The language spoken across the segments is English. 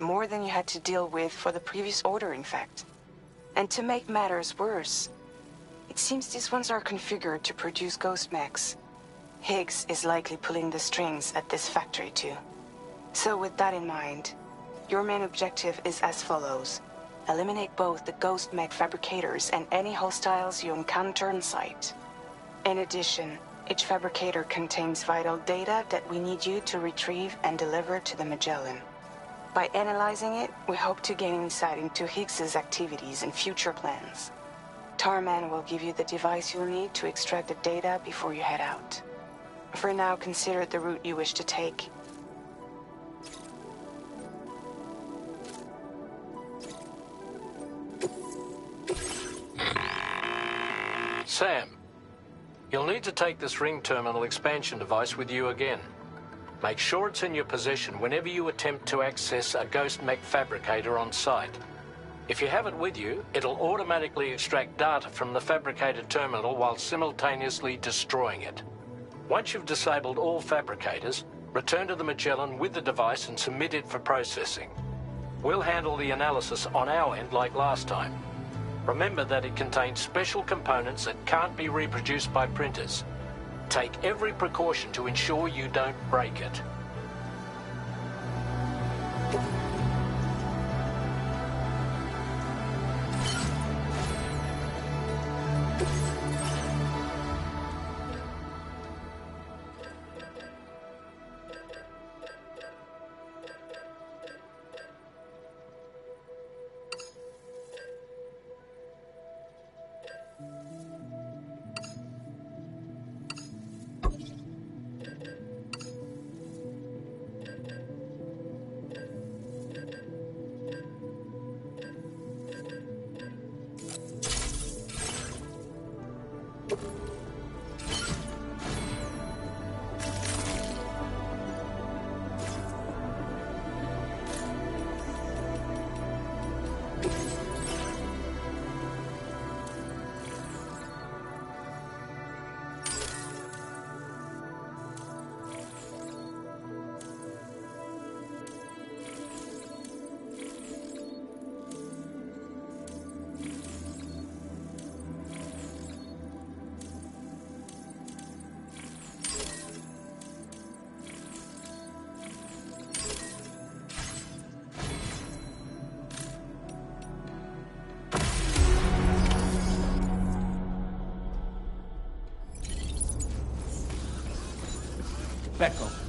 More than you had to deal with for the previous order, in fact. And to make matters worse, it seems these ones are configured to produce ghost mechs. Higgs is likely pulling the strings at this factory too. So with that in mind, your main objective is as follows. Eliminate both the ghost mech fabricators and any hostiles you encounter on site. In addition, each fabricator contains vital data that we need you to retrieve and deliver to the Magellan. By analyzing it, we hope to gain insight into Higgs's activities and future plans. Tarman will give you the device you'll need to extract the data before you head out. For now, consider the route you wish to take. Sam, you'll need to take this ring terminal expansion device with you again. Make sure it's in your possession whenever you attempt to access a ghost mech fabricator on site. If you have it with you, it'll automatically extract data from the fabricated terminal while simultaneously destroying it. Once you've disabled all fabricators, return to the Magellan with the device and submit it for processing. We'll handle the analysis on our end like last time. Remember that it contains special components that can't be reproduced by printers. Take every precaution to ensure you don't break it. Back off.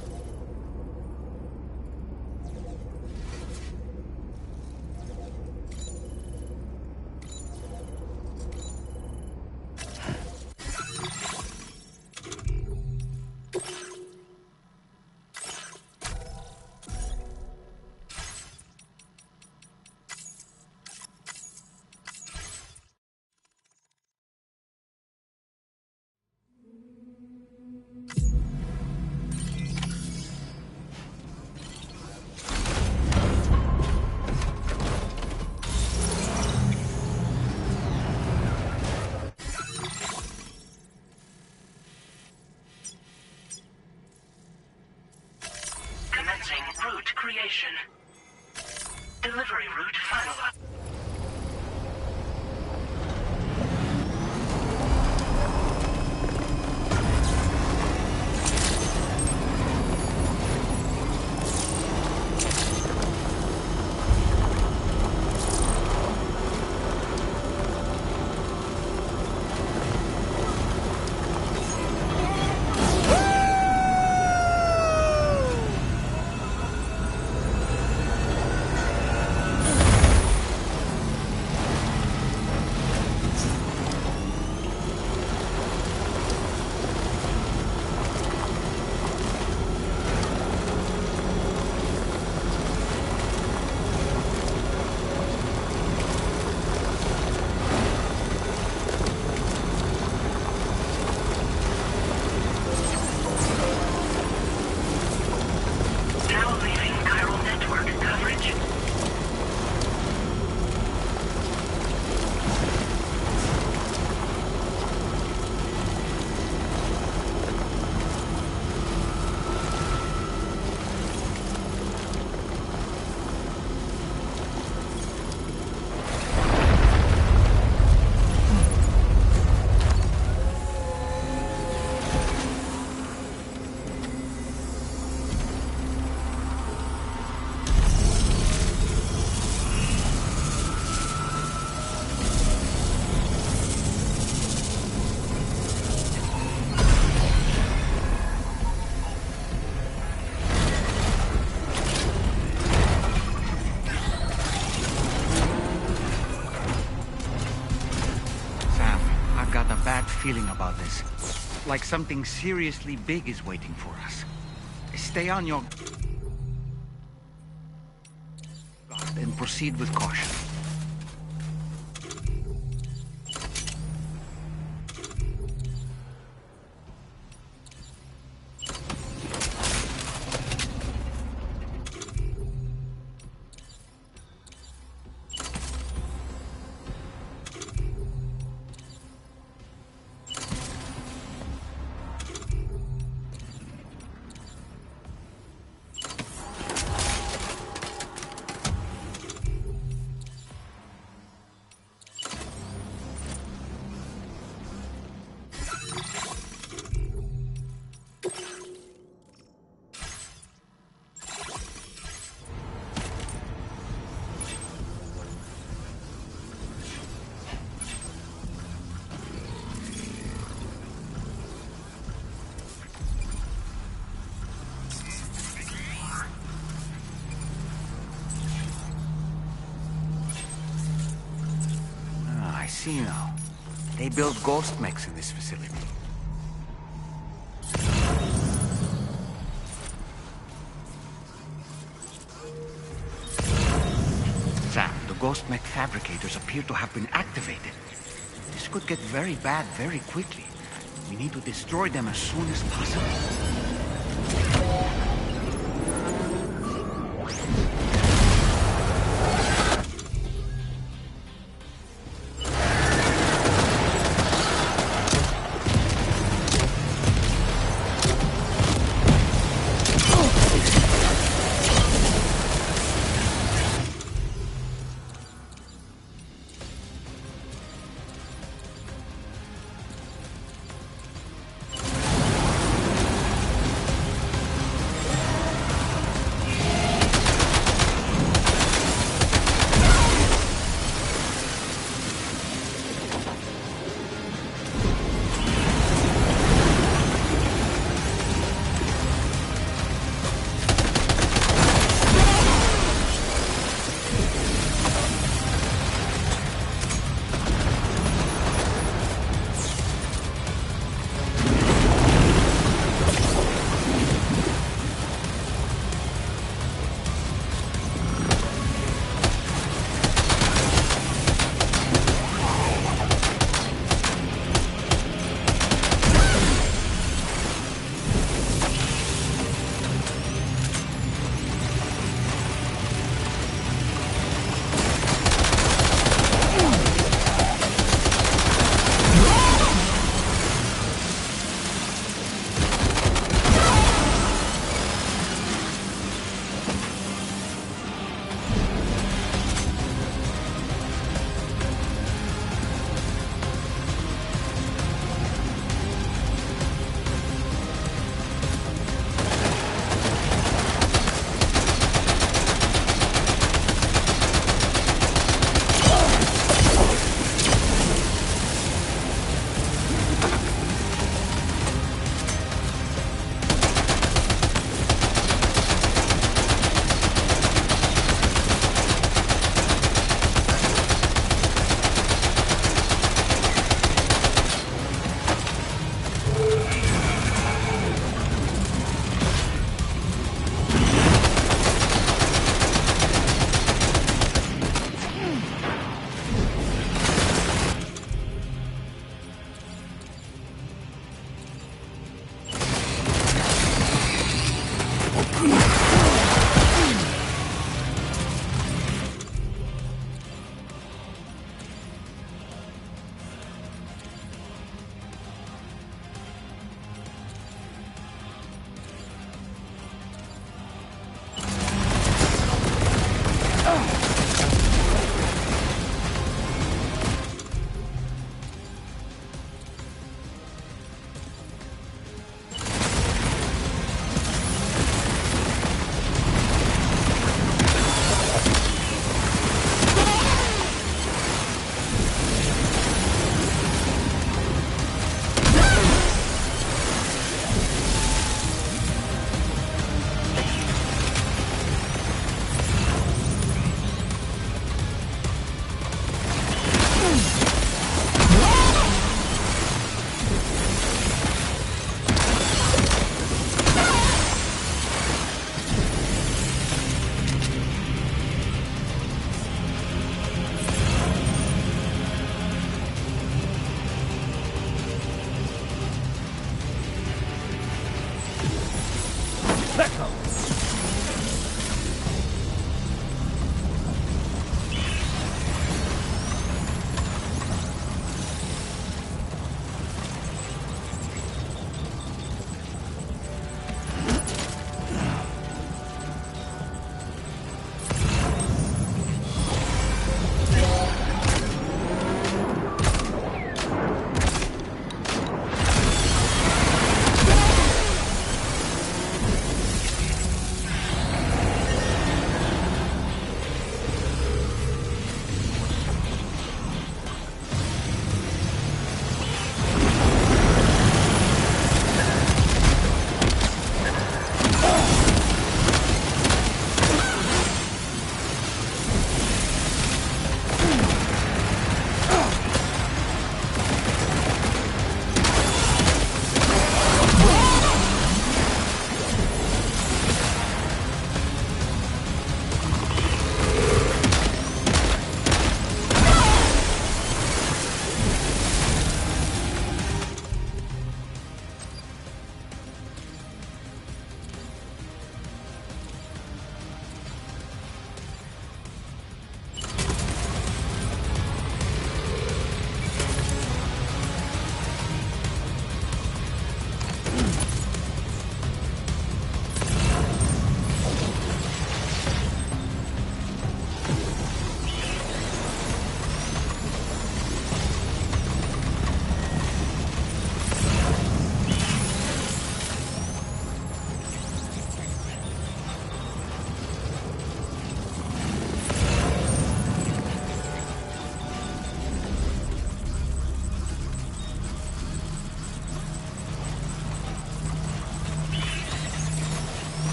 feeling about this. Like something seriously big is waiting for us. Stay on your guard and proceed with caution. I see now. They build ghost mechs in this facility. Sam, the ghost mech fabricators appear to have been activated. This could get very bad very quickly. We need to destroy them as soon as possible.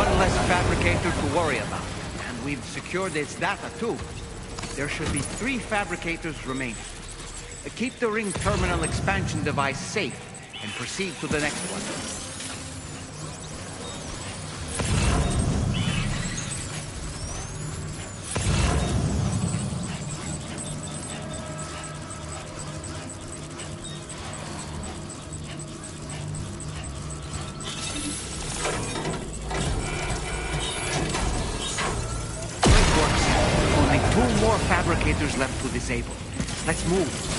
one less fabricator to worry about. And we've secured its data too. There should be 3 fabricators remaining. Keep the ring terminal expansion device safe and proceed to the next one. Fabricators left to disable. Let's move.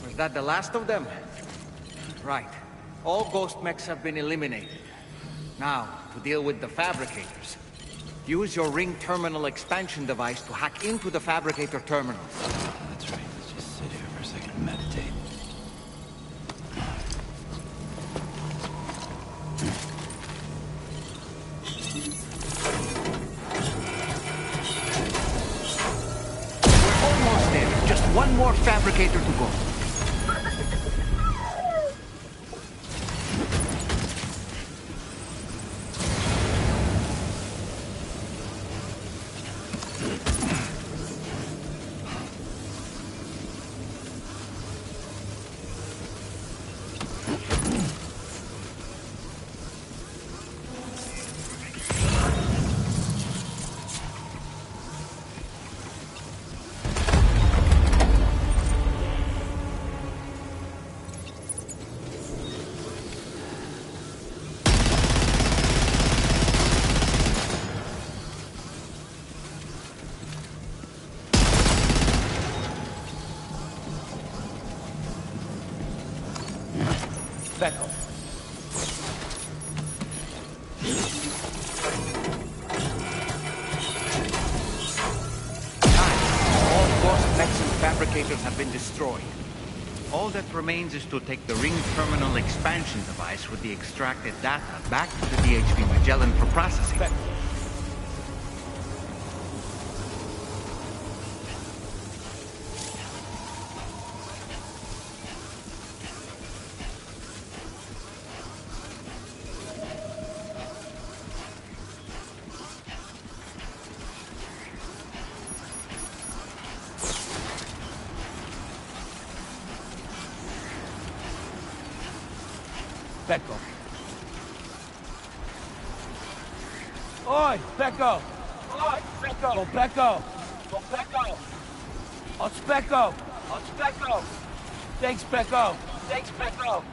Is that the last of them? Right. All ghost mechs have been eliminated. Now, to deal with the fabricators. Use your ring terminal expansion device to hack into the fabricator terminals. That's right. Let's just sit here for a second and meditate. We're almost there. Just one more fabricator to go. Becco. All ghost mechs and fabricators have been destroyed. All that remains is to take the ring terminal expansion device with the extracted data back to the DHV Magellan for processing. Becco. Oi, Becco! Oi, Becco! Oh, Becco! Oh, Becco! Oh, Becco! Oh, Becco! Thanks, Becco! Thanks, Becco!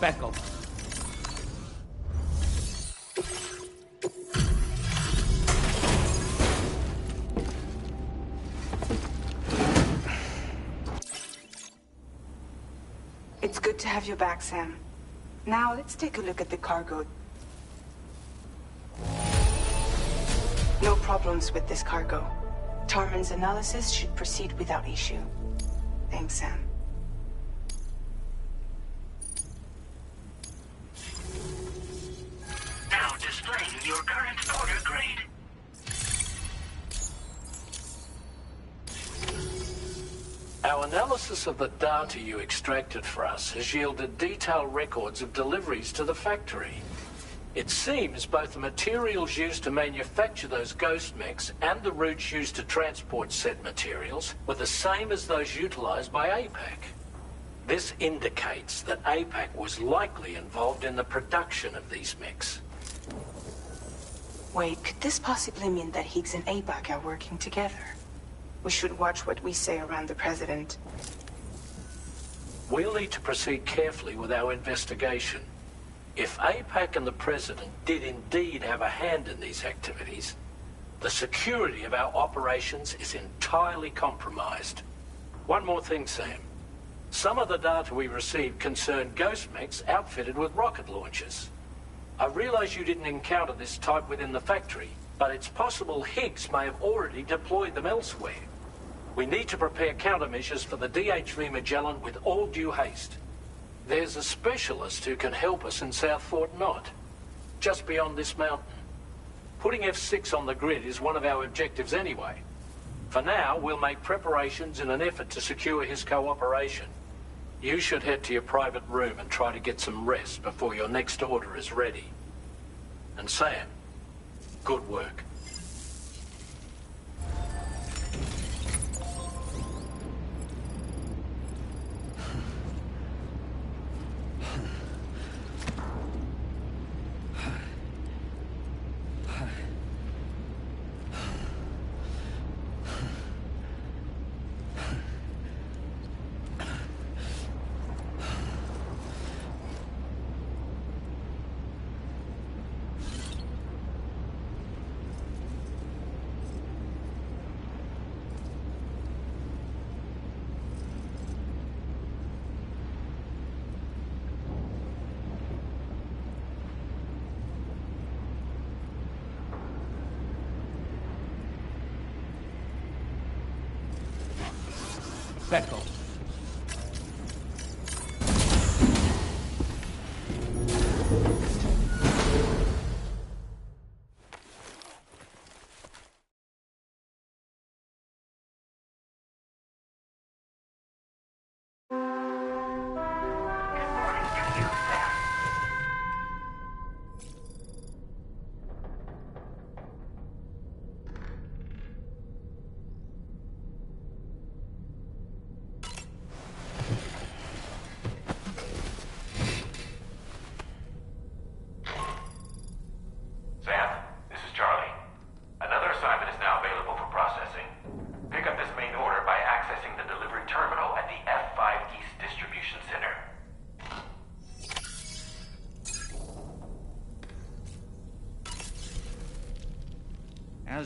Becco. It's good to have you back, Sam. Now, let's take a look at the cargo. No problems with this cargo. Tarman's analysis should proceed without issue. Thanks, Sam. Now displaying your current order grade. Our analysis of the data you extracted for us has yielded detailed records of deliveries to the factory. It seems both the materials used to manufacture those ghost mechs and the routes used to transport said materials were the same as those utilized by APAC. This indicates that APAC was likely involved in the production of these mechs. Wait, could this possibly mean that Higgs and APAC are working together? We should watch what we say around the President. We'll need to proceed carefully with our investigation. If APAC and the President did indeed have a hand in these activities, the security of our operations is entirely compromised. One more thing, Sam. Some of the data we received concerned ghost mechs outfitted with rocket launchers. I realize you didn't encounter this type within the factory, but it's possible Higgs may have already deployed them elsewhere. We need to prepare countermeasures for the DHV Magellan with all due haste. There's a specialist who can help us in South Fort Knott, just beyond this mountain. Putting F6 on the grid is one of our objectives anyway. For now, we'll make preparations in an effort to secure his cooperation. You should head to your private room and try to get some rest before your next order is ready. And Sam, good work. Becco.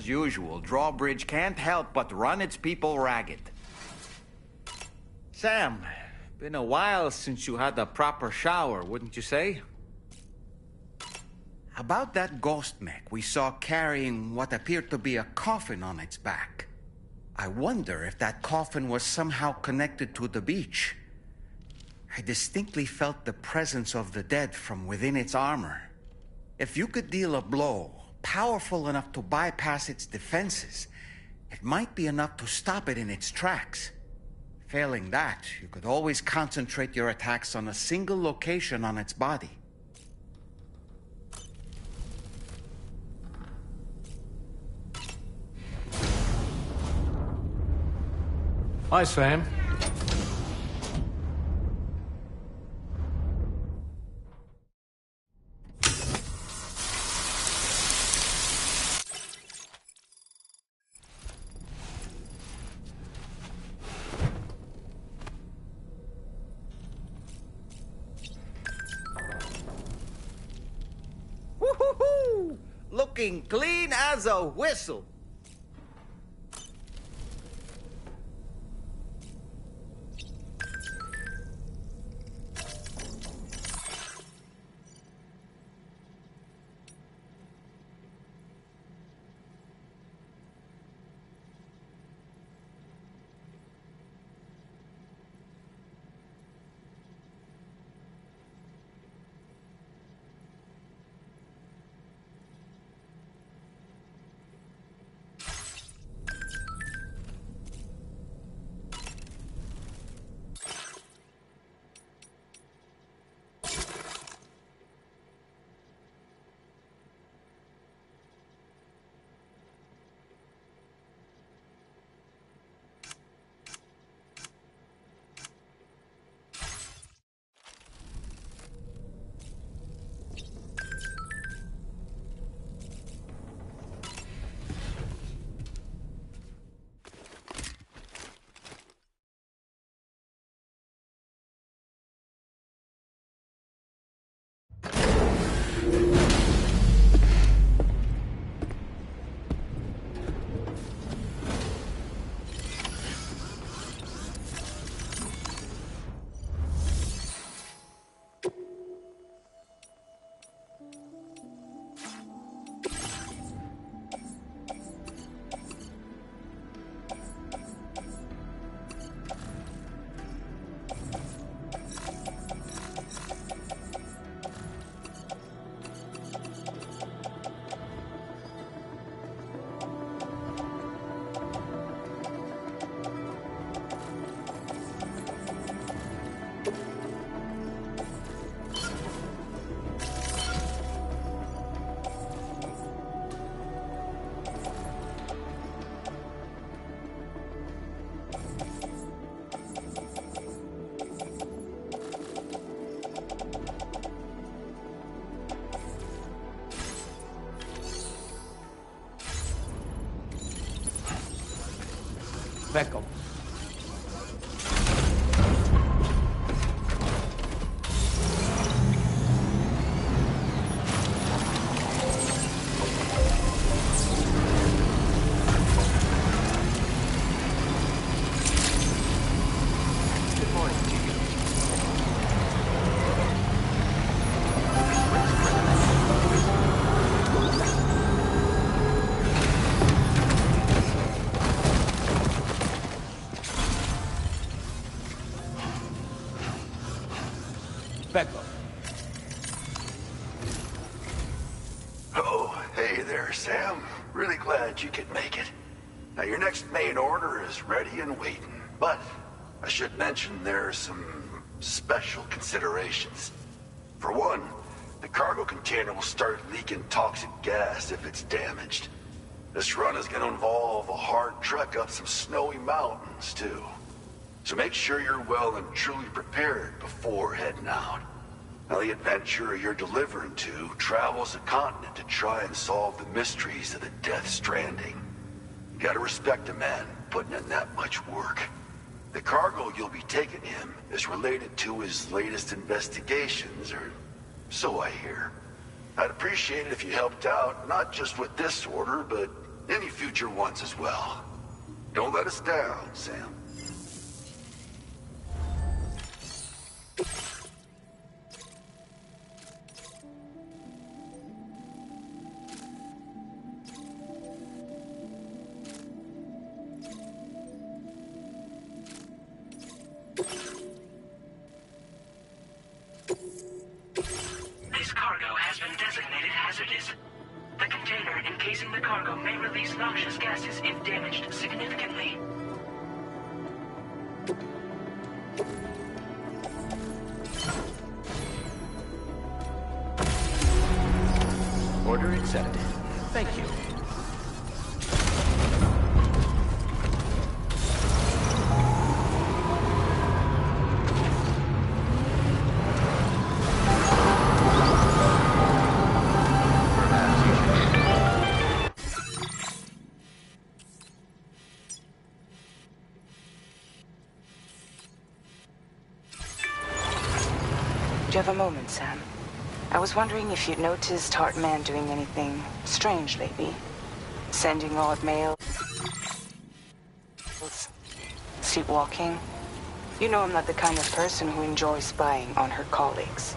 As usual, Drawbridge can't help but run its people ragged. Sam, been a while since you had a proper shower, wouldn't you say? About that ghost mech we saw carrying what appeared to be a coffin on its back. I wonder if that coffin was somehow connected to the beach. I distinctly felt the presence of the dead from within its armor. If you could deal a blow powerful enough to bypass its defenses, it might be enough to stop it in its tracks. Failing that, you could always concentrate your attacks on a single location on its body. Hi, Sam. Freaking clean as a whistle. Beckham. Beckham. Oh, hey there, Sam. Really glad you could make it. Now, your next main order is ready and waiting, but I should mention there are some special considerations. For one, the cargo container will start leaking toxic gas if it's damaged. This run is going to involve a hard trek up some snowy mountains, too. So make sure you're well and truly prepared before heading out. Now, the adventurer you're delivering to travels the continent to try and solve the mysteries of the Death Stranding. You gotta respect a man putting in that much work. The cargo you'll be taking him is related to his latest investigations, or so I hear. I'd appreciate it if you helped out, not just with this order, but any future ones as well. Don't let us down, Sam. This cargo has been designated hazardous. The container encasing the cargo may release noxious gases if damaged significantly. Order accepted. Thank you. Do you have a moment, Sam? I was wondering if you'd noticed Hartman doing anything strange lately. Sending odd mail. Sleepwalking. You know I'm not the kind of person who enjoys spying on her colleagues.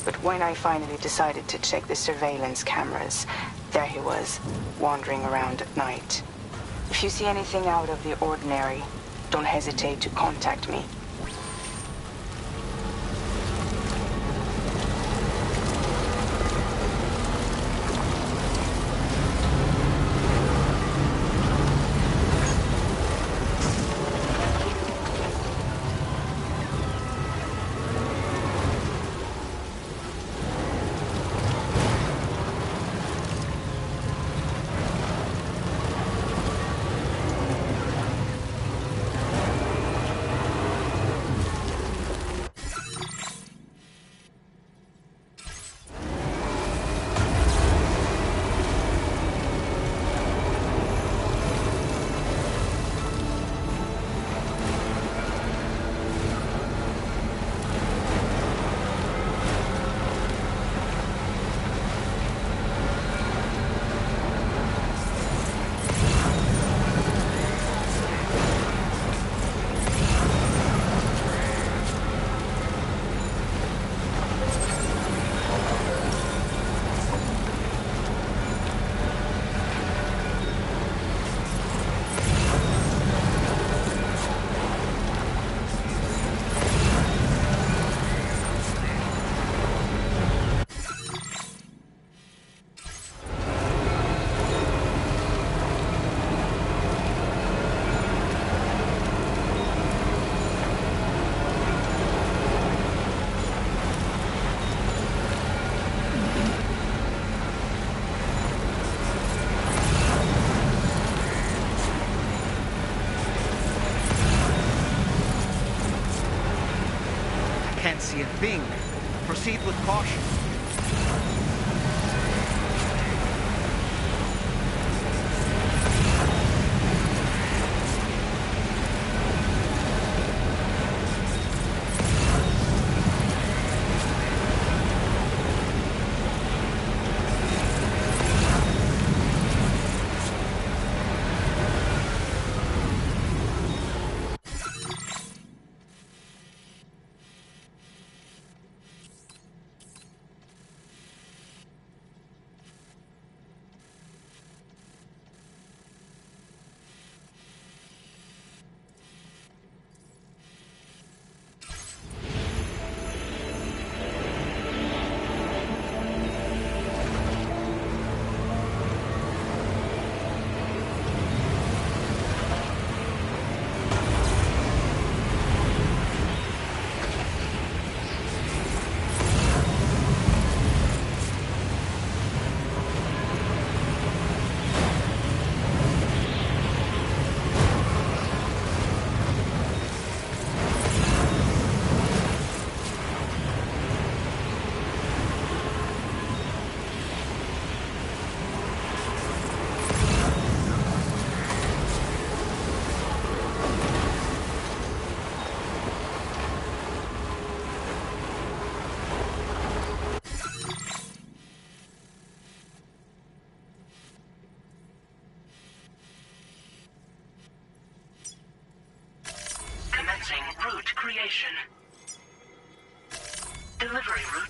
But when I finally decided to check the surveillance cameras, there he was, wandering around at night. If you see anything out of the ordinary, don't hesitate to contact me. Can't see a thing. Proceed with caution. Commencing route creation. Delivery route.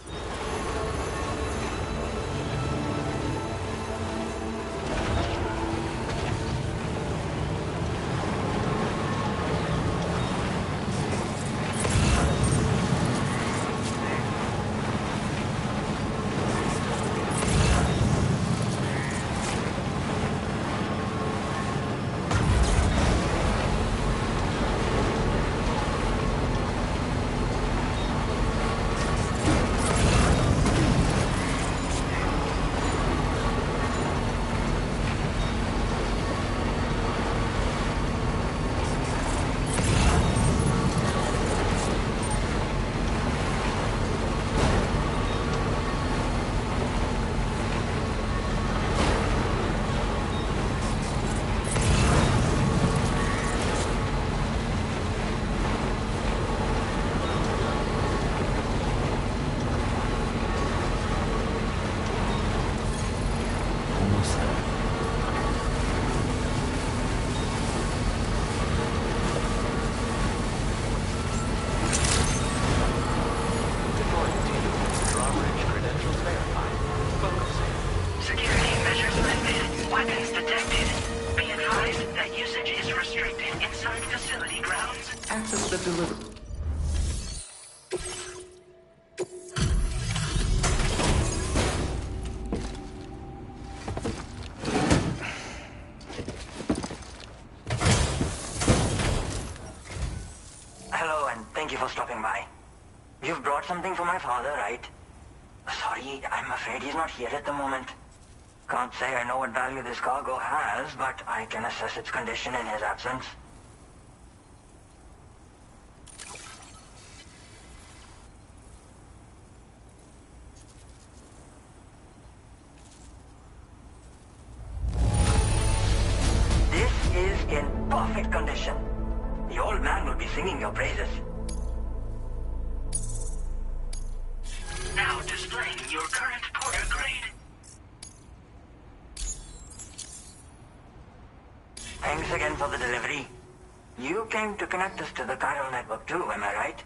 access the delivery. Hello, and thank you for stopping by. You've brought something for my father, right? Sorry, I'm afraid he's not here at the moment. Can't say I know what value this cargo has, but I can assess its condition in his absence. This is in perfect condition. The old man will be singing your praises. Now displaying your current porter grade. Thanks again for the delivery. You came to connect us to the chiral network too, am I right?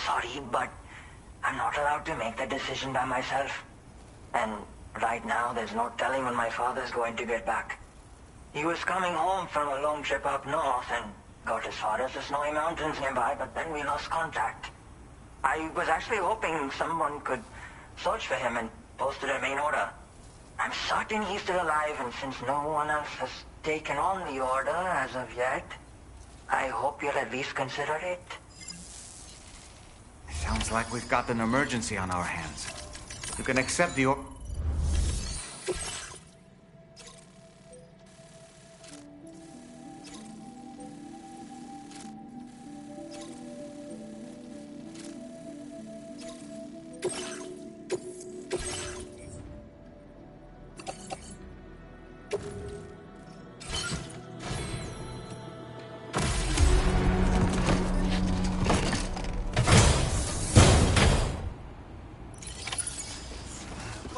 Sorry, but I'm not allowed to make that decision by myself. And right now, there's no telling when my father's going to get back. He was coming home from a long trip up north and got as far as the snowy mountains nearby, but then we lost contact. I was actually hoping someone could search for him and post a main order. I'm certain he's still alive, and since no one else has taken on the order as of yet, I hope you'll at least consider it. Sounds like we've got an emergency on our hands. You can accept the order.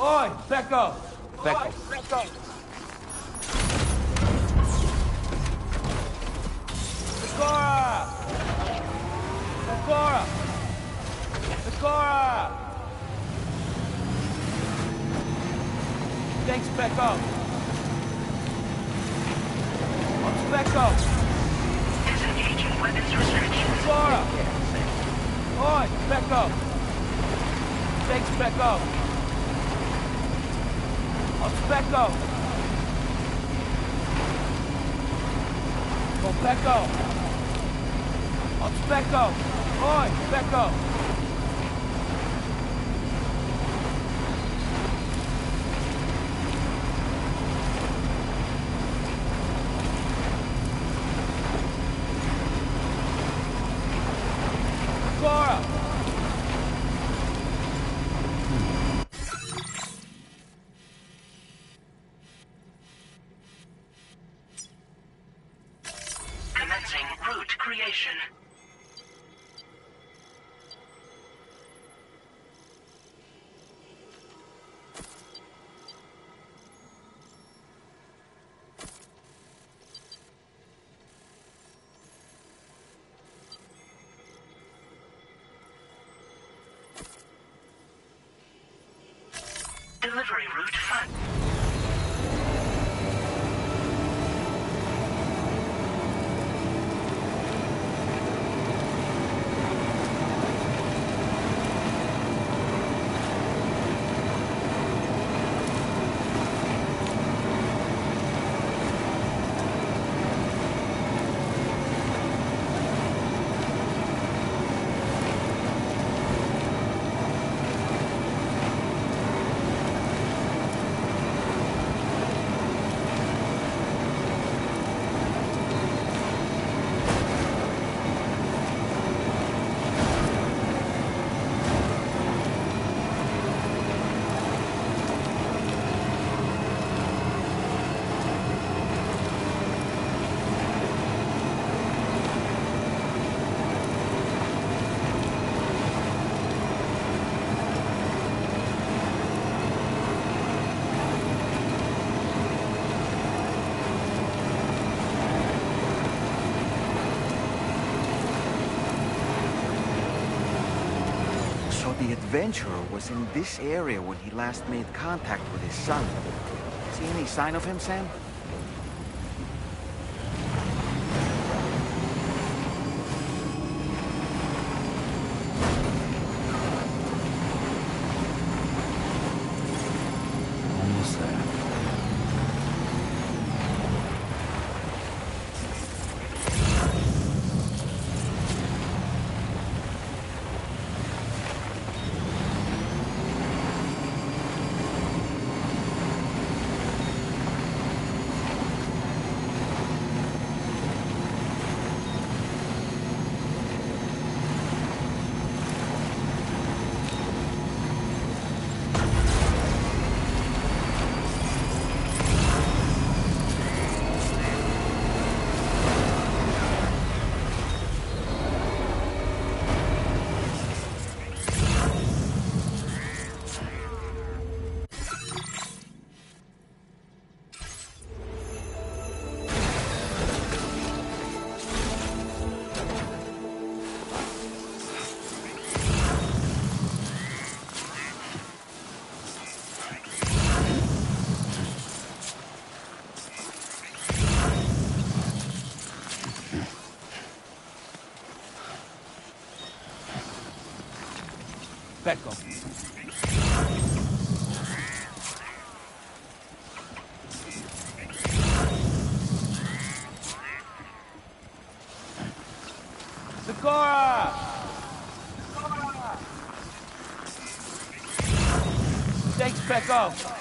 Oi, Becco! Becco. Becco! Sakura! Sakura! Sakura! Thanks, Becco. What's Becco? Disengaging weapons restrictions. Sakura! Oi, Becco! Thanks, Becco. Becco! Oh, Becco! Becco! Oi, Becco! Cora! Route creation. Delivery route fun. The adventurer was in this area when he last made contact with his son. See any sign of him, Sam? Becco. Sakura! Thanks, Becco.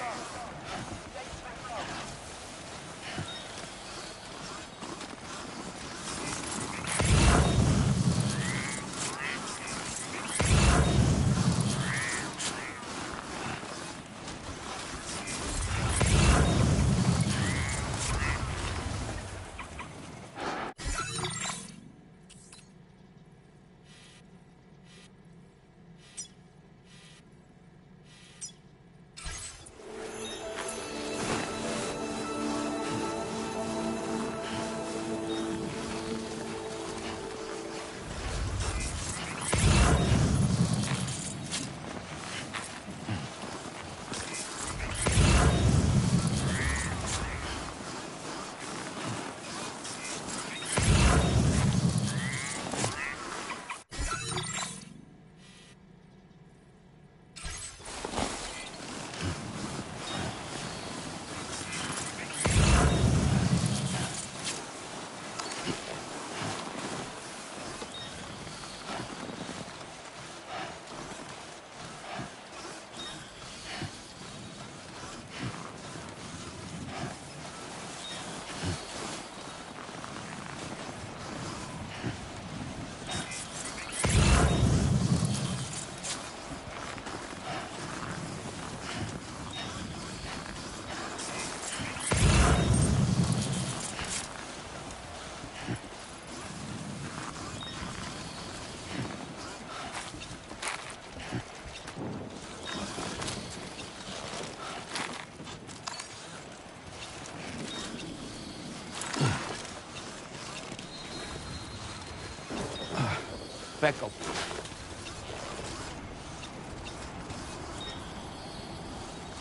Becco.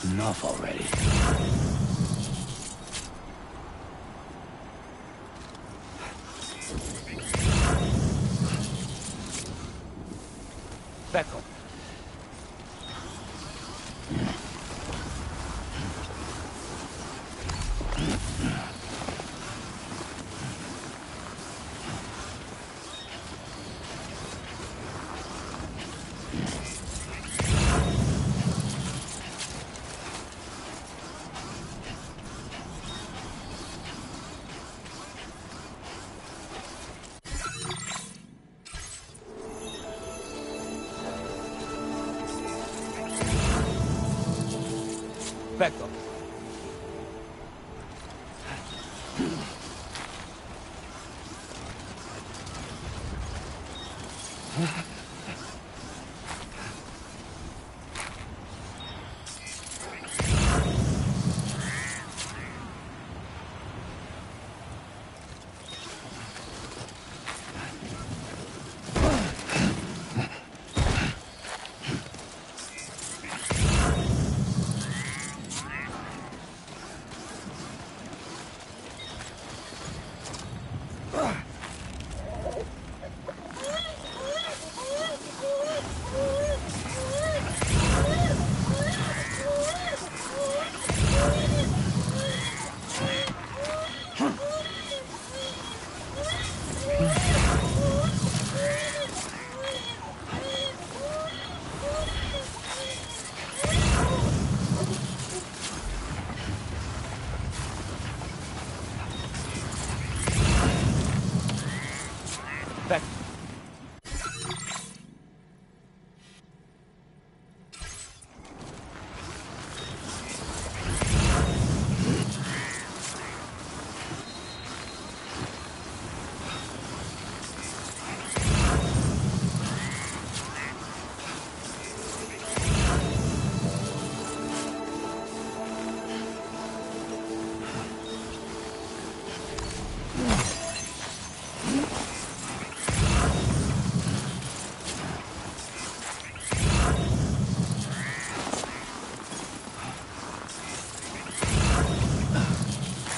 Enough already. Becco. Becco.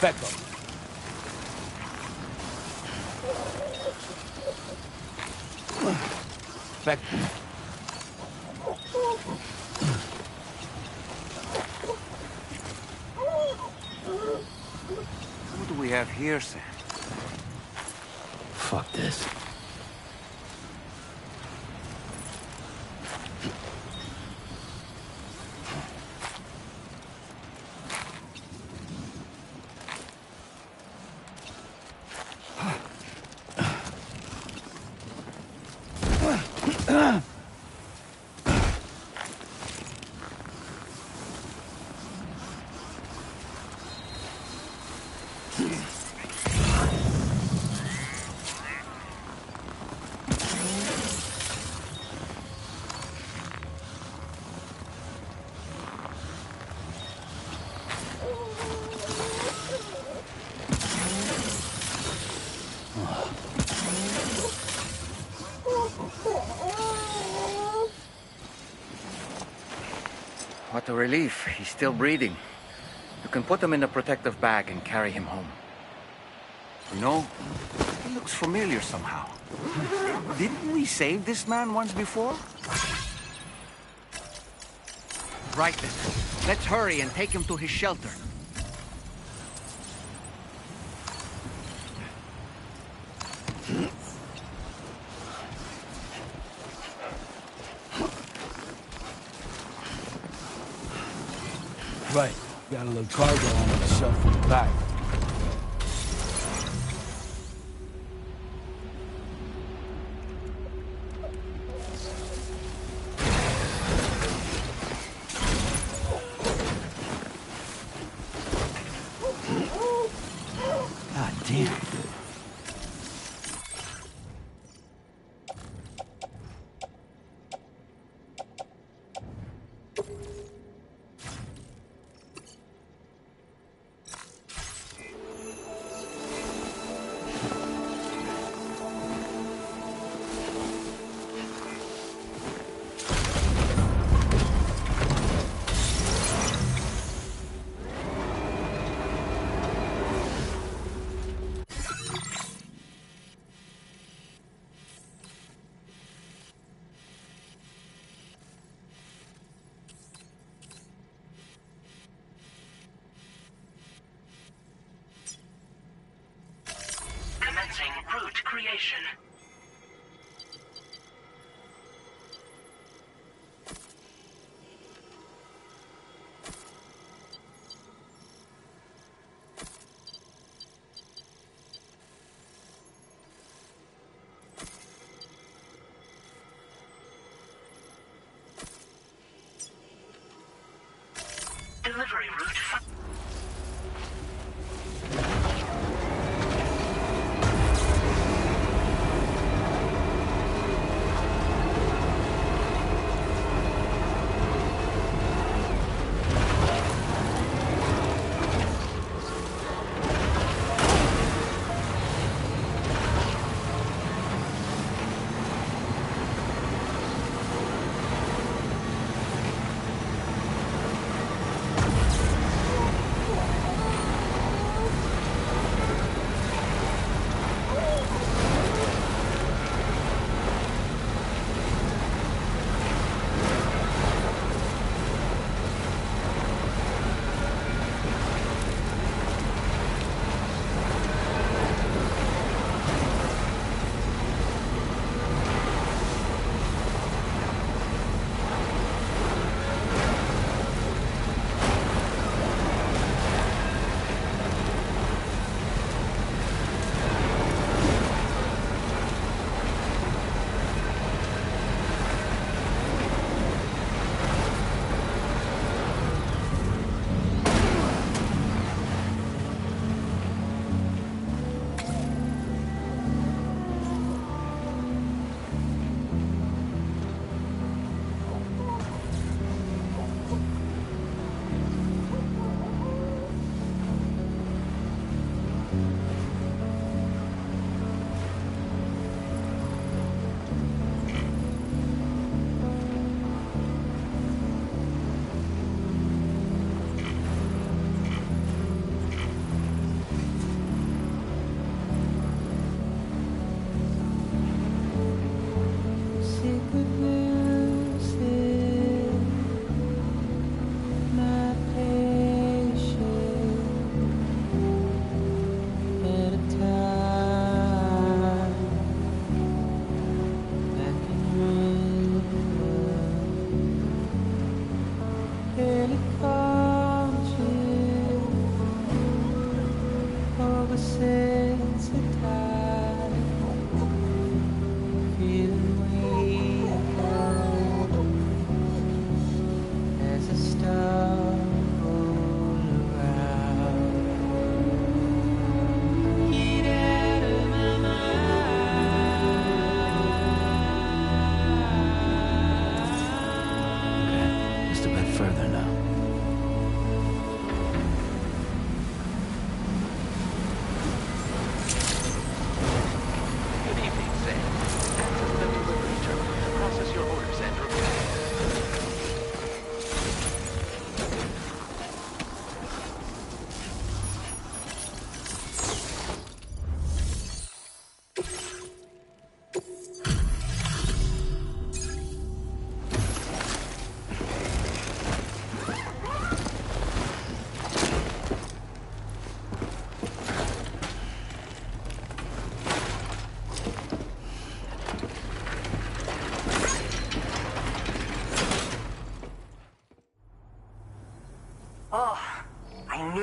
Becco. Becco. here, Sam. Fuck this. What a relief. He's still breathing. You can put him in a protective bag and carry him home. You know, he looks familiar somehow. Didn't we save this man once before? Right then. Let's hurry and take him to his shelter. Right. Got a little cargo on the shelf in the back. God damn. Commencing route creation. Delivery route.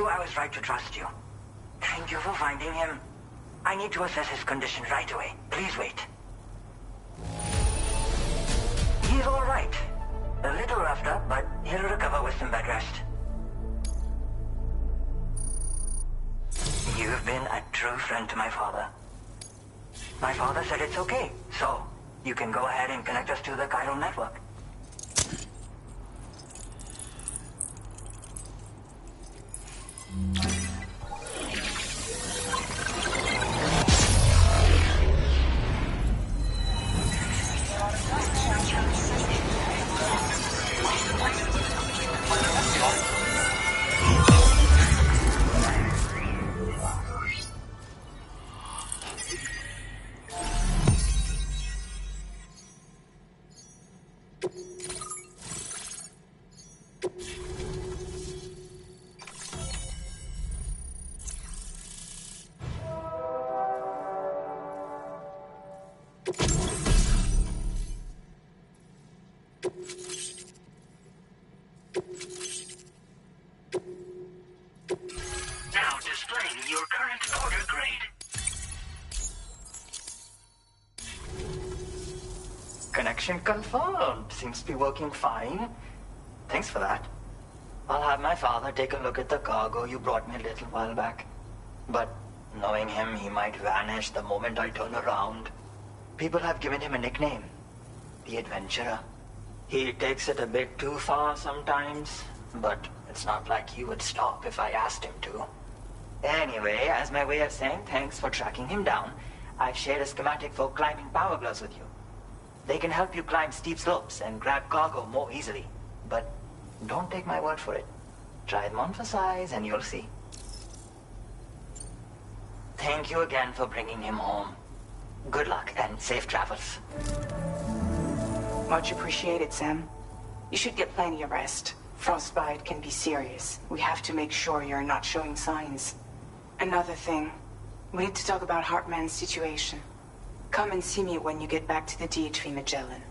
I was right to trust you. Thank you for finding him. I need to assess his condition right away. Please wait. He's all right. A little roughed up, but he'll recover with some bed rest. You've been a true friend to my father. My father said it's okay, so you can go ahead and connect us to the chiral network. Now displaying your current order grade. Connection confirmed. Seems to be working fine. Thanks for that. I'll have my father take a look at the cargo you brought me a little while back. But knowing him, he might vanish the moment I turn around. People have given him a nickname. The Adventurer. He takes it a bit too far sometimes, but it's not like he would stop if I asked him to. Anyway, as my way of saying thanks for tracking him down, I've shared a schematic for climbing power gloves with you. They can help you climb steep slopes and grab cargo more easily. But don't take my word for it. Try them on for size and you'll see. Thank you again for bringing him home. Good luck and safe travels. Much appreciated, Sam. You should get plenty of rest. Frostbite can be serious. We have to make sure you're not showing signs. Another thing. We need to talk about Hartman's situation. Come and see me when you get back to the DHV Magellan.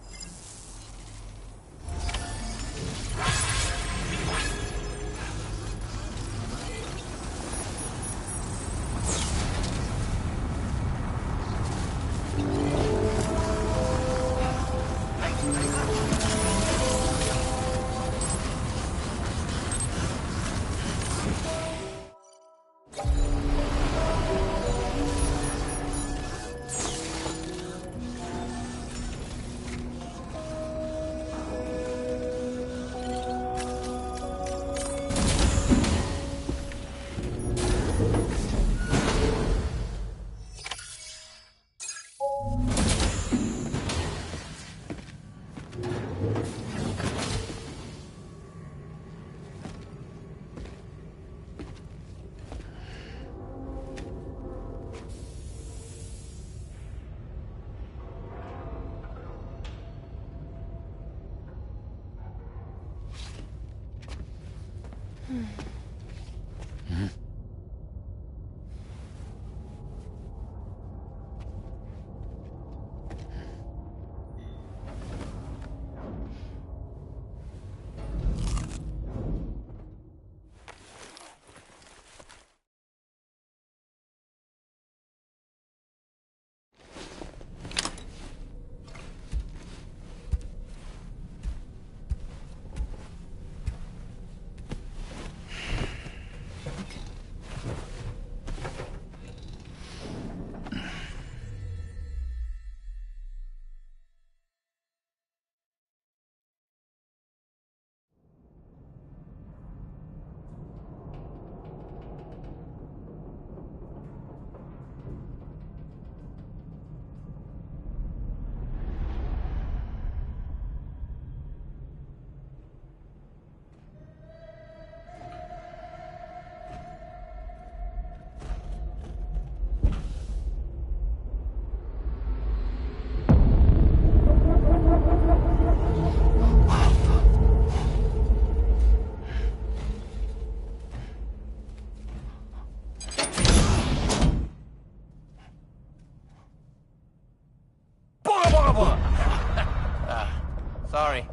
Sorry.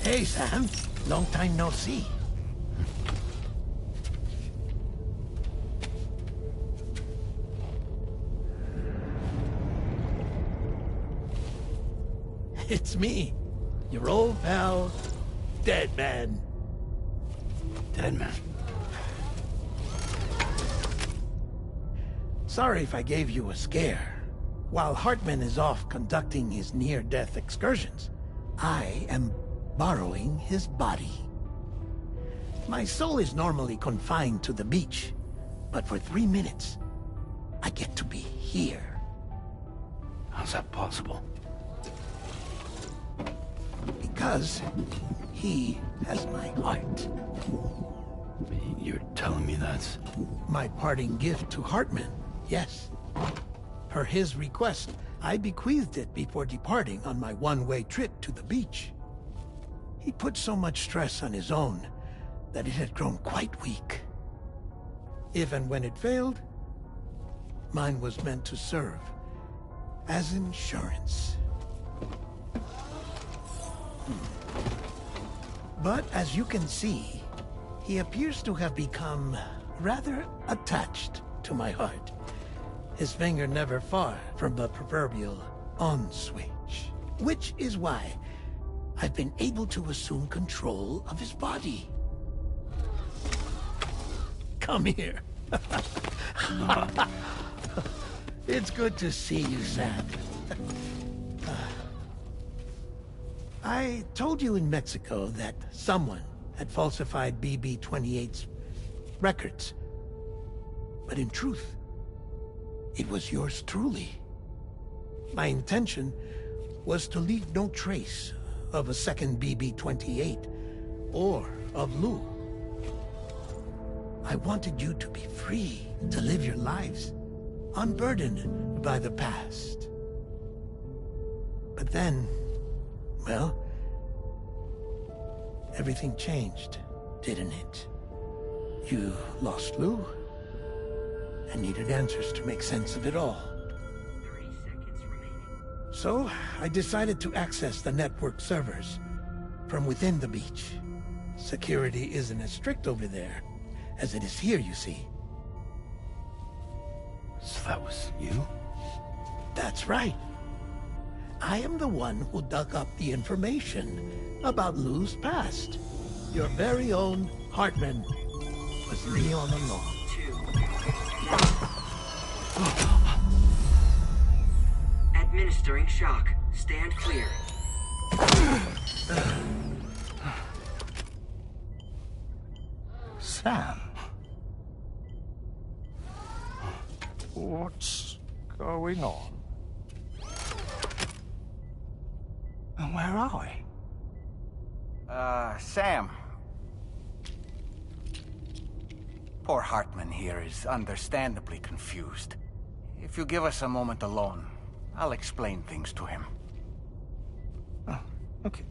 Hey, Sam. Long time no see. It's me, your old pal, Dead Man. Dead Man. Sorry if I gave you a scare. While Hartman is off conducting his near-death excursions, I am borrowing his body. My soul is normally confined to the beach, but for 3 minutes, I get to be here. How's that possible? Because he has my heart. You're telling me that's... My parting gift to Hartman, yes. Per his request, I bequeathed it before departing on my one-way trip to the beach. He put so much stress on his own that it had grown quite weak. If and when it failed, mine was meant to serve as insurance. But as you can see, he appears to have become rather attached to my heart. His finger never far from the proverbial on switch. Which is why I've been able to assume control of his body. Come here. It's good to see you, Sam. I told you in Mexico that someone had falsified BB-28's records. But in truth, it was yours truly. My intention was to leave no trace of a second BB-28 or of Lou. I wanted you to be free to live your lives, unburdened by the past. But then, well, everything changed, didn't it? You lost Lou, and needed answers to make sense of it all. 30 seconds remaining. So, I decided to access the network servers from within the beach. Security isn't as strict over there as it is here, you see. So that was you? That's right. I am the one who dug up the information about Lou's past. Your very own Hartman was me all along. 2. Administering shock. Stand clear. Sam. What's going on? And where are we? Sam. Poor Hartman here is understandably confused. If you give us a moment alone, I'll explain things to him. Oh, okay.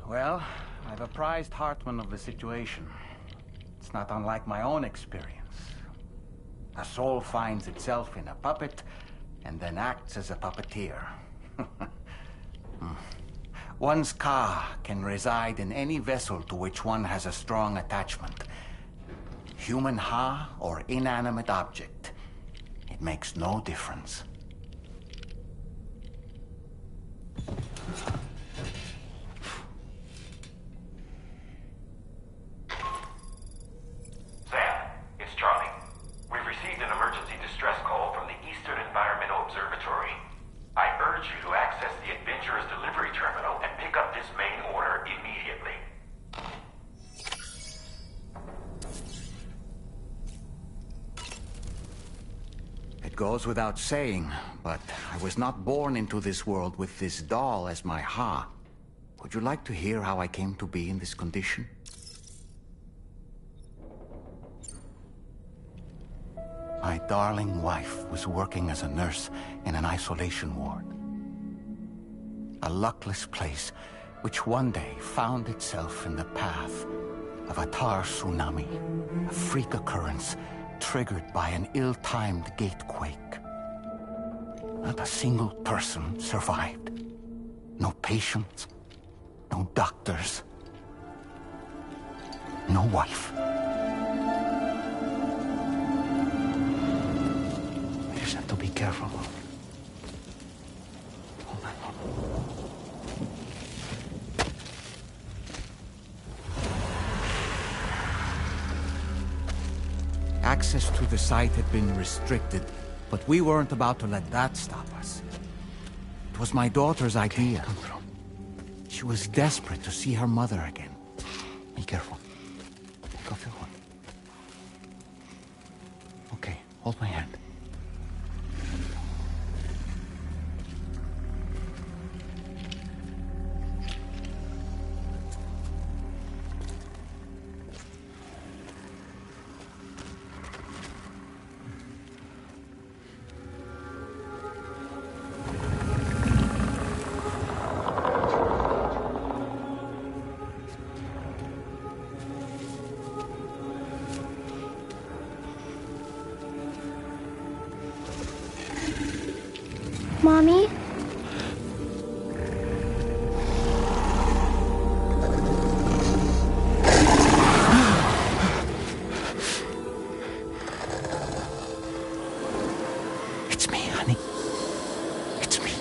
Well, I've apprised Hartman of the situation. It's not unlike my own experience. A soul finds itself in a puppet, and then acts as a puppeteer. One's Ka can reside in any vessel to which one has a strong attachment. Human Ha or inanimate object. It makes no difference. Sam, it's Charlie. We've received an emergency distress call from the Eastern Environmental Observatory. I urge you to access the Adventurer's delivery terminal and pick up this main order immediately. It goes without saying, but I was not born into this world with this doll as my Ha. Would you like to hear how I came to be in this condition? My darling wife was working as a nurse in an isolation ward. A luckless place which one day found itself in the path of a tar tsunami, a freak occurrence triggered by an ill-timed gatequake. Not a single person survived. No patients, no doctors, no wife. We just have to be careful. Hold on. Access to the site had been restricted, but we weren't about to let that stop us. It was my daughter's idea. Come through. She was desperate to see her mother again. Be careful. Take off your hood. Okay, hold my hand. Mommy? It's me, honey. It's me.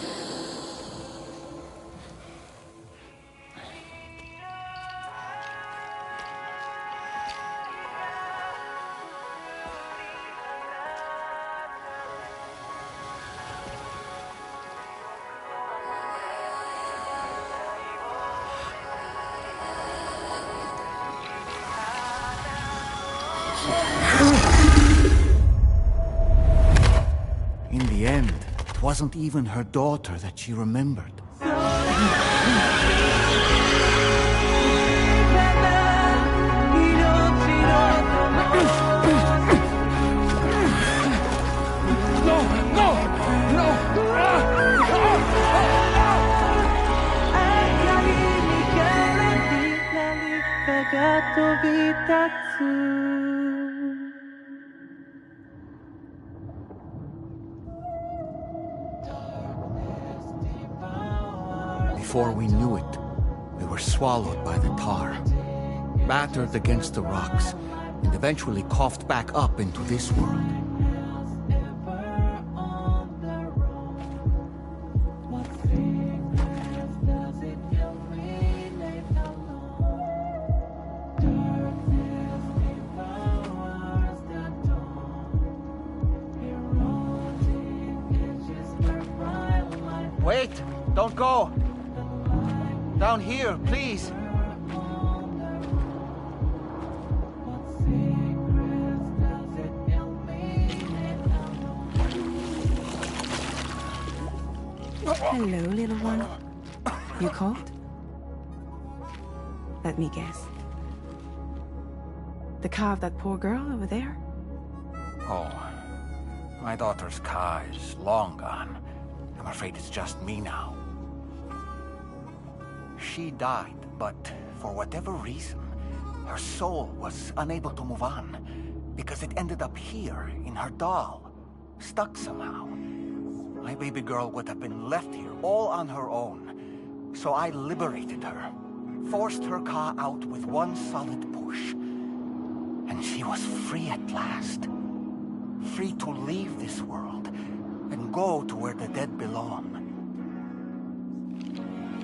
In the end, it wasn't even her daughter that she remembered. Before we knew it, we were swallowed by the tar, battered against the rocks, and eventually coughed back up into this world. Wait! Don't go! Down here, please! Hello, little one. You cold? Let me guess. The car of that poor girl over there? Oh, my daughter's Ka is long gone. I'm afraid it's just me now. She died, but for whatever reason, her soul was unable to move on, because it ended up here, in her doll, stuck somehow. My baby girl would have been left here all on her own, So I liberated her, forced her car out with one solid push. And she was free at last. Free to leave this world and go to where the dead belong.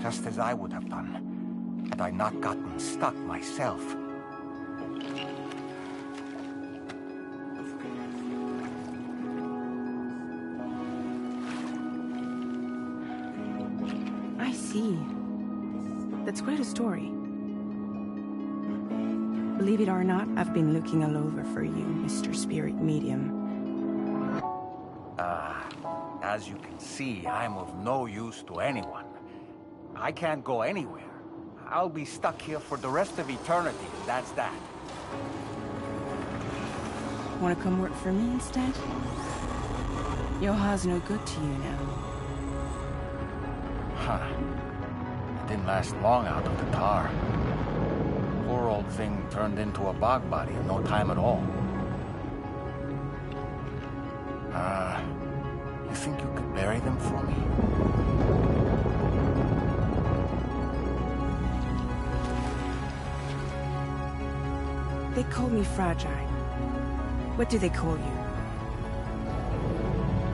Just as I would have done, had I not gotten stuck myself. I see. That's quite a story. Believe it or not, I've been looking all over for you, Mr. Spirit Medium. As you can see, I'm of no use to anyone. I can't go anywhere. I'll be stuck here for the rest of eternity, and that's that. Wanna come work for me instead? Yoha's no good to you now. Huh. It didn't last long out of the tar. Poor old thing turned into a bog body in no time at all. You think you could bury them for me? They call me fragile. What do they call you?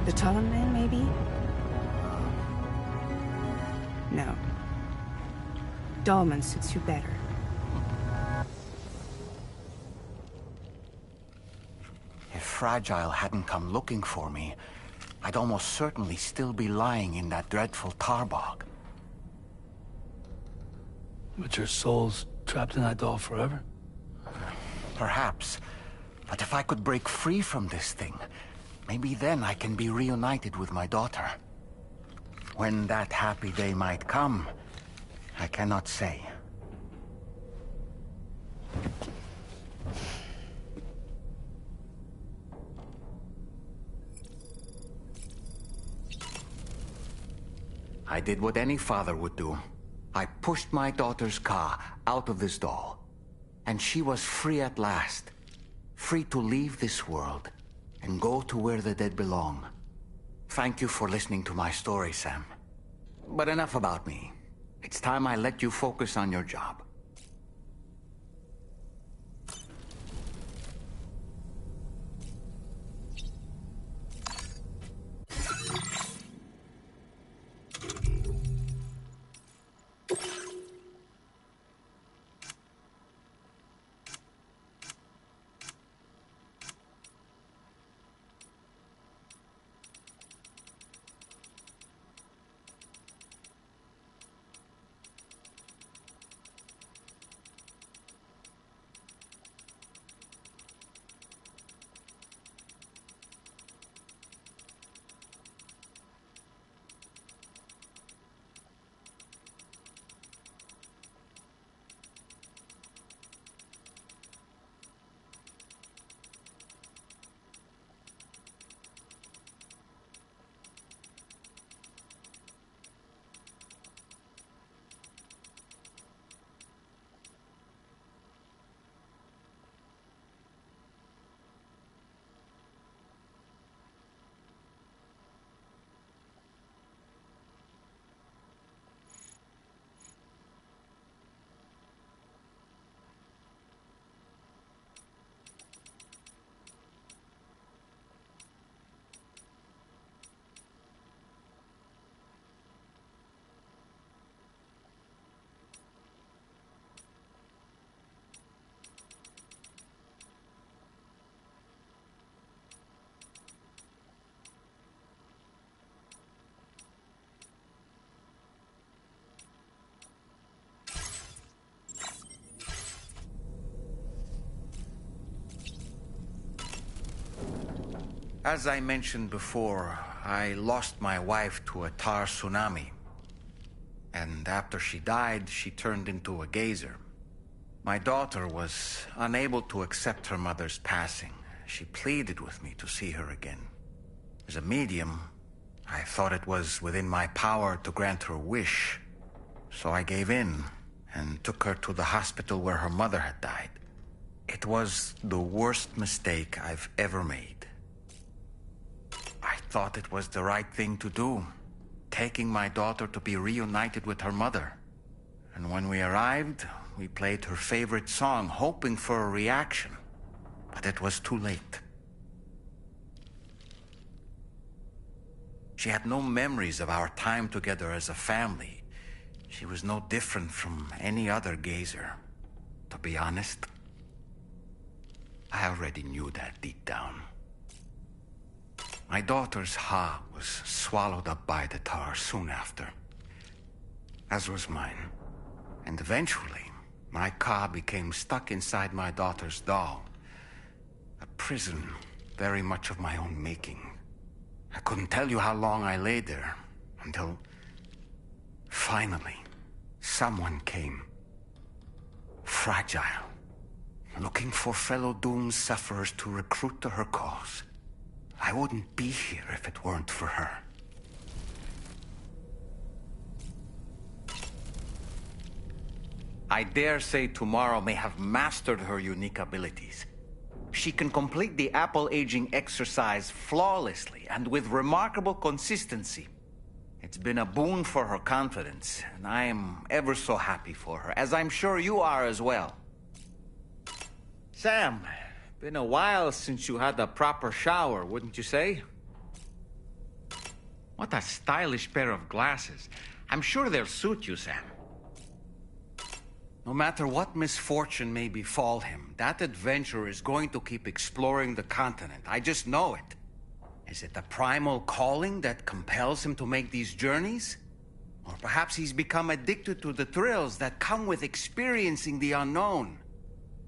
The Talon Man, maybe? No. Dolman suits you better. If Fragile hadn't come looking for me, I'd almost certainly still be lying in that dreadful tar bog. But your soul's trapped in that doll forever? Perhaps. But if I could break free from this thing, maybe then I can be reunited with my daughter. When that happy day might come, I cannot say. I did what any father would do. I pushed my daughter's car out of this doll. And she was free at last. Free to leave this world and go to where the dead belong. Thank you for listening to my story, Sam. But enough about me. It's time I let you focus on your job. As I mentioned before, I lost my wife to a tar tsunami. And after she died, she turned into a geyser. My daughter was unable to accept her mother's passing. She pleaded with me to see her again. As a medium, I thought it was within my power to grant her wish. So I gave in and took her to the hospital where her mother had died. It was the worst mistake I've ever made. I thought it was the right thing to do. taking my daughter to be reunited with her mother. And when we arrived, we played her favorite song, hoping for a reaction. But it was too late. She had no memories of our time together as a family. She was no different from any other gazer. To be honest, I already knew that deep down. My daughter's heart was swallowed up by the tar soon after, as was mine. And eventually, my car became stuck inside my daughter's doll. A prison very much of my own making. I couldn't tell you how long I lay there, until finally, someone came. Fragile, looking for fellow doomed sufferers to recruit to her cause. I wouldn't be here if it weren't for her. I dare say tomorrow may have mastered her unique abilities. She can complete the apple aging exercise flawlessly and with remarkable consistency. It's been a boon for her confidence, and I am ever so happy for her, as I'm sure you are as well. Sam, been a while since you had a proper shower, wouldn't you say? What a stylish pair of glasses. I'm sure they'll suit you, Sam. No matter what misfortune may befall him, that adventurer is going to keep exploring the continent. I just know it. Is it the primal calling that compels him to make these journeys? Or perhaps he's become addicted to the thrills that come with experiencing the unknown.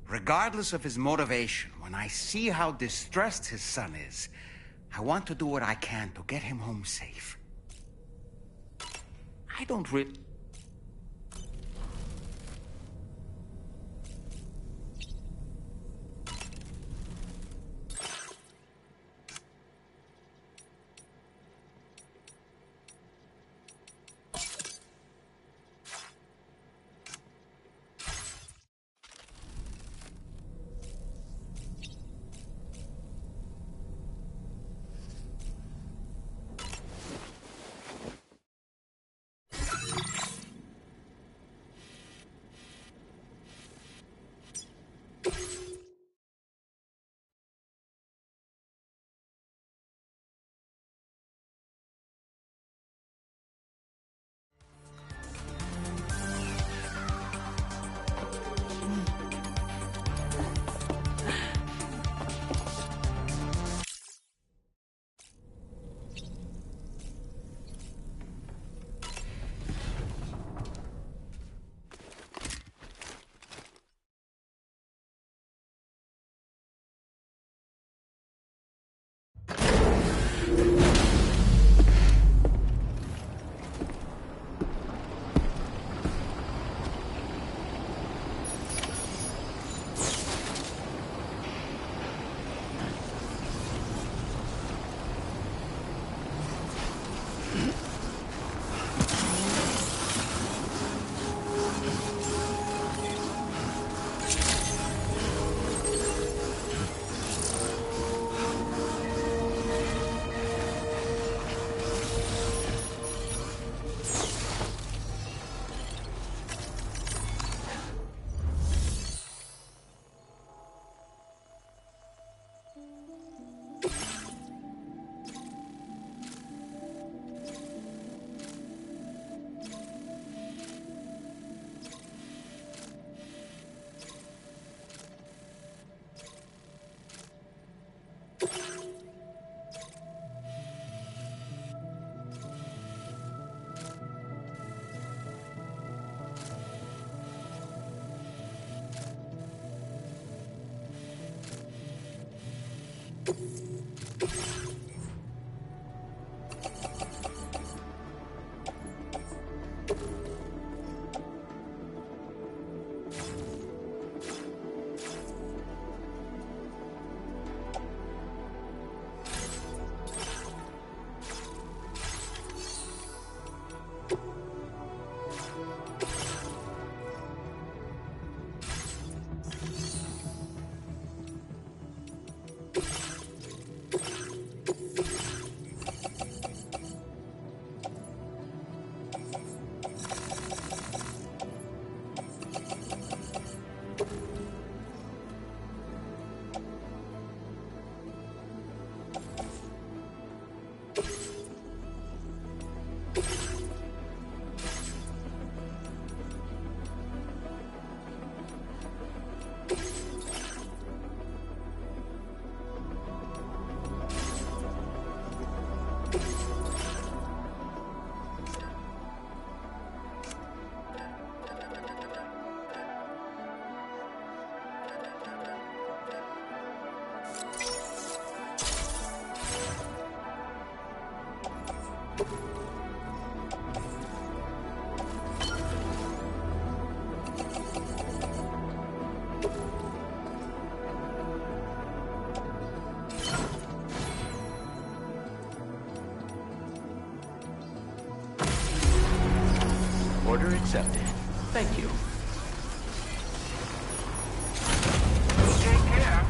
Regardless of his motivation, when I see how distressed his son is, I want to do what I can to get him home safe. I don't really... Order accepted. Thank you. Take care.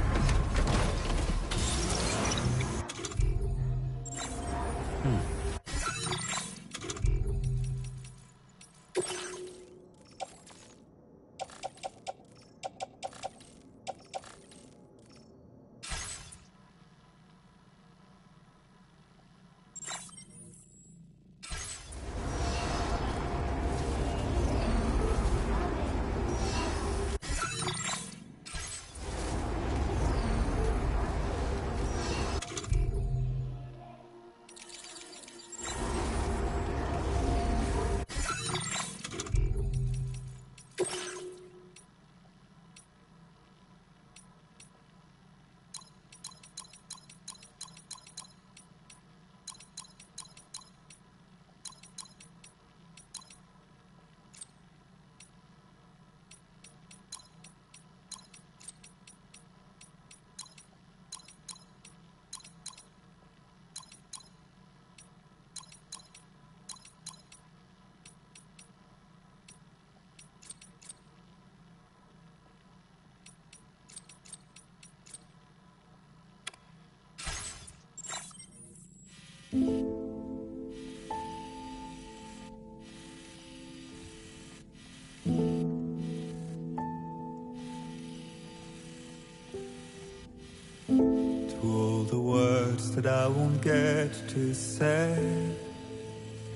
To all the words that I won't get to say,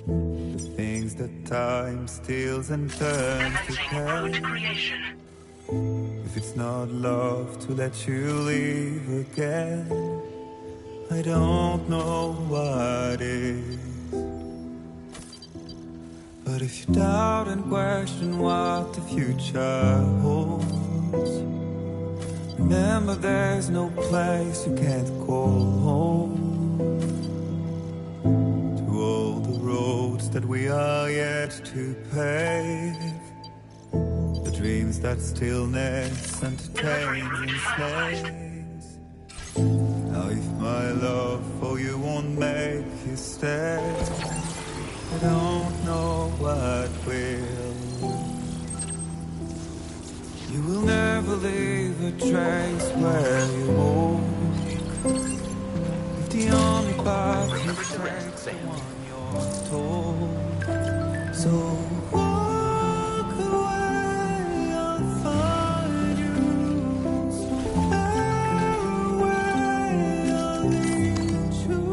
the things that time steals and turns to pain. If it's not love to let you leave again, I don't know what is. But if you doubt and question what the future holds, remember there's no place you can't call home. To all the roads that we are yet to pave, the dreams that stillness entertains and slays. Now if my love for you won't make you stay, I don't know what will. You will never leave a trace where you walk. If the only path you take's the one you're told, so walk away, I'll find you. So far away, I'll lead you.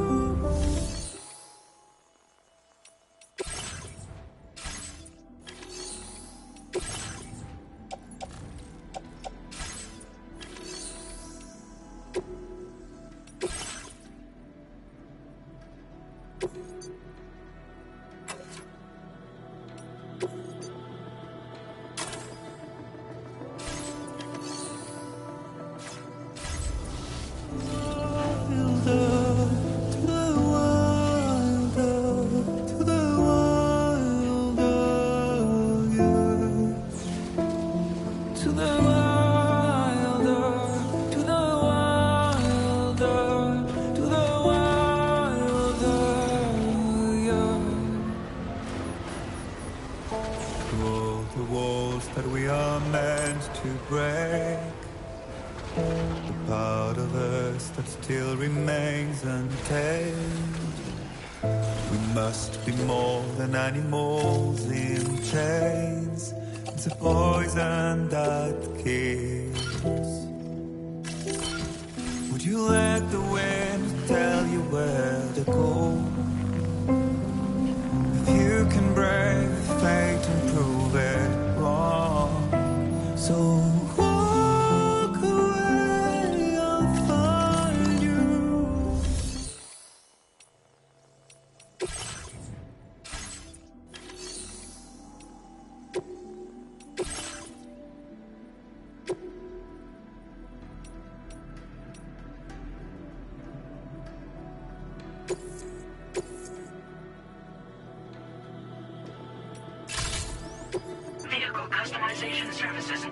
Still remains untamed. We must be more than animals in chains. It's a poison that kills. Would you let the wind tell you where to go? If you can brave fate and prove it wrong, so Vehicle customization services.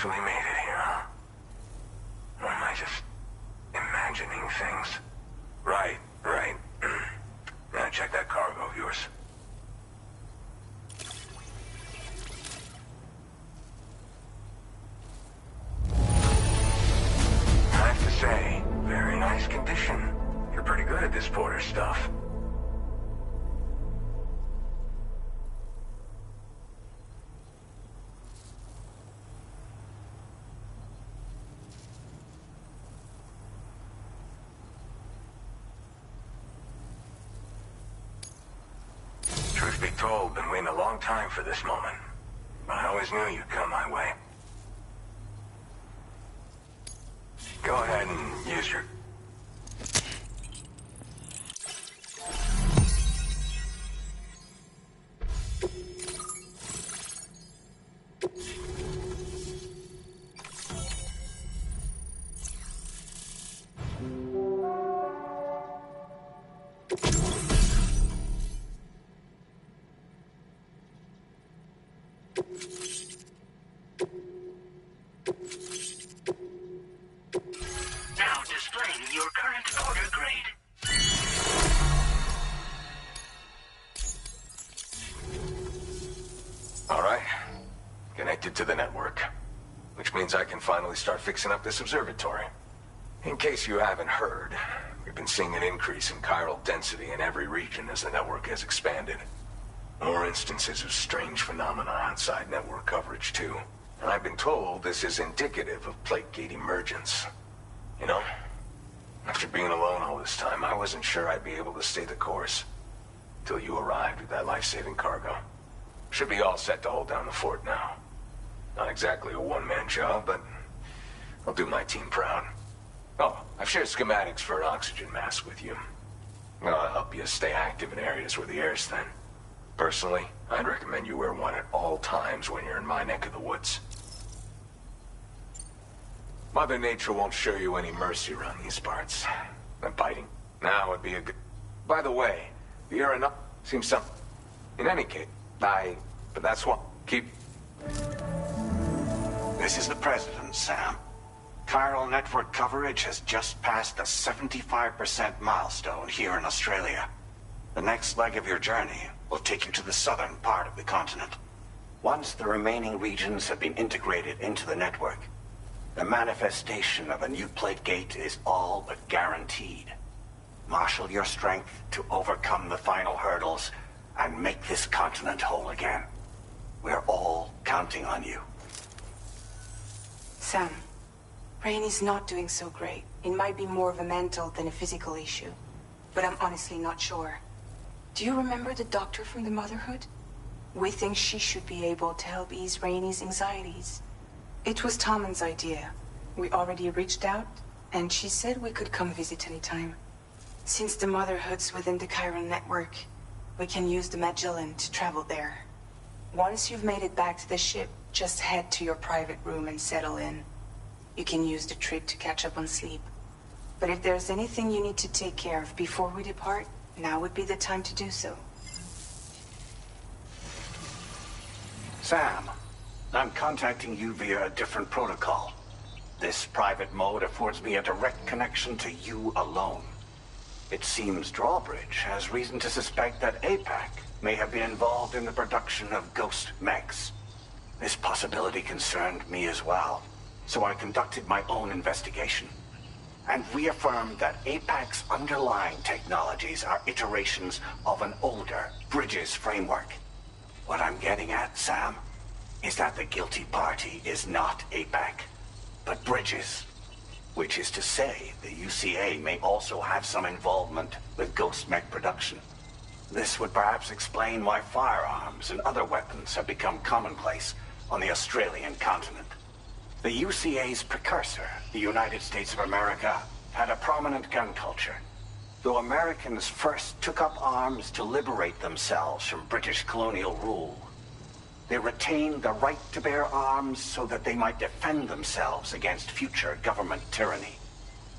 actually made it here, huh? Or am I just imagining things? Right. Now check that cargo of yours. I have to say, very nice condition. You're pretty good at this porter stuff. Truth be told, been waiting a long time for this moment. But I always knew you'd come my way. Go ahead and use your... Now displaying your current order grade. All right. Connected to the network. Which means I can finally start fixing up this observatory. In case you haven't heard, we've been seeing an increase in chiral density in every region as the network has expanded. More instances of strange phenomena outside network coverage, too. And I've been told this is indicative of plate gate emergence. You know, after being alone all this time, I wasn't sure I'd be able to stay the course. Till you arrived with that life-saving cargo. Should be all set to hold down the fort now. Not exactly a one-man job, but I'll do my team proud. Oh, I've shared schematics for an oxygen mask with you. I'll help you stay active in areas where the air's thin. Personally, I'd recommend you wear one at all times when you're in my neck of the woods. Mother Nature won't show you any mercy around these parts. I'm biting. Now would be a good... By the way, the aeronaut seems some... In any case, but that's what... Keep... This is the President, Sam. Chiral network coverage has just passed the 75% milestone here in Australia. The next leg of your journey will take you to the southern part of the continent. Once the remaining regions have been integrated into the network, the manifestation of a new plate gate is all but guaranteed. Marshal your strength to overcome the final hurdles and make this continent whole again. We're all counting on you. Sam, Rainey's not doing so great. It might be more of a mental than a physical issue, but I'm honestly not sure. Do you remember the doctor from the Motherhood? We think she should be able to help ease Rainey's anxieties. It was Tommen's idea. We already reached out, and she said we could come visit anytime. Since the Motherhood's within the Chiron network, we can use the Magellan to travel there. Once you've made it back to the ship, just head to your private room and settle in. You can use the trip to catch up on sleep. But if there's anything you need to take care of before we depart, now would be the time to do so. Sam, I'm contacting you via a different protocol. This private mode affords me a direct connection to you alone. It seems Drawbridge has reason to suspect that APAC may have been involved in the production of ghost mechs. This possibility concerned me as well, so I conducted my own investigation and reaffirmed that APAC's underlying technologies are iterations of an older Bridges framework. What I'm getting at, Sam, is that the guilty party is not APAC, but Bridges. Which is to say, the UCA may also have some involvement with ghost mech production. This would perhaps explain why firearms and other weapons have become commonplace on the Australian continent. The UCA's precursor, the United States of America, had a prominent gun culture. Though Americans first took up arms to liberate themselves from British colonial rule, they retained the right to bear arms so that they might defend themselves against future government tyranny.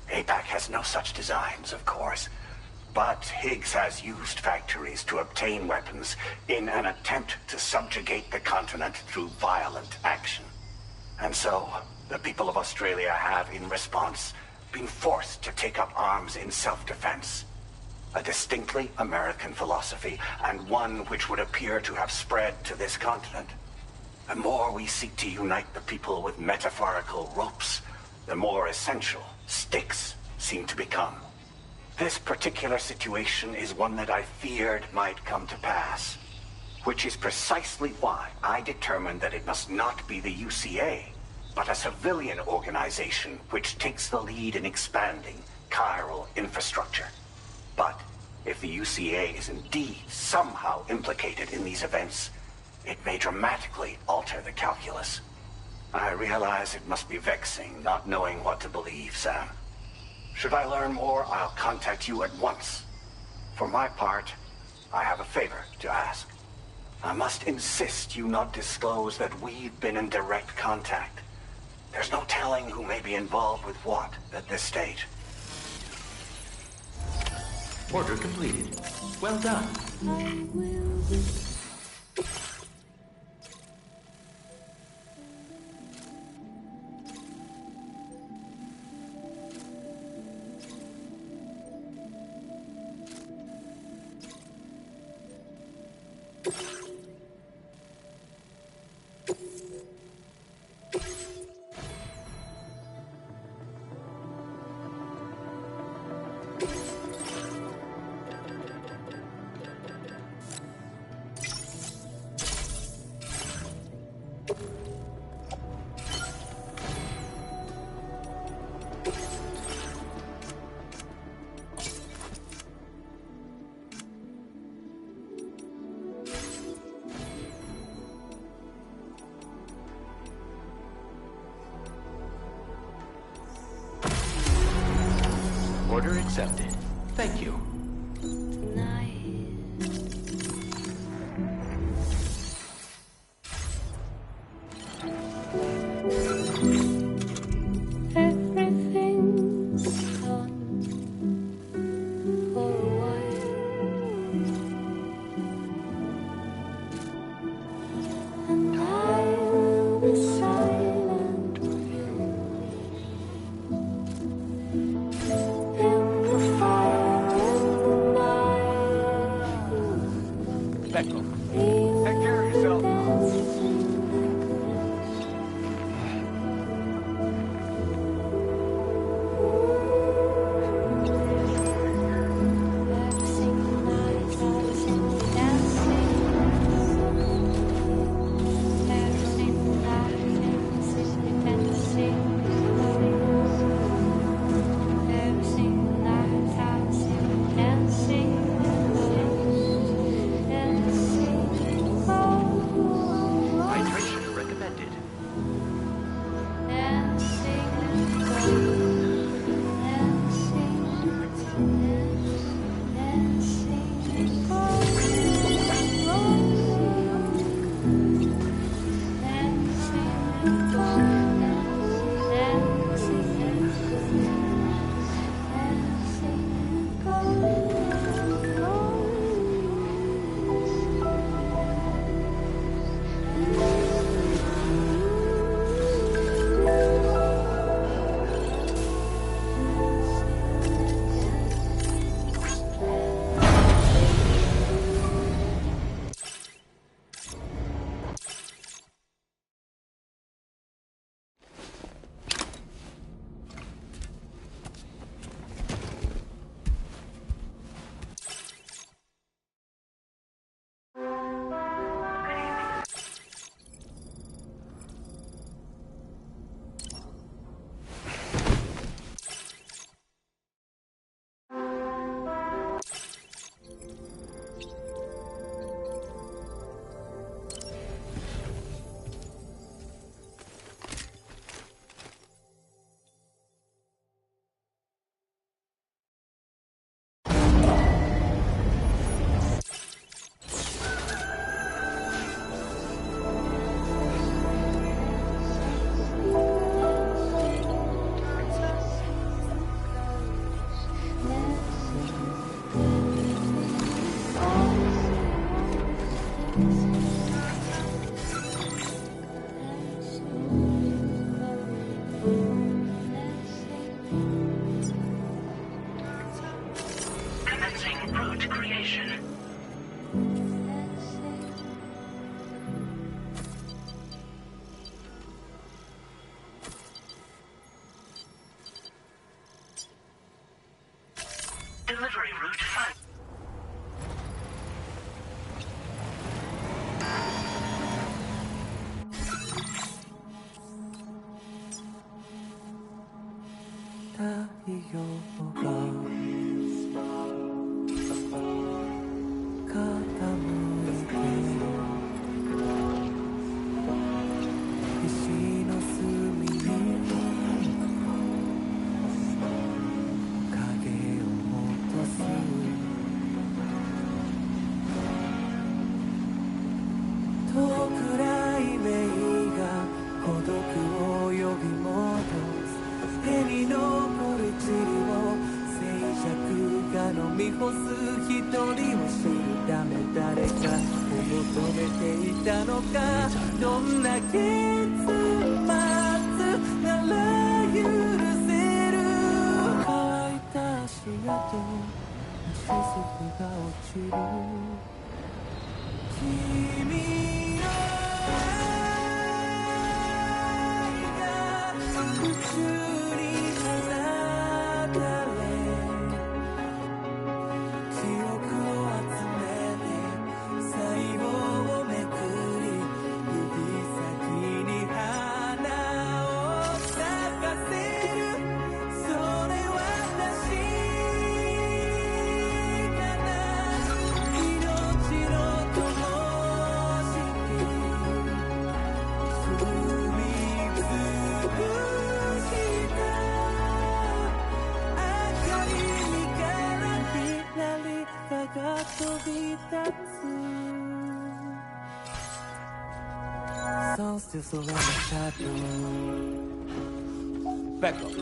APAC has no such designs, of course, but Higgs has used factories to obtain weapons in an attempt to subjugate the continent through violent action. And so, the people of Australia have, in response, been forced to take up arms in self-defense. A distinctly American philosophy, and one which would appear to have spread to this continent. The more we seek to unite the people with metaphorical ropes, the more essential sticks seem to become. This particular situation is one that I feared might come to pass, which is precisely why I determined that it must not be the UCA, but a civilian organization which takes the lead in expanding chiral infrastructure. But if the UCA is indeed somehow implicated in these events, it may dramatically alter the calculus. I realize it must be vexing not knowing what to believe, Sam. Should I learn more, I'll contact you at once. For my part, I have a favor to ask. I must insist you not disclose that we've been in direct contact. There's no telling who may be involved with what at this stage. Order completed. Well done. Order accepted. Thank you. In the fire. Back up.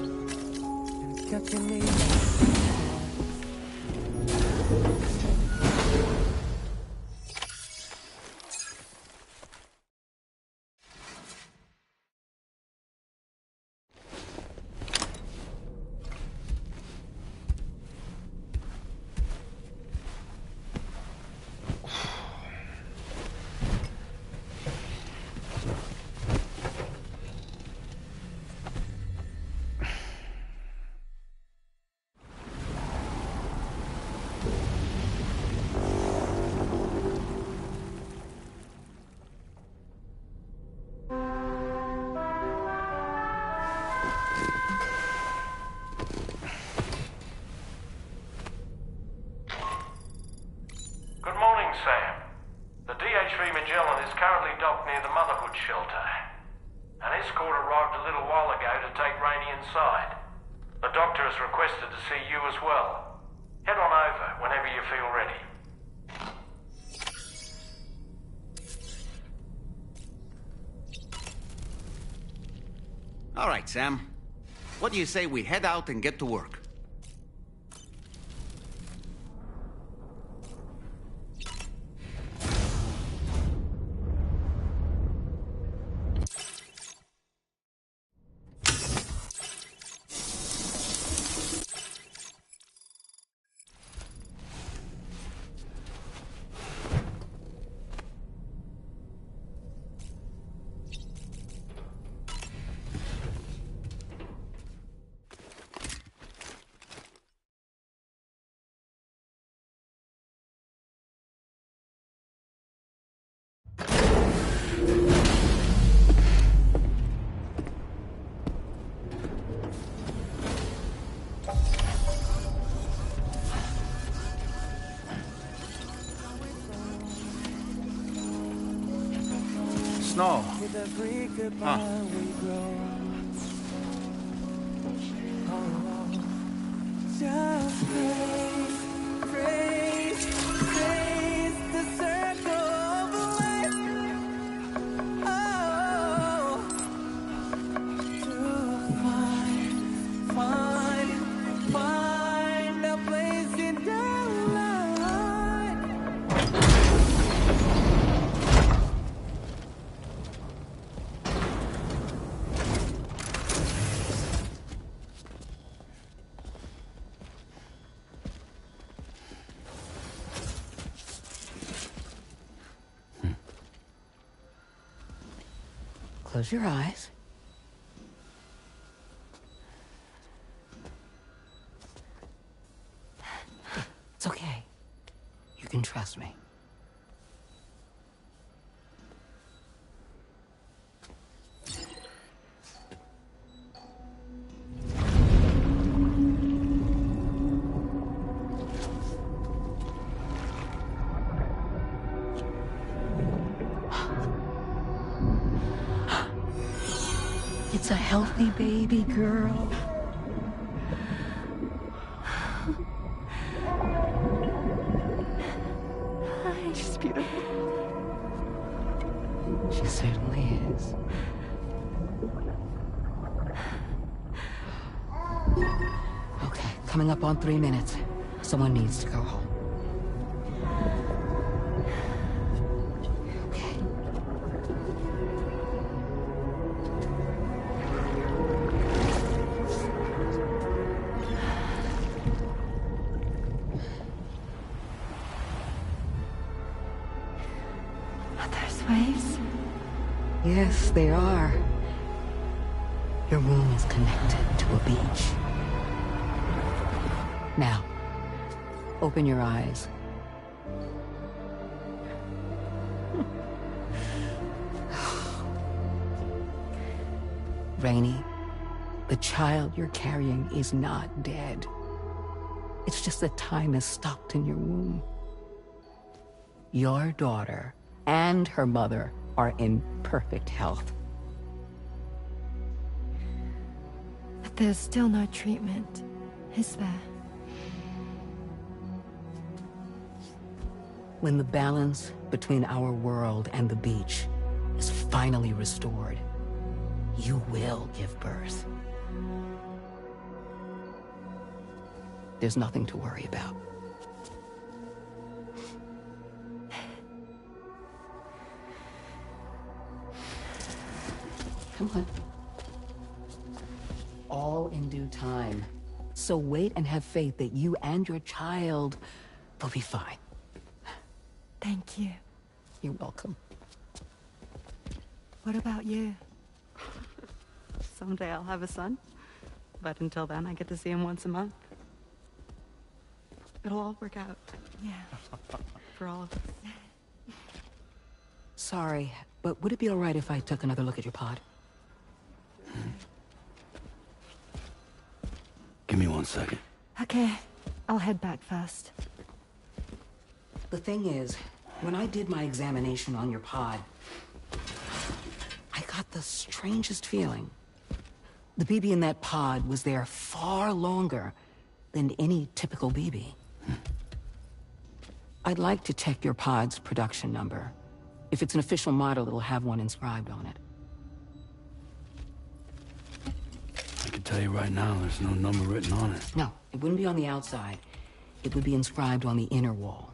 Good morning, Sam. The DH-3 Magellan is currently docked near the Motherhood shelter. An escort arrived a little while ago to take Rainey inside. The doctor has requested to see you as well. Head on over whenever you feel ready. All right, Sam. What do you say we head out and get to work? Snow. Huh. Just praise the circle of life. Oh, to find a place in the light. Close your eyes. It's okay. You can trust me. It's a healthy baby girl. She's beautiful. She certainly is. Okay, coming up on 3 minutes. Someone needs to go home. Okay. Are those waves? Yes, they are. Your room is connected to a beach. Now, open your eyes. Rainey, the child you're carrying is not dead. It's just that time has stopped in your womb. Your daughter and her mother are in perfect health. But there's still no treatment, is there? When the balance between our world and the beach is finally restored, you will give birth. There's nothing to worry about. Come on. All in due time. So wait and have faith that you and your child will be fine. Thank you. You're welcome. What about you? Someday I'll have a son, but until then I get to see him once a month. It'll all work out. Yeah. For all of us. Sorry, but would it be all right if I took another look at your pod? Give me 1 second. Okay, I'll head back first. The thing is, when I did my examination on your pod, I got the strangest feeling. The BB in that pod was there far longer than any typical BB. I'd like to check your pod's production number. If it's an official model, it'll have one inscribed on it. I can tell you right now, there's no number written on it. No, it wouldn't be on the outside. It would be inscribed on the inner wall.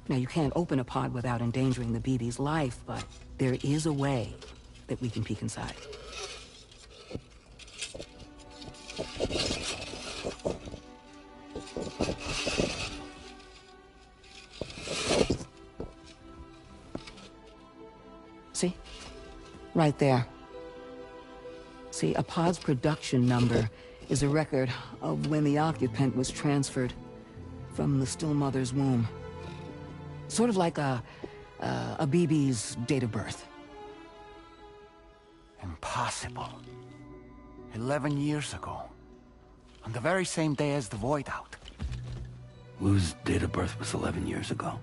Now, you can't open a pod without endangering the BB's life, but there is a way that we can peek inside. See? Right there. See, a pod's production number is a record of when the occupant was transferred from the still mother's womb. Sort of like a BB's date of birth. Impossible. 11 years ago. On the very same day as the Void Out. Lou's date of birth was 11 years ago.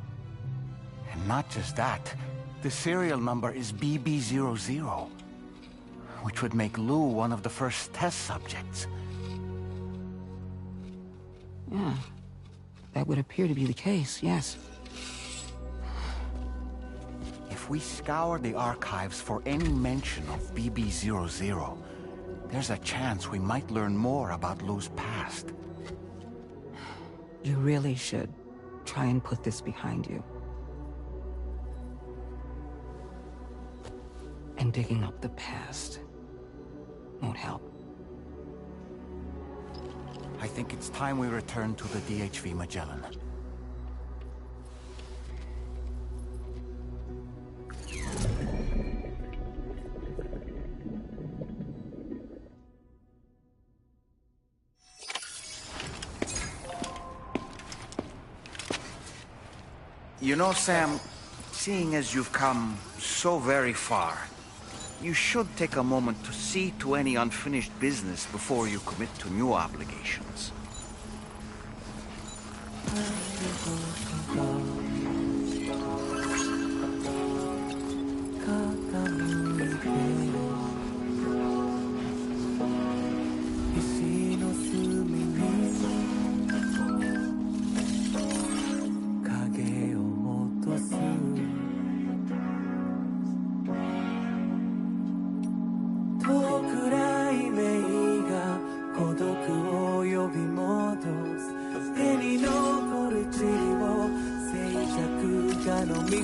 And not just that. The serial number is BB00. Which would make Lou one of the first test subjects. Yeah. That would appear to be the case, yes. If we scour the archives for any mention of BB00, there's a chance we might learn more about Lou's past. You really should try and put this behind you. And digging up the past won't help. I think it's time we return to the DHV Magellan. You know, Sam, seeing as you've come so very far, you should take a moment to see to any unfinished business before you commit to new obligations.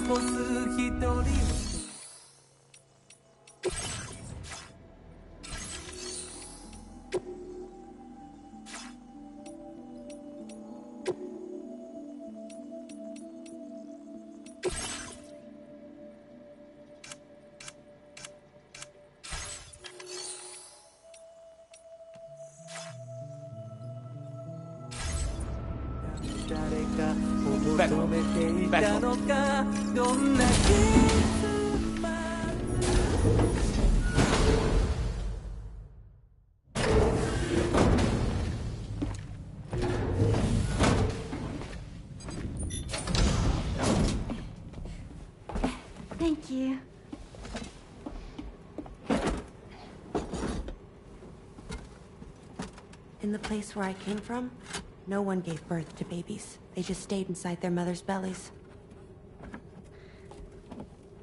残す一人。誰かを求めていたのかどんなThank you. In the place where I came from, no one gave birth to babies. They just stayed inside their mothers' bellies.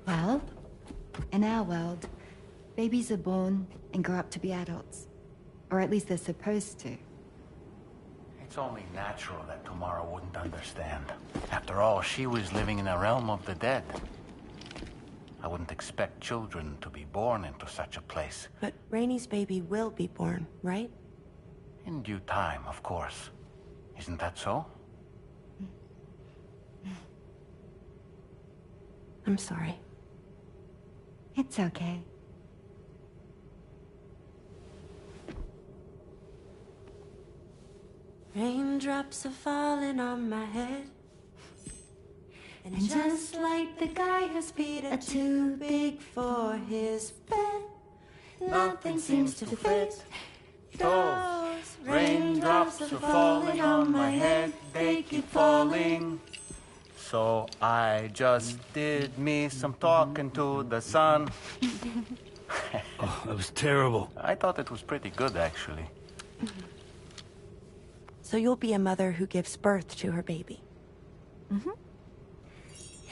Well, in our world, babies are born and grow up to be adults. Or at least they're supposed to. It's only natural that Tamara wouldn't understand. After all, she was living in a realm of the dead. I wouldn't expect children to be born into such a place. But Rainey's baby will be born, right? In due time, of course. Isn't that so? I'm sorry. It's okay. Raindrops are falling on my head. And just like the guy whose feet are too big for his bed, nothing seems to fit. Those raindrops are falling on my head, they keep falling. So I just did me some talking to the sun. Oh, that was terrible. I thought it was pretty good, actually. So you'll be a mother who gives birth to her baby. Mm-hmm.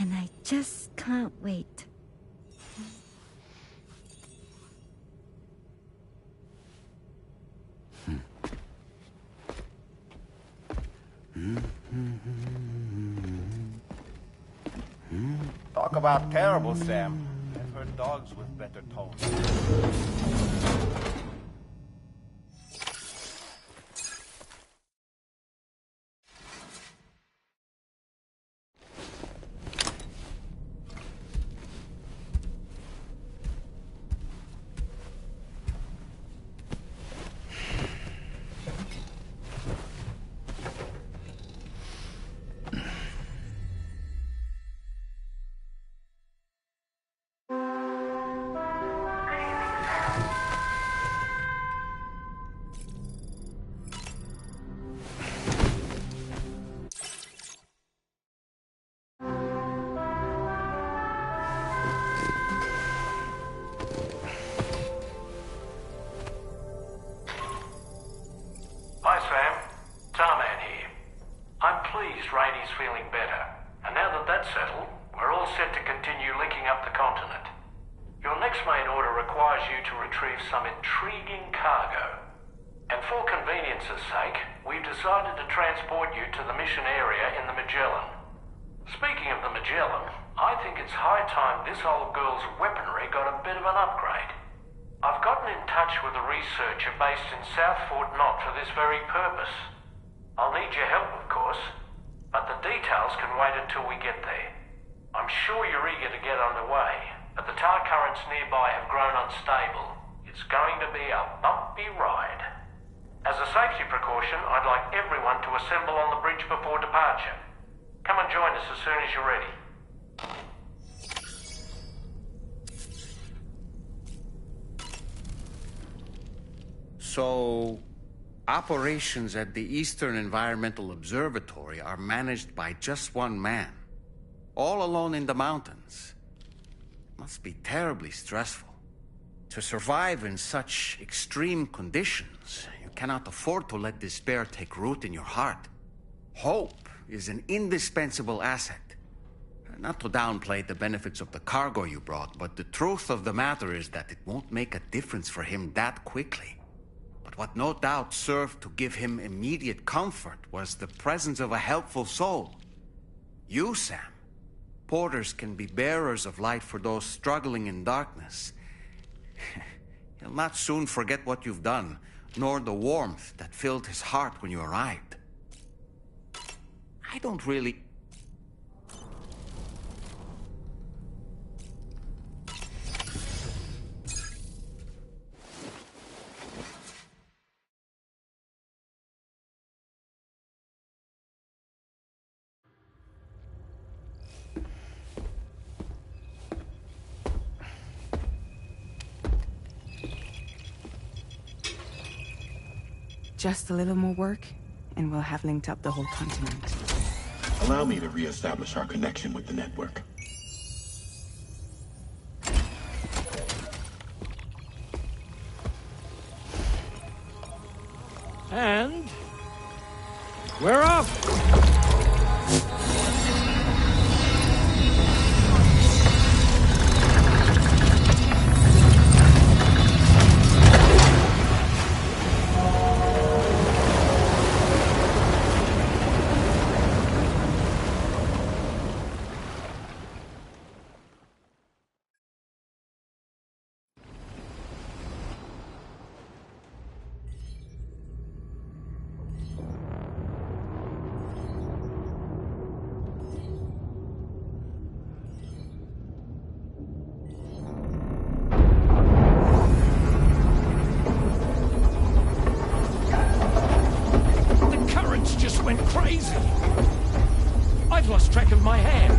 And I just can't wait. Talk about terrible, Sam. I've heard dogs with better tones. Hi, Sam. Tarman here. I'm pleased Rainey's feeling better. And now that that's settled, we're all set to continue linking up the continent. Your next main order requires you to retrieve some intriguing cargo. And for convenience's sake, we've decided to transport you to the mission area in the Magellan. Speaking of the Magellan, I think it's high time this old girl's weaponry got a bit of an upgrade. I've gotten in touch with a researcher based in South Fort Knott for this very purpose. I'll need your help, of course, but the details can wait until we get there. I'm sure you're eager to get underway, but the tar currents nearby have grown unstable. It's going to be a bumpy ride. As a safety precaution, I'd like everyone to assemble on the bridge before departure. Come and join us as soon as you're ready. So, operations at the Eastern Environmental Observatory are managed by just one man, all alone in the mountains. It must be terribly stressful. To survive in such extreme conditions, you cannot afford to let despair take root in your heart. Hope is an indispensable asset. Not to downplay the benefits of the cargo you brought, but the truth of the matter is that it won't make a difference for him that quickly. But what no doubt served to give him immediate comfort was the presence of a helpful soul. You, Sam. porters can be bearers of light for those struggling in darkness, he'll not soon forget what you've done, nor the warmth that filled his heart when you arrived. I don't really... Just a little more work, and we'll have linked up the whole continent. Allow me to reestablish our connection with the network. And... we're off! Crazy! I've lost track of my hand.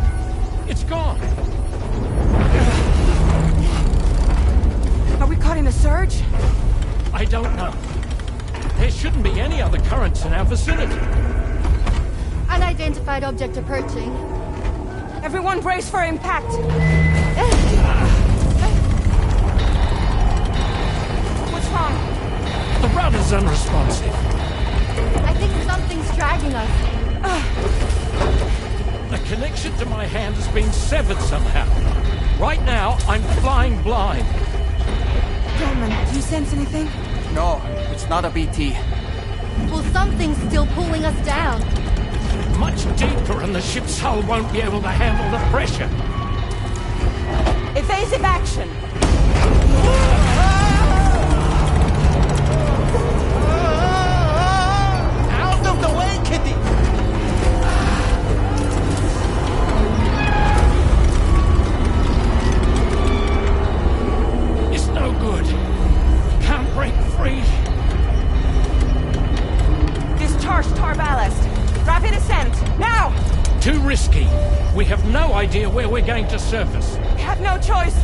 It's gone. Are we caught in a surge? I don't know. There shouldn't be any other currents in our vicinity. Unidentified object approaching. Everyone brace for impact. What's wrong? The rudder's unresponsive. I think something's dragging us. The connection to my hand has been severed somehow. Right now, I'm flying blind. Gentlemen, do you sense anything? No, it's not a BT. Well, something's still pulling us down. Much deeper, and the ship's hull won't be able to handle the pressure. Evasive action! Out of the way, Kitty! It's no good. Can't break free. Discharge tar ballast. Rapid ascent, now! Too risky. We have no idea where we're going to surface. We have no choice.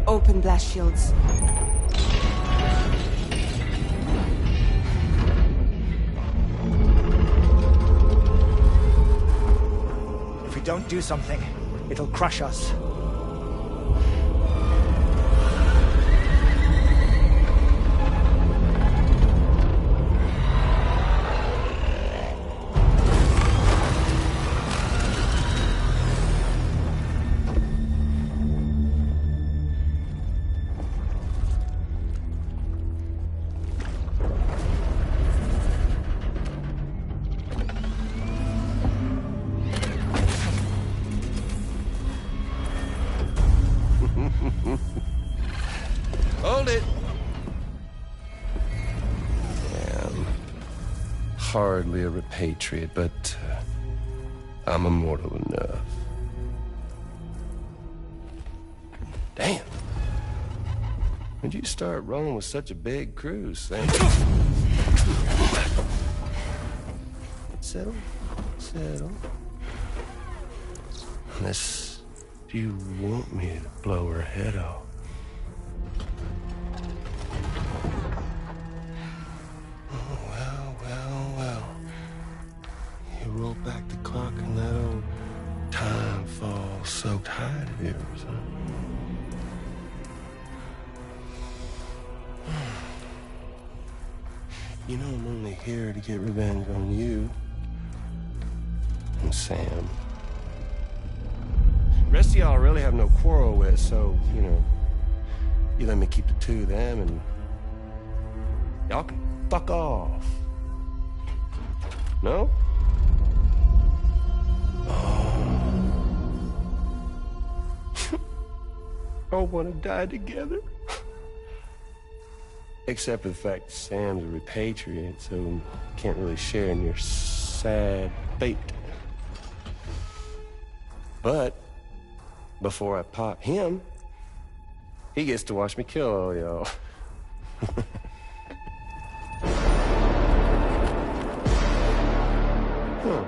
Open blast shields. If we don't do something, it'll crush us. Hold it! Yeah, I'm hardly a repatriate, but I'm immortal enough. Damn. When'd you start rolling with such a big crew, Sam? Settle. Settle. Unless you want me to blow her head off. Roll back the clock and that old time fall soaked hide of yours, huh? You know I'm only here to get revenge on you. And Sam. The rest of y'all I really have no quarrel with, so, you know, you let me keep the two of them and y'all can fuck off. No? All want to die together. Except for the fact Sam's a repatriate, so can't really share in your sad fate. But before I pop him, he gets to watch me kill all y'all. Huh.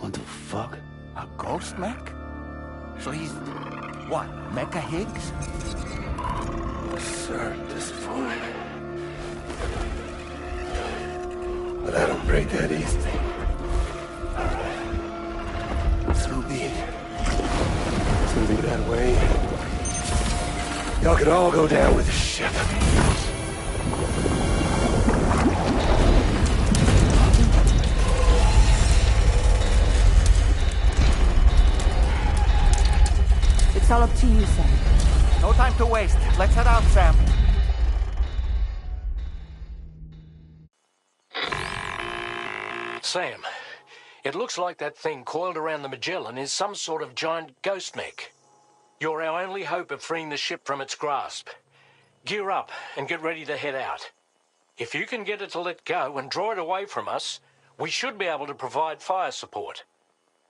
What the fuck? A ghost mech? So he's... what, Mecha Higgs? Sir, at this point. But I don't break that easy. So be it. It's gonna be that way. Y'all could all go down with the ship. It's all up to you, Sam. No time to waste. Let's head out, Sam. Sam, it looks like that thing coiled around the Magellan is some sort of giant ghost mech. You're our only hope of freeing the ship from its grasp. Gear up and get ready to head out. If you can get it to let go and draw it away from us, we should be able to provide fire support.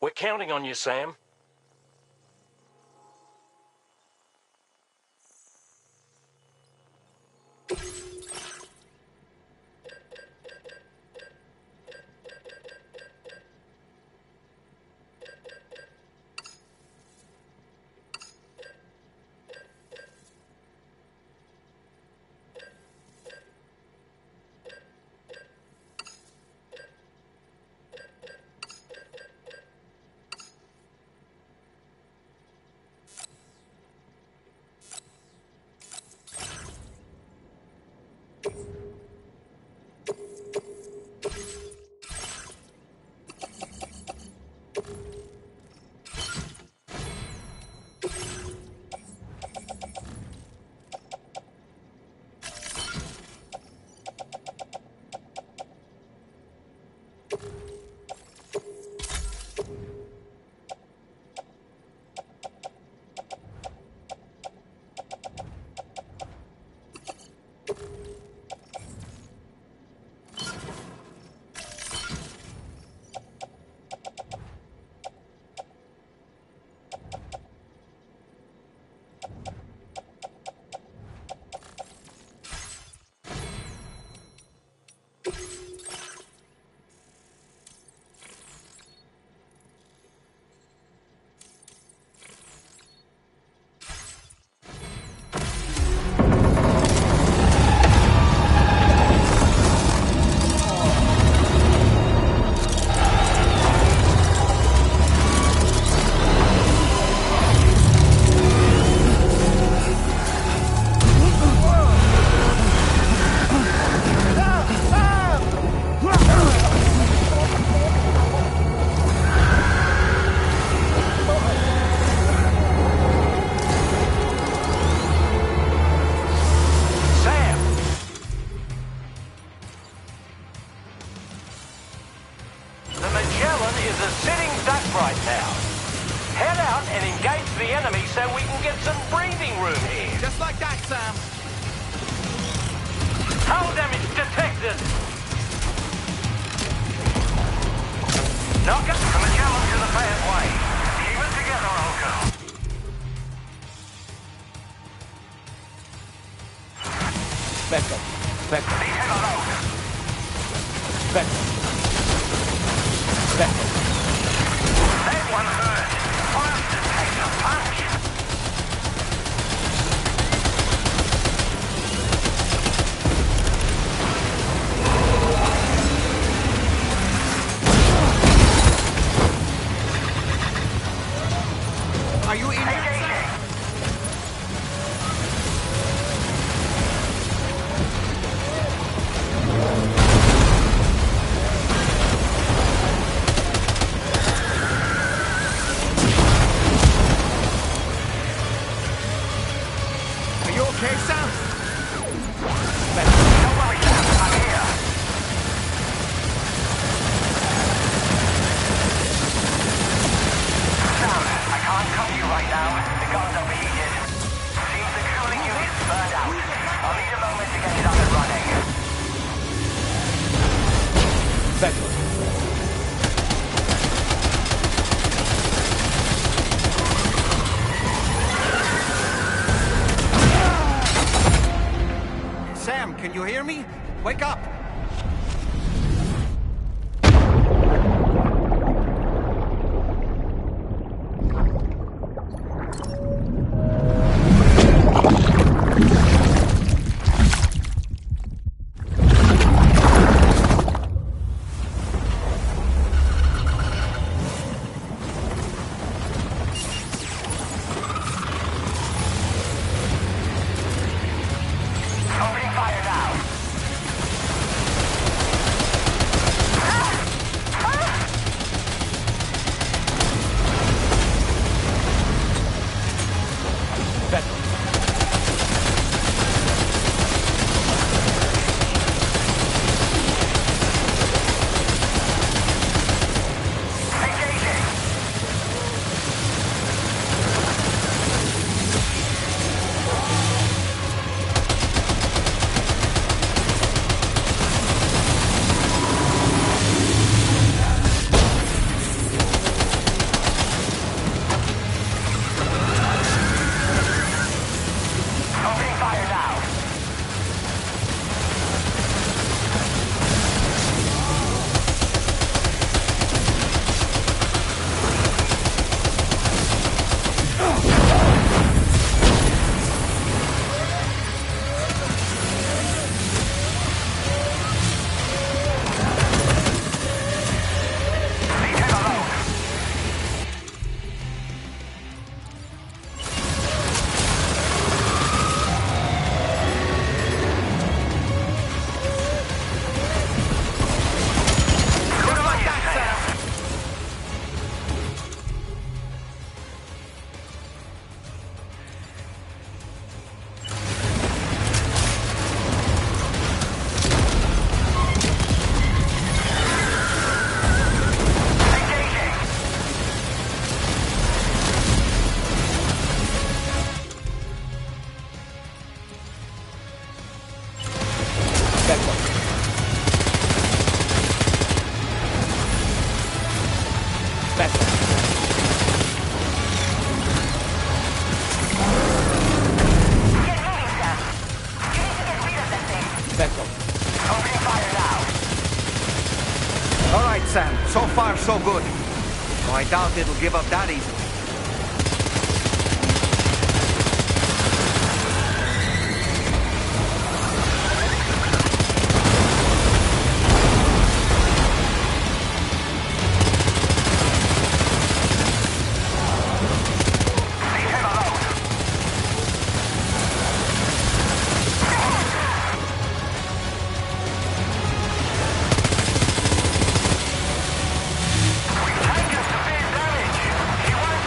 We're counting on you, Sam. right now. Head out and engage the enemy so we can get some breathing room here. Just like that, Sam. Hull damage detected. Knock it from the challenge to the fair way. Keep it together, old girl. Back up. Back up. Leave him alone. Back up. Back up. That one hurt. Time to take a punch. Are you in there? Are you okay, Sam? Don't worry, Sam. I'm here. Sam, I can't cover you right now. The gun's overheated. Seems the cooling unit's burned out. I'll need a moment to get it up and running. Back up. Sam, can you hear me? Wake up! Opening fire now. Back up. Engaging. Opening fire now. Leave him alone. Good on you, Sam. Engaging. Back up. Back up. Get moving, Sam. You need to get rid of that thing. Back up. Opening fire now. All right, Sam. So far, so good. Though I doubt it'll give up that easily. Leave him alone. We've taken severe damage. He won't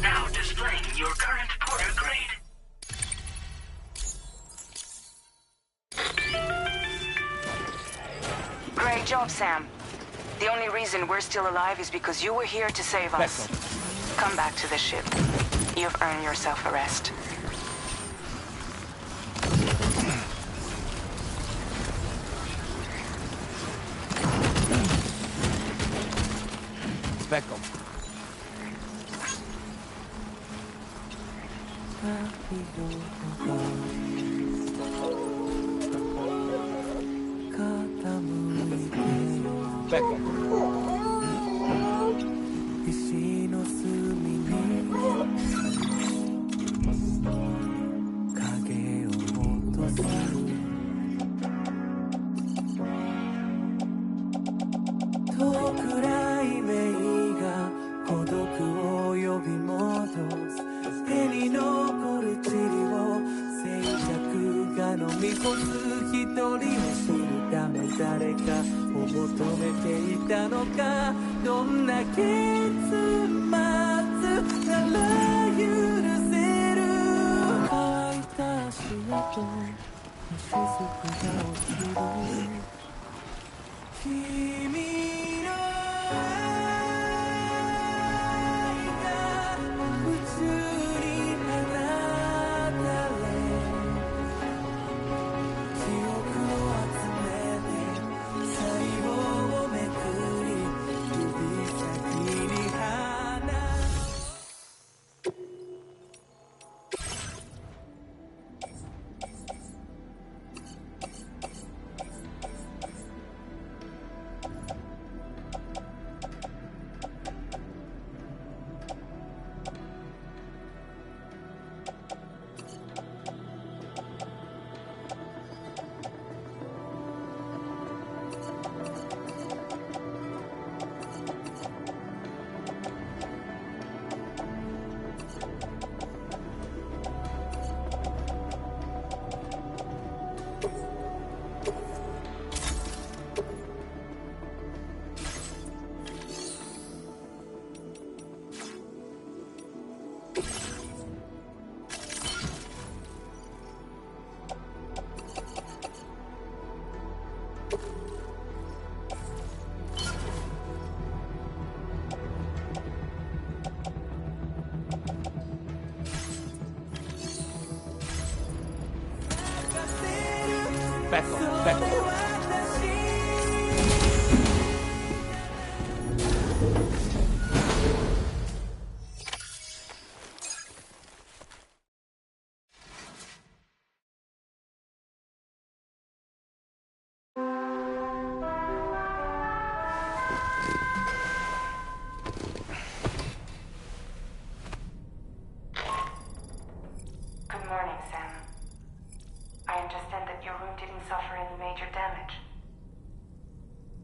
Now displaying your current porter grade. Great job, Sam. The only reason we're still alive is because you were here to save us. Come back to the ship. You've earned yourself a rest. Beckham. Good morning, Sam. I understand that your room didn't suffer any major damage.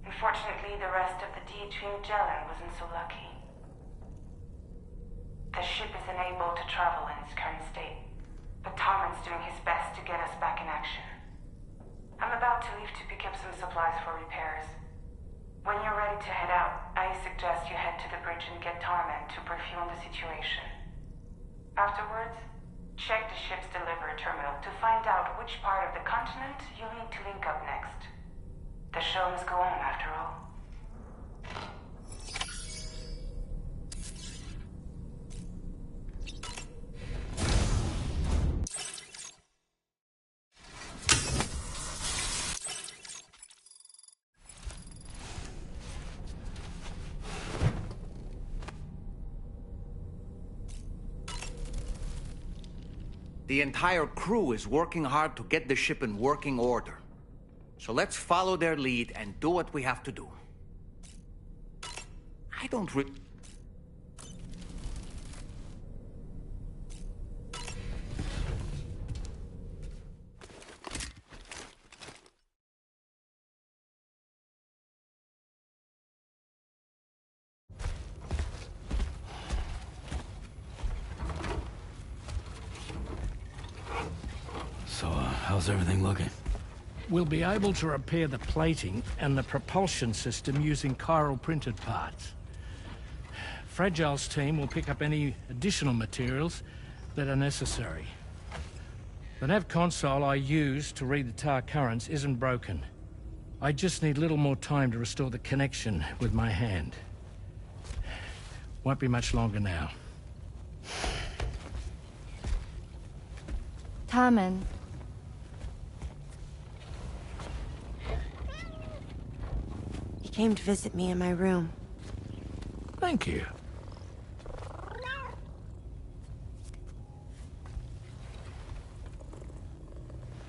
Unfortunately, the rest of the DH Magellan wasn't so lucky. The ship is unable to travel in its current state, but Tomlin's doing his best to get us back in action. I'm about to leave to pick up some supplies for repairs. When you're ready to head out, I suggest you head to the bridge and get Tarman to brief you on the situation. Afterwards, check the ship's delivery terminal to find out which part of the continent you'll need to link up next. The show must go on, after all. The entire crew is working hard to get the ship in working order. So let's follow their lead and do what we have to do. I don't So, how's everything looking? We'll be able to repair the plating and the propulsion system using chiral printed parts. Fragile's team will pick up any additional materials that are necessary. The nav console I use to read the tar currents isn't broken. I just need a little more time to restore the connection with my hand. Won't be much longer now. Tarman. He came to visit me in my room. Thank you.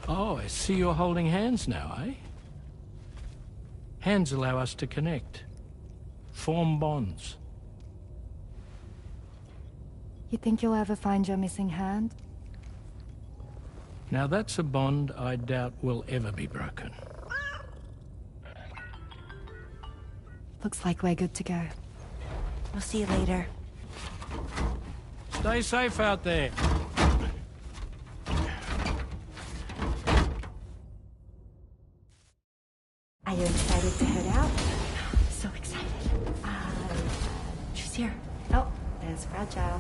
Oh, I see you're holding hands now, eh? Hands allow us to connect. Form bonds. You think you'll ever find your missing hand? Now that's a bond I doubt will ever be broken. Looks like we're good to go. We'll see you later. Stay safe out there. Are you excited to head out? So excited. She's here. Oh, there's Fragile.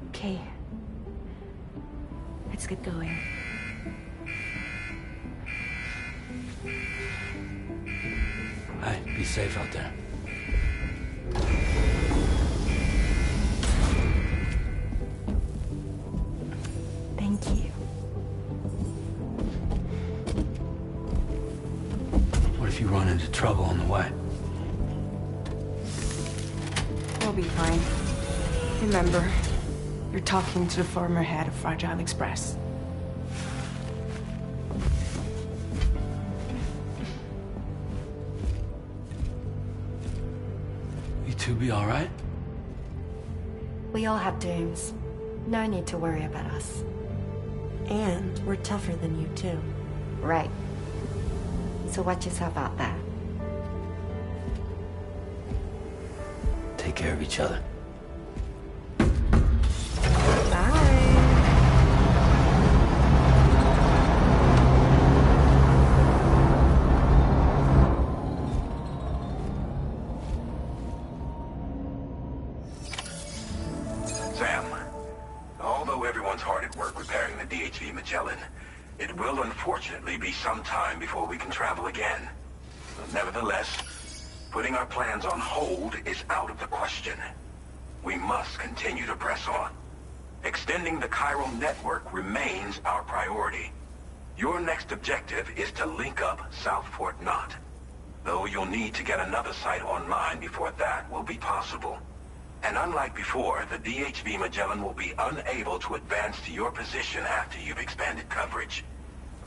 Okay. Let's get going. Hey, be safe out there. Thank you. What if you run into trouble on the way? We'll be fine. Remember, you're talking to the former head of Fragile Express. You two be all right? We all have dooms. No need to worry about us. And we're tougher than you, too. Right. So watch yourself out there. Take care of each other. Sam, although everyone's hard at work repairing the DHV Magellan, it will unfortunately be some time before we can travel again. Nevertheless, putting our plans on hold is out of the question. We must continue to press on. Extending the chiral network remains our priority. Your next objective is to link up South Fort Knot. Though you'll need to get another site online before that will be possible. And unlike before, the DHV Magellan will be unable to advance to your position after you've expanded coverage.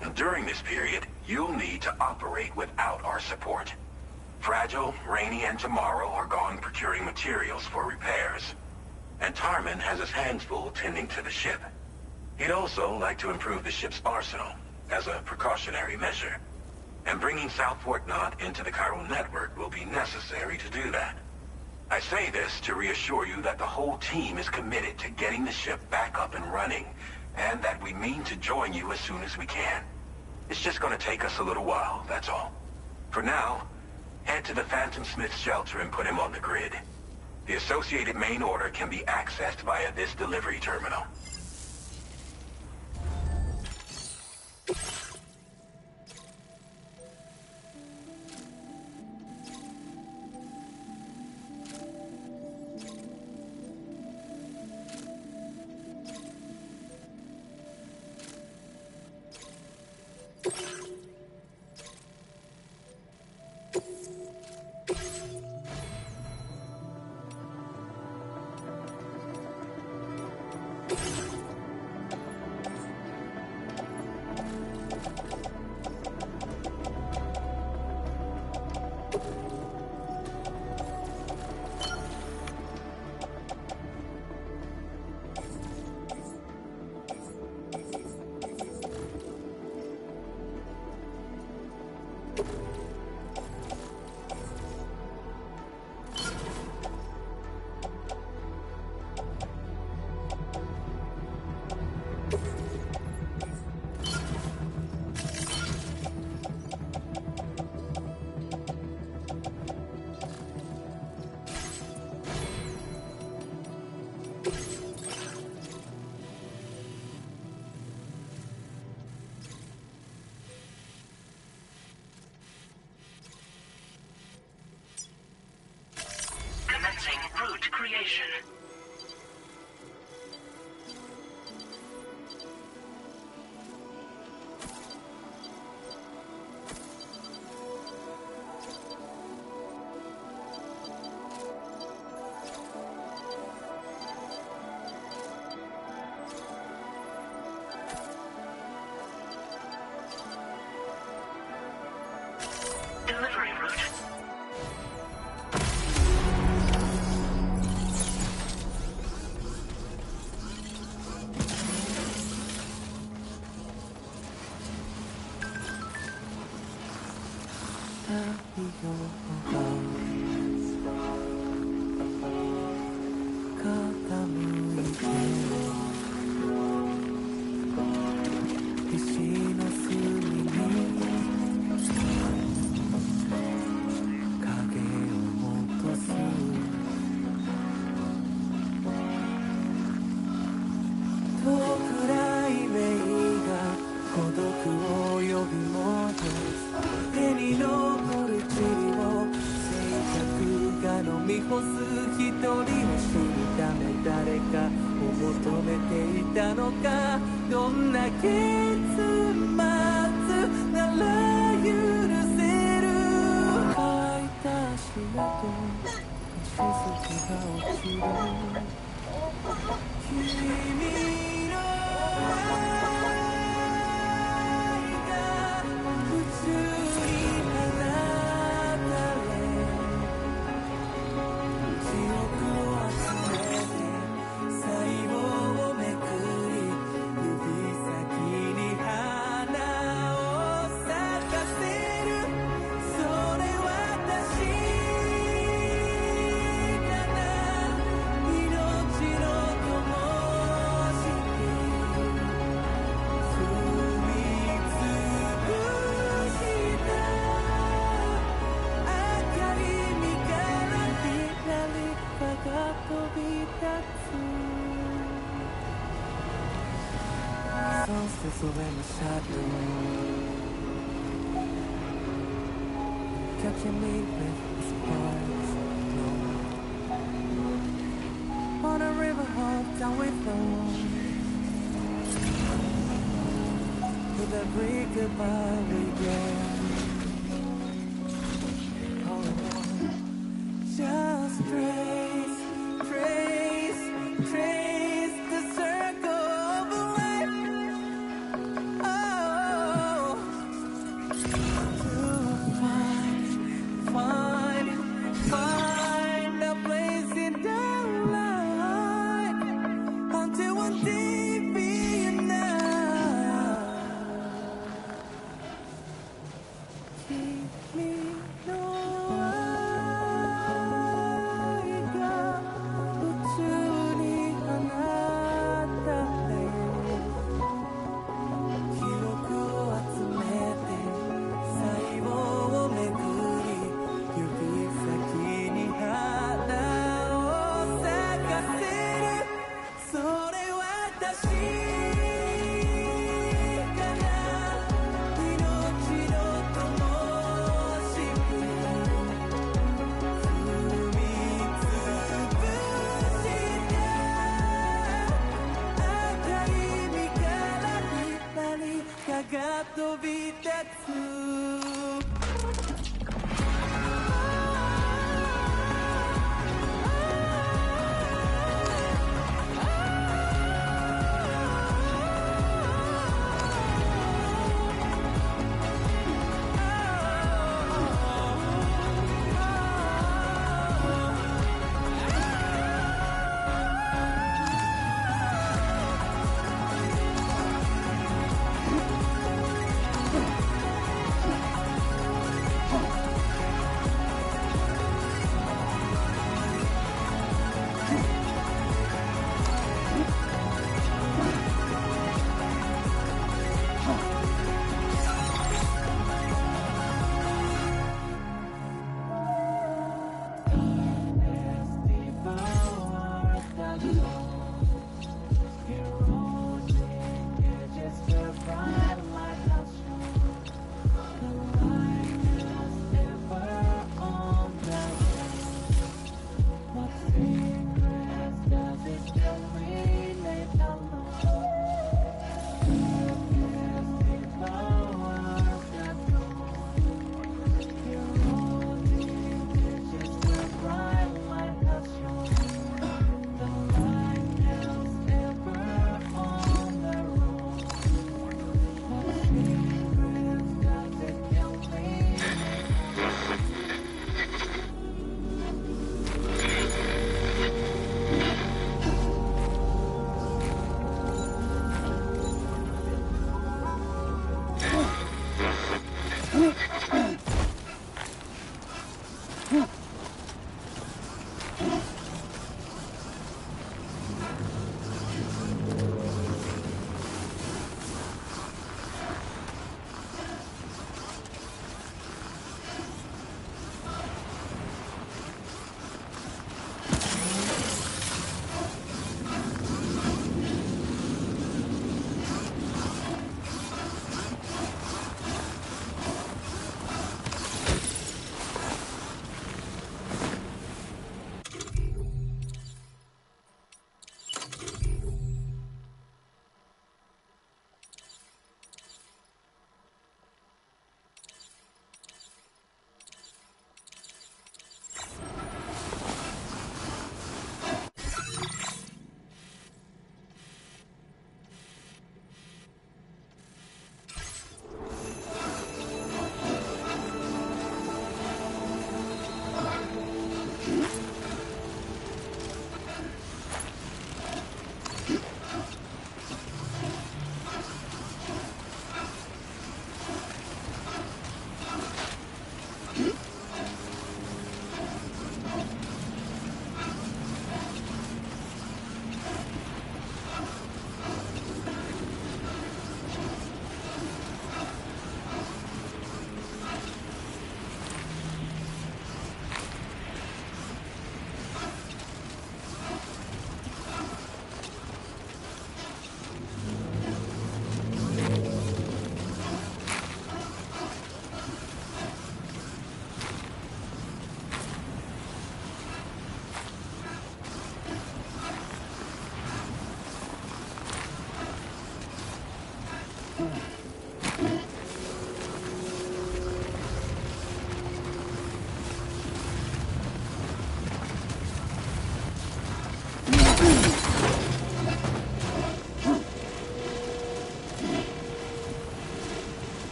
Now, during this period, you'll need to operate without our support. Fragile, Rainey, and Tomorrow are gone procuring materials for repairs. And Tarman has his hands full tending to the ship. He'd also like to improve the ship's arsenal, as a precautionary measure. And bringing South Fort Knot into the chiral network will be necessary to do that. I say this to reassure you that the whole team is committed to getting the ship back up and running, and that we mean to join you as soon as we can. It's just going to take us a little while, that's all. For now, head to the Phantom Smith shelter and put him on the grid. The associated main order can be accessed via this delivery terminal. Route creation. Delivery route. Catching me with sparks, on a river hop down we flow. With every goodbye we get, all alone, just trace, trace, trace the circle of life. Oh, to find a place in the light until one day be enough. Keep me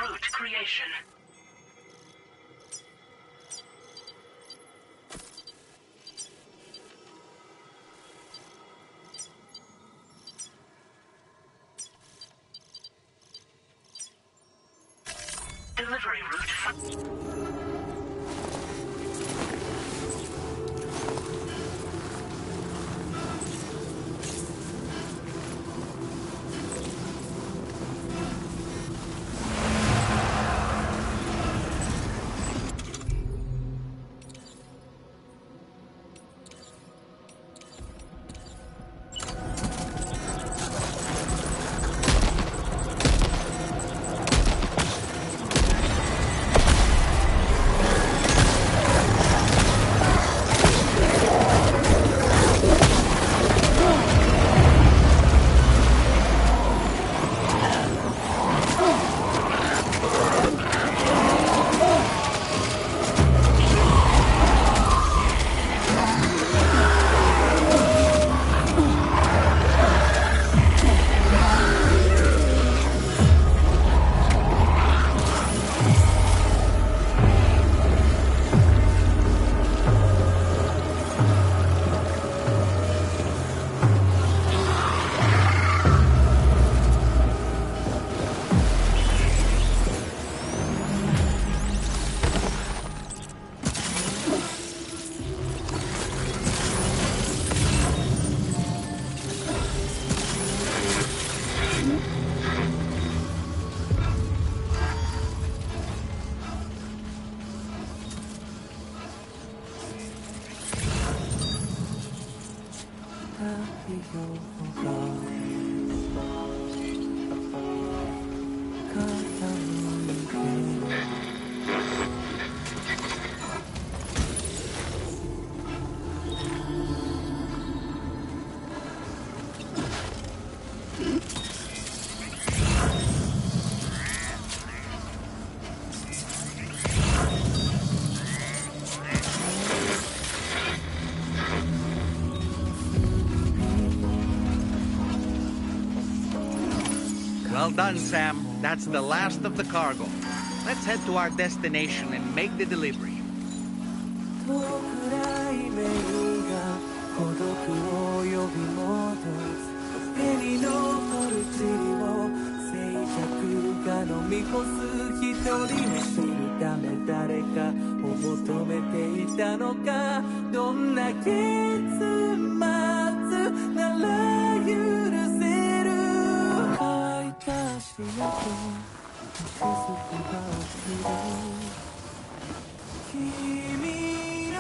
route creation. Delivery route. Well done, Sam. That's the last of the cargo. Let's head to our destination and make the delivery. 遠くない目が孤独を呼び戻す手に残る塵を静寂が飲み干す一人走るため誰かを求めていたのかどんな結末なら許せる乾いた足跡静くが起きる君の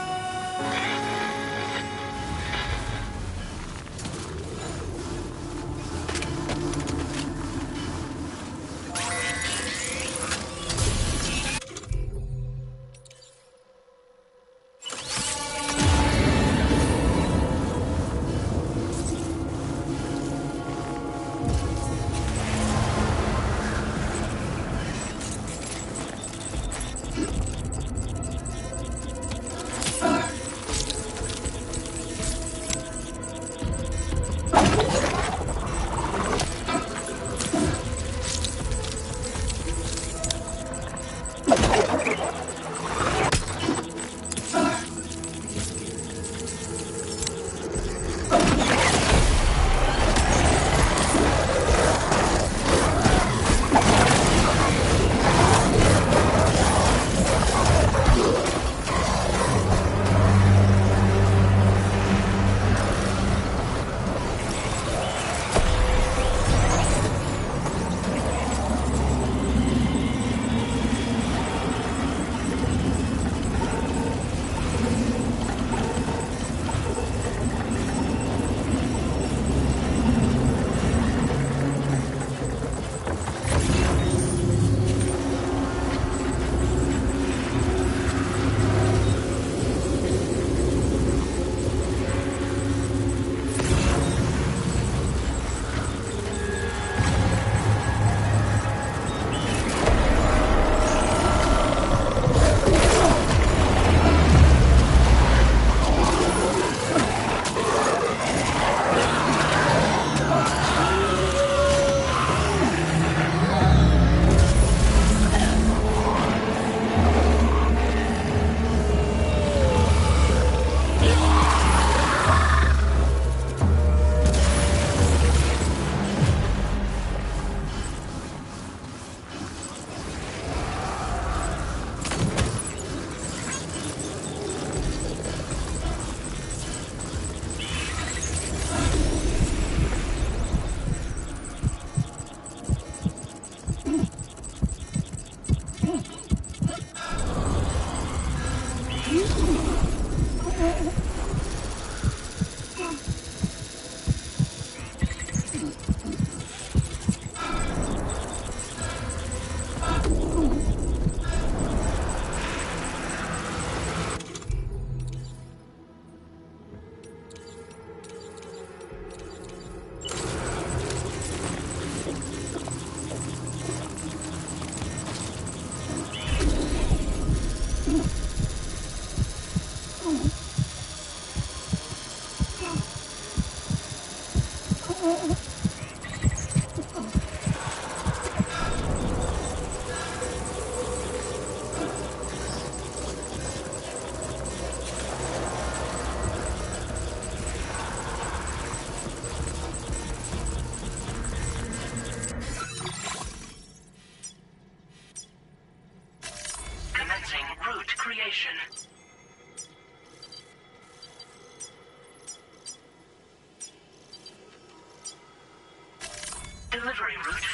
destination. Delivery route.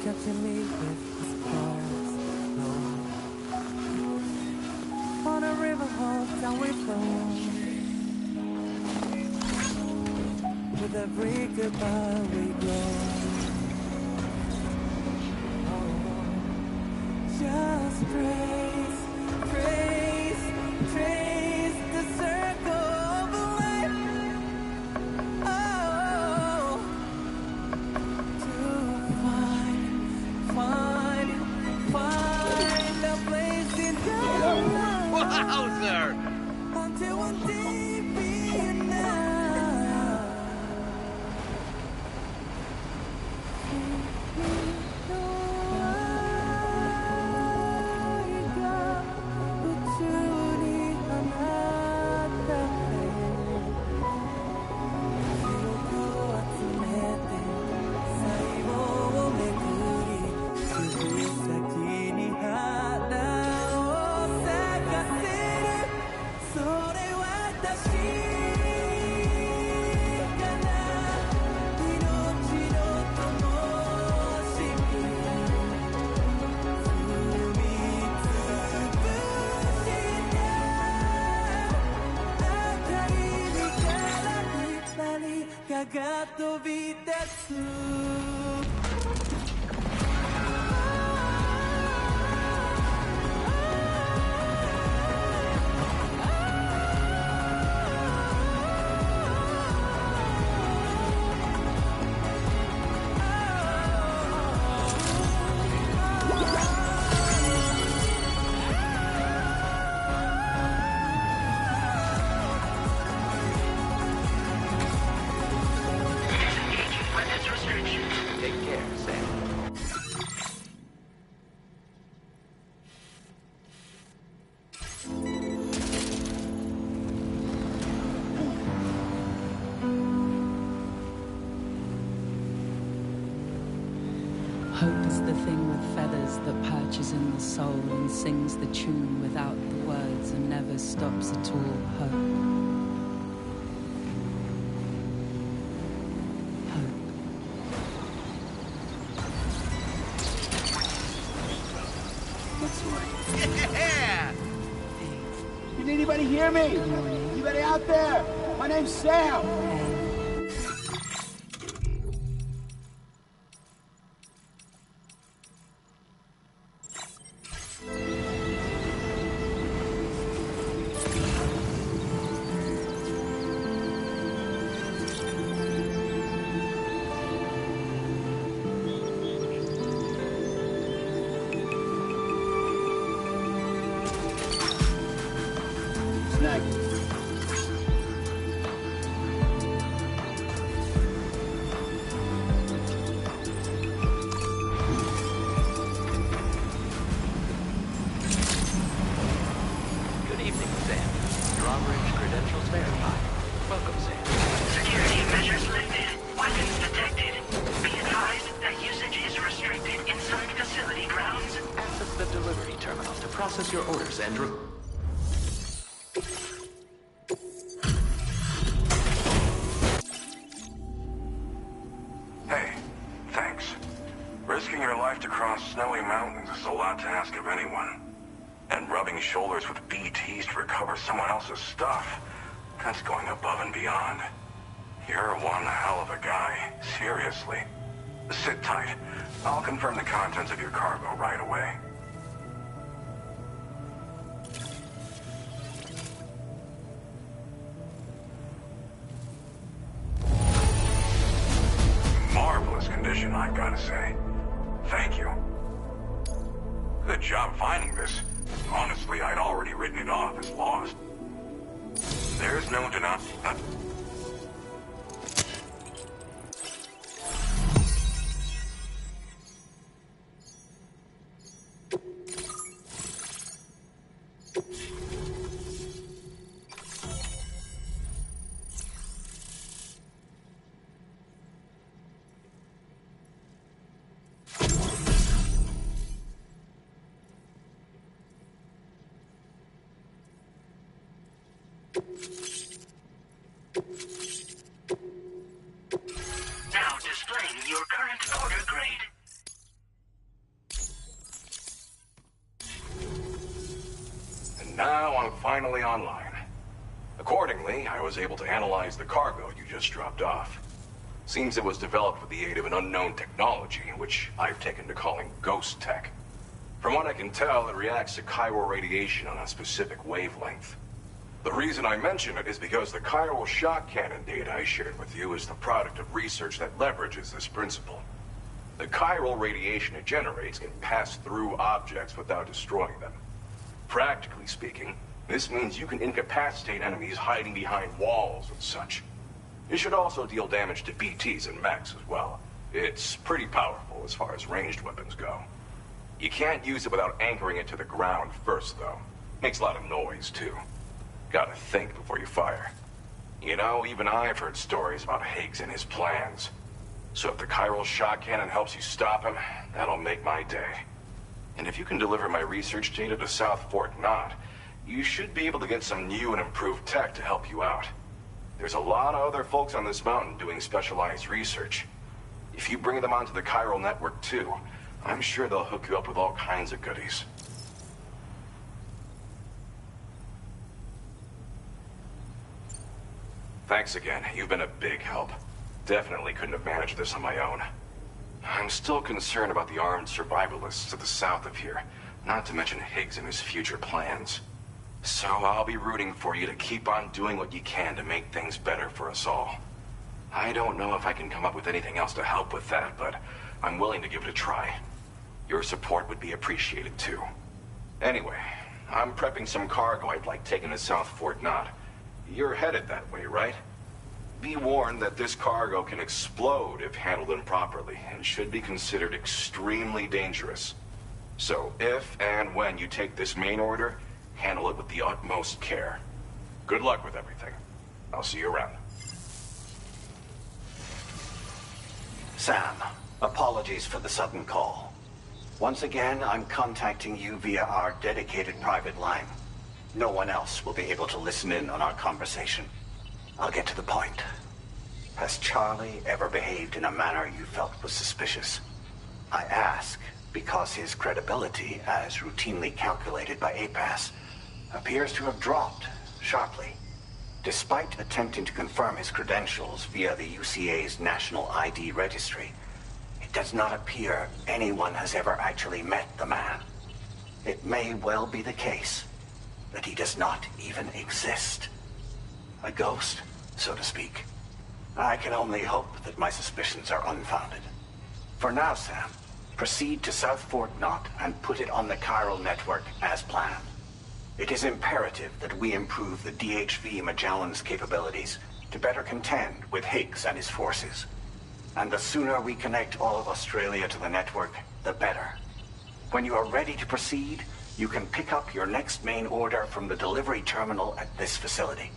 Catching me with the stars low. On a river home down we flow. With every goodbye we grow. Just trace, trace, trace the circle of life. Oh, to find a place in your life. Wowzer! Until one day be enough.が飛び立つHope is the thing with feathers that perches in the soul and sings the tune without the words and never stops at all. Hope. Yeah! Can anybody hear me? Anybody out there? My name's Sam. verified. Welcome, Sam. Security measures lifted. Weapons detected. Be advised that usage is restricted inside facility grounds. Access the delivery terminal to process your orders and Hey, thanks. Risking your life to cross snowy mountains is a lot to ask of anyone. And rubbing shoulders with BTs to recover someone else's stuff, that's going above and beyond. You're one hell of a guy, seriously. Sit tight. I'll confirm the contents of your cargo right away. Marvelous condition, I've got to say. Thank you. Good job finding this. Honestly, I'd already written it off as lost. There's no denying... Now displaying your current order grade. And now I'm finally online. Accordingly, I was able to analyze the cargo you just dropped off. Seems it was developed with the aid of an unknown technology, which I've taken to calling ghost tech. From what I can tell, it reacts to chiral radiation on a specific wavelength. The reason I mention it is because the chiral shock cannon data I shared with you is the product of research that leverages this principle. The chiral radiation it generates can pass through objects without destroying them. Practically speaking, this means you can incapacitate enemies hiding behind walls and such. It should also deal damage to BTs and mechs as well. It's pretty powerful as far as ranged weapons go. You can't use it without anchoring it to the ground first, though. Makes a lot of noise, too. Gotta think before you fire. You know, even I've heard stories about Higgs and his plans. So if the chiral shock cannon helps you stop him, that'll make my day. And if you can deliver my research data to South Fort Knott, you should be able to get some new and improved tech to help you out. There's a lot of other folks on this mountain doing specialized research. If you bring them onto the chiral network too, I'm sure they'll hook you up with all kinds of goodies. Thanks again. You've been a big help. Definitely couldn't have managed this on my own. I'm still concerned about the armed survivalists to the south of here, not to mention Higgs and his future plans. So I'll be rooting for you to keep on doing what you can to make things better for us all. I don't know if I can come up with anything else to help with that, but I'm willing to give it a try. Your support would be appreciated too. Anyway, I'm prepping some cargo I'd like taken to South Fort Knott. You're headed that way, right? Be warned that this cargo can explode if handled improperly, and should be considered extremely dangerous. So if and when you take this main order, handle it with the utmost care. Good luck with everything. I'll see you around. Sam, apologies for the sudden call. Once again, I'm contacting you via our dedicated private line. No one else will be able to listen in on our conversation. I'll get to the point. Has Charlie ever behaved in a manner you felt was suspicious? I ask because his credibility, as routinely calculated by APAS, appears to have dropped sharply. Despite attempting to confirm his credentials via the UCA's National ID Registry, it does not appear anyone has ever actually met the man. It may well be the case that he does not even exist. A ghost, so to speak. I can only hope that my suspicions are unfounded. For now, Sam, proceed to South Fort Knott and put it on the chiral network as planned. It is imperative that we improve the DHV Magellan's capabilities to better contend with Higgs and his forces. And the sooner we connect all of Australia to the network, the better. When you are ready to proceed, you can pick up your next main order from the delivery terminal at this facility.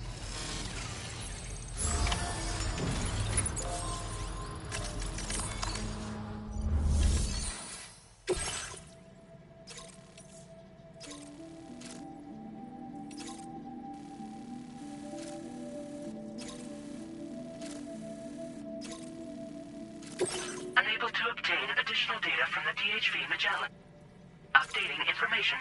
Unable to obtain additional data from the DHV Magellan. Updating information.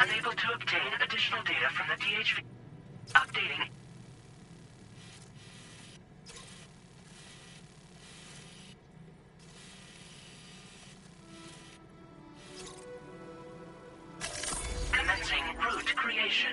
Unable to obtain additional data from the DHV. Updating. Commencing route creation.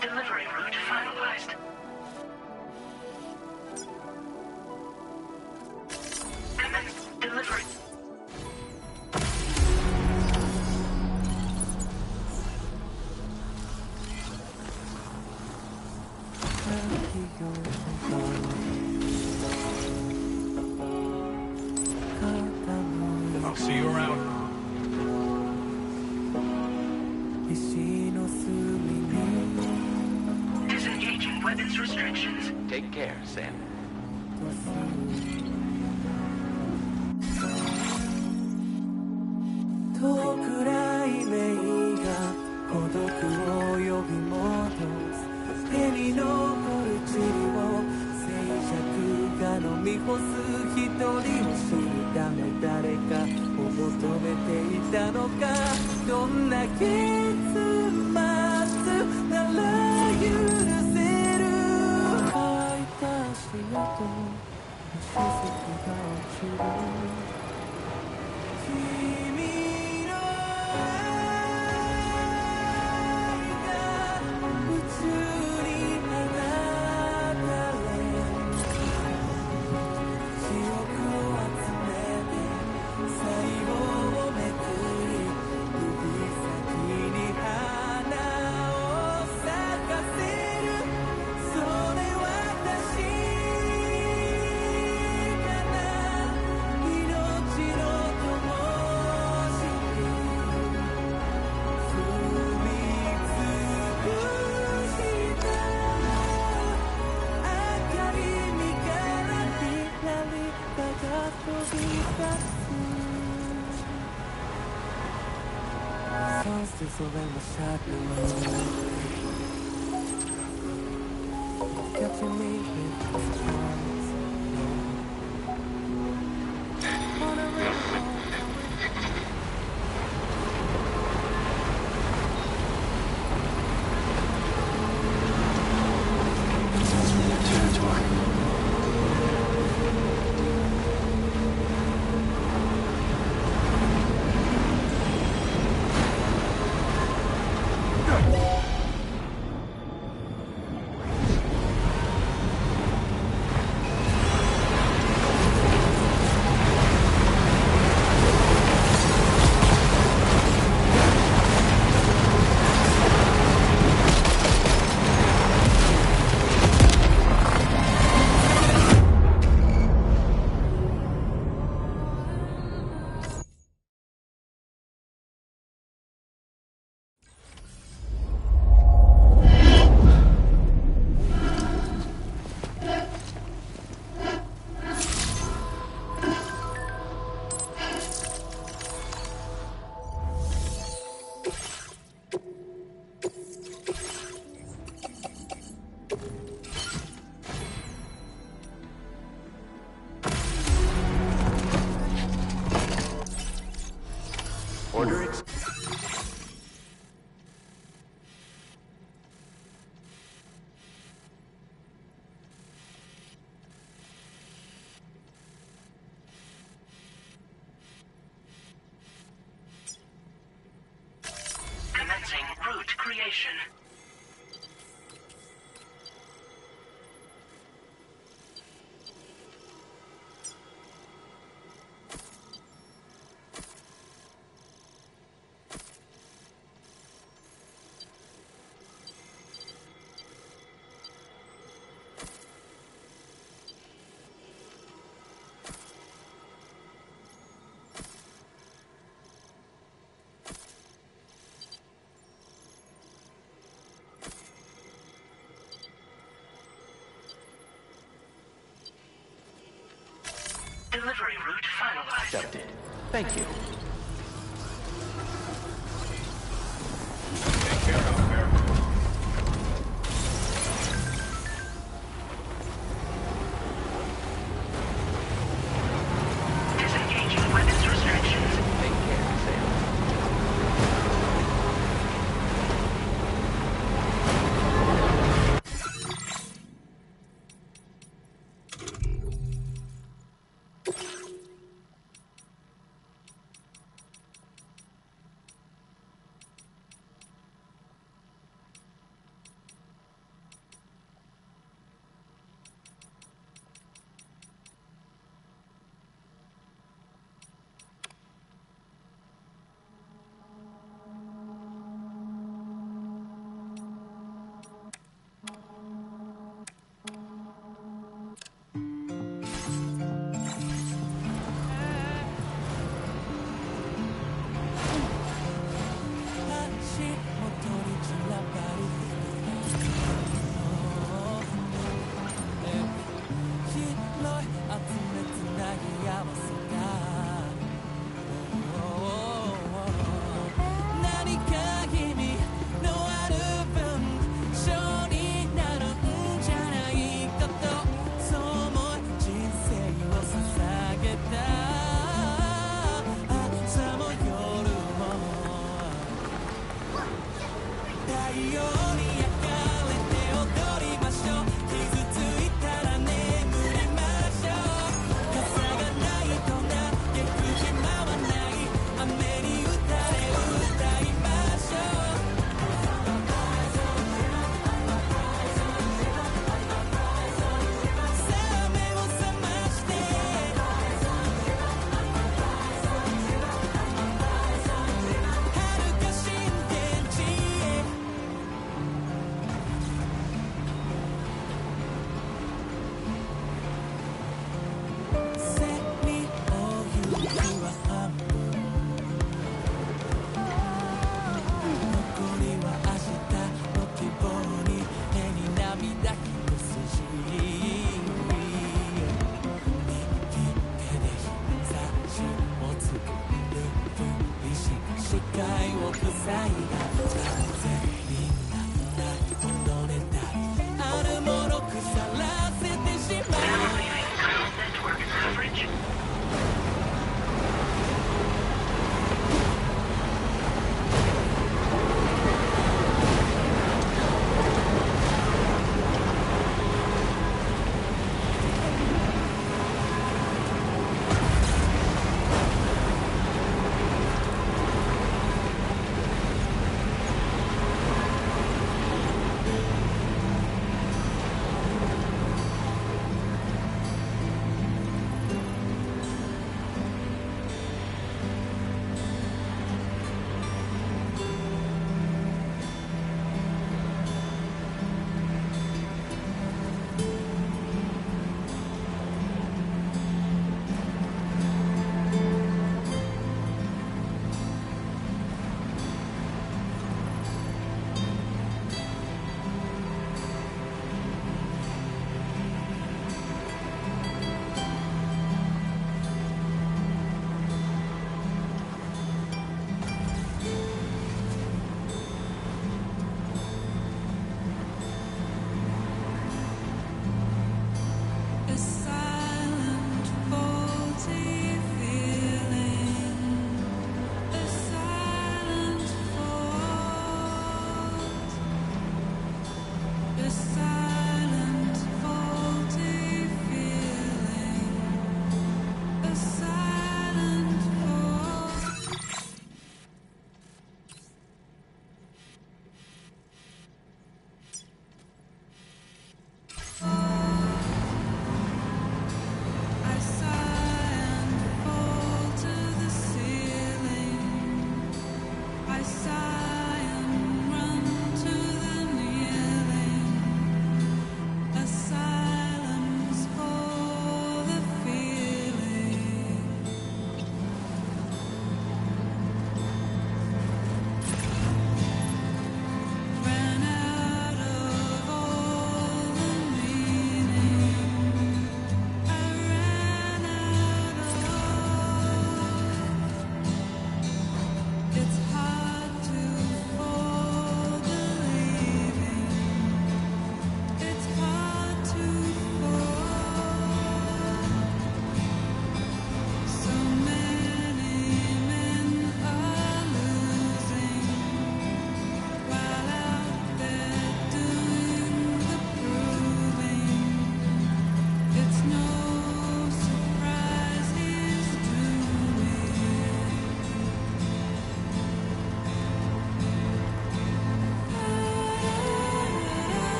Delivery route finalized. Commence delivery. I'll see you around. Disengaging weapons restrictions. Take care, Sam. 遠くない名が孤独を呼び戻す手に残る塵を静寂が飲み干す一人を知るため誰かを求めていたのかどんな結末なら許せる乾いた足跡の隕石が落ちる君の愛が宇宙に放たれ記憶を集めて細胞をめくり指先に花を咲かせるそれ私かな命のSongs over my shadow catching me with charms on a river Order Commencing route creation. Delivery route finalized. accepted. Thank you. Disengaging weapons restrictions. Take care, Sam.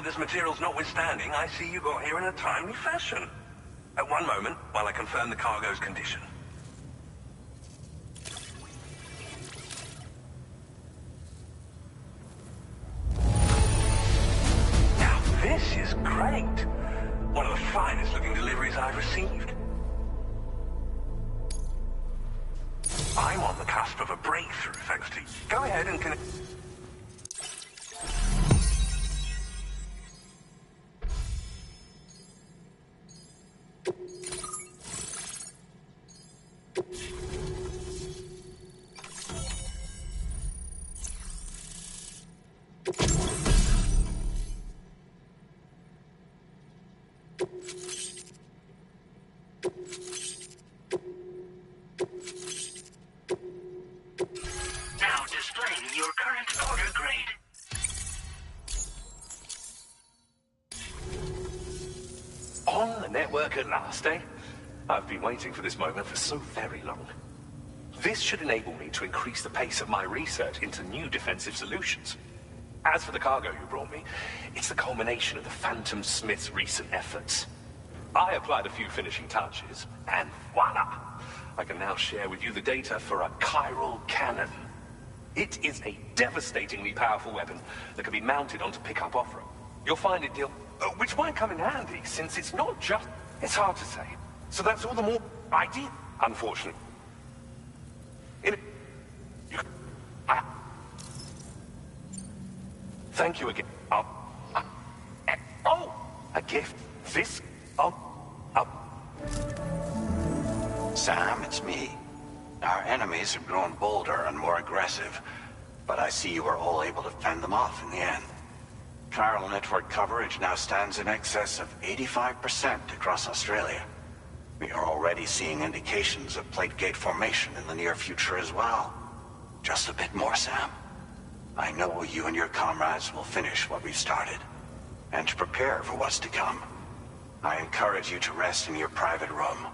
hazardous materials notwithstanding, I see you got here in a timely fashion. At one moment, while I confirm the cargo's condition. Now this is great. One of the finest looking deliveries I've received. I'm on the cusp of a breakthrough, thanks to you. Go ahead and connect. Now displaying your current order grade. On the network at last, eh? I've been waiting for this moment for so very long. This should enable me to increase the pace of my research into new defensive solutions. As for the cargo you brought me, it's the culmination of the Phantom Smith's recent efforts. I applied a few finishing touches, and voila! I can now share with you the data for a chiral cannon. It is a devastatingly powerful weapon that can be mounted onto pickup off-road. You'll find it, which might come in handy, since it's not just... It's hard to say. So that's all the more ideal, unfortunately. Thank you again. Oh! A gift. This... Sam, it's me. Our enemies have grown bolder and more aggressive, but I see you were all able to fend them off in the end. Chiral network coverage now stands in excess of 85% across Australia. We are already seeing indications of plate gate formation in the near future as well. Just a bit more, Sam. I know you and your comrades will finish what we've started, and to prepare for what's to come. I encourage you to rest in your private room.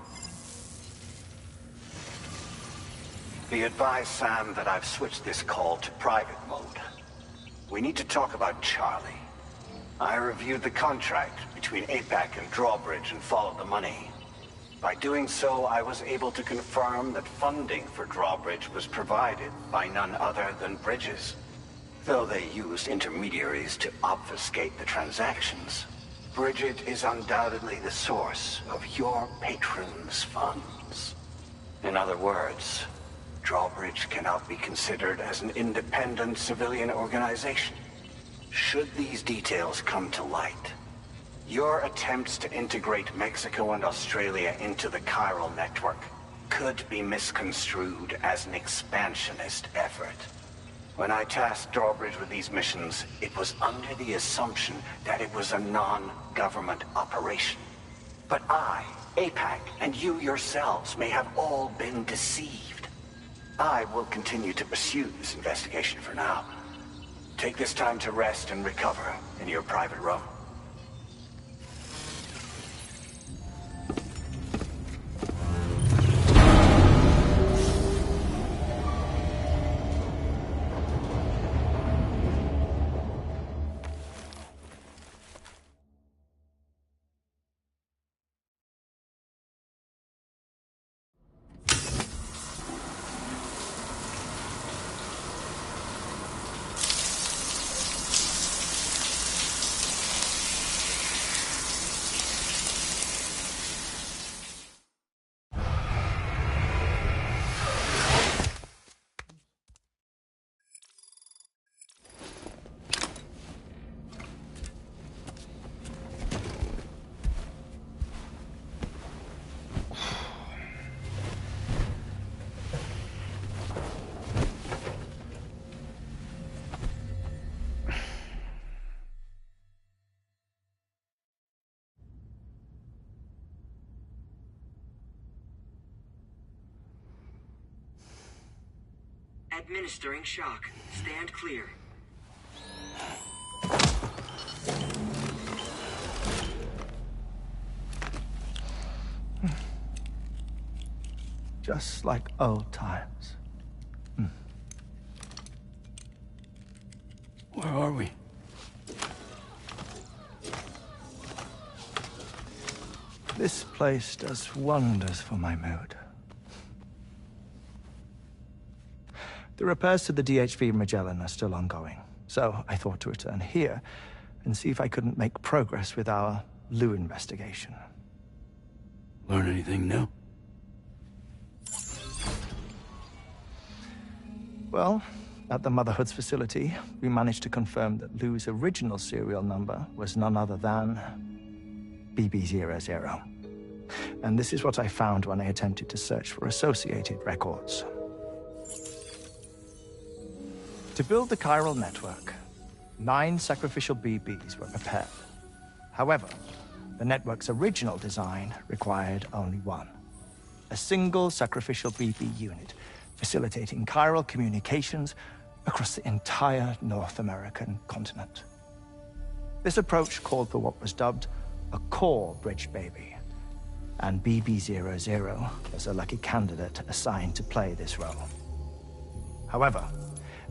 Be advised, Sam, that I've switched this call to private mode. We need to talk about Charlie. I reviewed the contract between APAC and Drawbridge and followed the money. By doing so, I was able to confirm that funding for Drawbridge was provided by none other than Bridges. Though they used intermediaries to obfuscate the transactions, Bridget is undoubtedly the source of your patrons' funds. In other words, Drawbridge cannot be considered as an independent civilian organization. Should these details come to light, your attempts to integrate Mexico and Australia into the chiral network could be misconstrued as an expansionist effort. When I tasked Drawbridge with these missions, it was under the assumption that it was a non-government operation. But I, APAC, and you yourselves may have all been deceived. I will continue to pursue this investigation for now. Take this time to rest and recover in your private room. Administering shock. Stand clear. Just like old times. Where are we? place does wonders for my mood. The repairs to the DHV Magellan are still ongoing, so I thought to return here and see if I couldn't make progress with our Lou investigation. Learn anything new? Well, at the Motherhood's facility, we managed to confirm that Lou's original serial number was none other than BB00. And this is what I found when I attempted to search for associated records. To build the chiral network, 9 sacrificial BBs were prepared. However, the network's original design required only 1. A single sacrificial BB unit, facilitating chiral communications across the entire North American continent. This approach called for what was dubbed a core bridge baby, and BB00 was a lucky candidate assigned to play this role. However,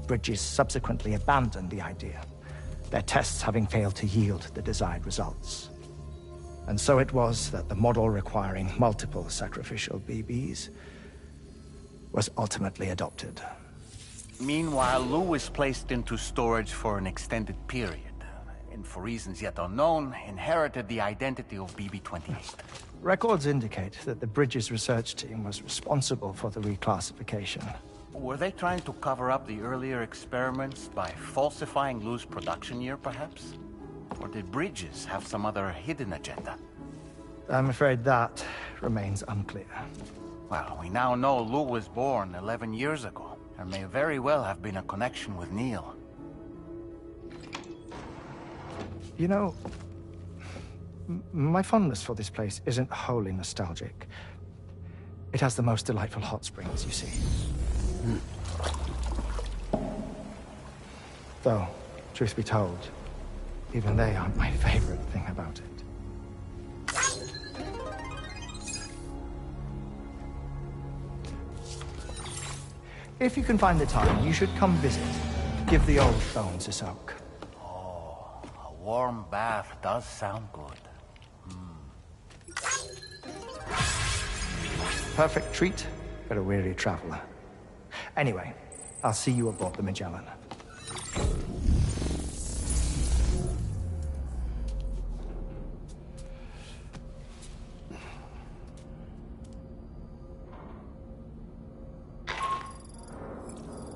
Bridges subsequently abandoned the idea, their tests having failed to yield the desired results. And so it was that the model requiring multiple sacrificial BBs was ultimately adopted. Meanwhile, Lou was placed into storage for an extended period, and for reasons yet unknown, inherited the identity of BB-28. Records indicate that the Bridges research team was responsible for the reclassification. Were they trying to cover up the earlier experiments by falsifying Lou's production year, perhaps? Or did Bridges have some other hidden agenda? I'm afraid that remains unclear. Well, we now know Lou was born 11 years ago. There may very well have been a connection with Neil. You know, my fondness for this place isn't wholly nostalgic. It has the most delightful hot springs, you see. Though, truth be told, even they aren't my favorite thing about it. If you can find the time, you should come visit. Give the old bones a soak. Oh, a warm bath does sound good. Perfect treat for a weary traveler. Anyway, I'll see you aboard the Magellan.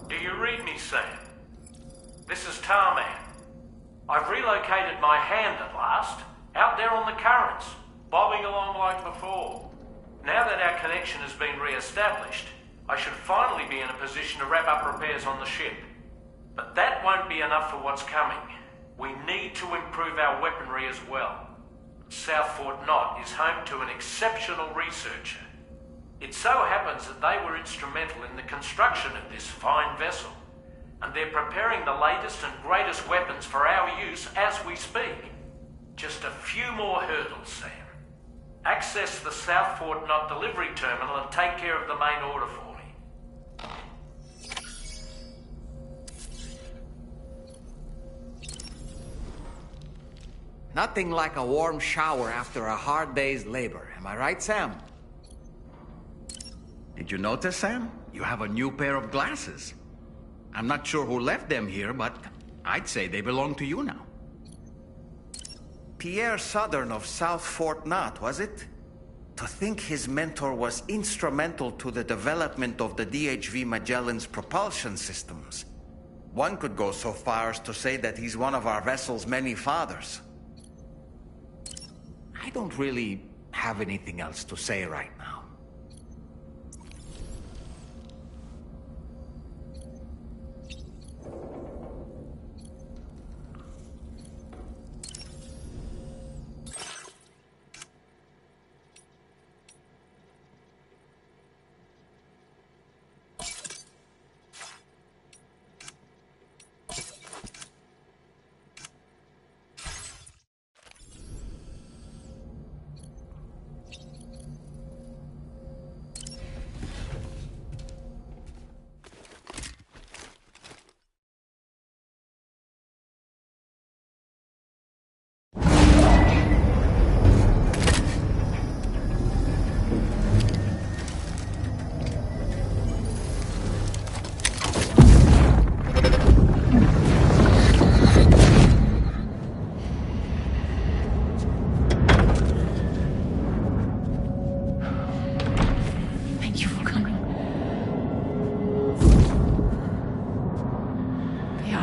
Do you read me, Sam? This is Tarman. I've relocated my hand at last, out there on the currents, bobbing along like before. Now that our connection has been re-established, I should finally be in a position to wrap up repairs on the ship. But that won't be enough for what's coming. We need to improve our weaponry as well. South Fort Knott is home to an exceptional researcher. It so happens that they were instrumental in the construction of this fine vessel, and they're preparing the latest and greatest weapons for our use as we speak. Just a few more hurdles, Sam. Access the South Fort Knott delivery terminal and take care of the main order for me. Nothing like a warm shower after a hard day's labor. Am I right, Sam? Did you notice, Sam? You have a new pair of glasses. I'm not sure who left them here, but I'd say they belong to you now. Pierre Southern of South Fort Knott, was it? To think his mentor was instrumental to the development of the DHV Magellan's propulsion systems. One could go so far as to say that he's one of our vessel's many fathers. I don't really have anything else to say right now.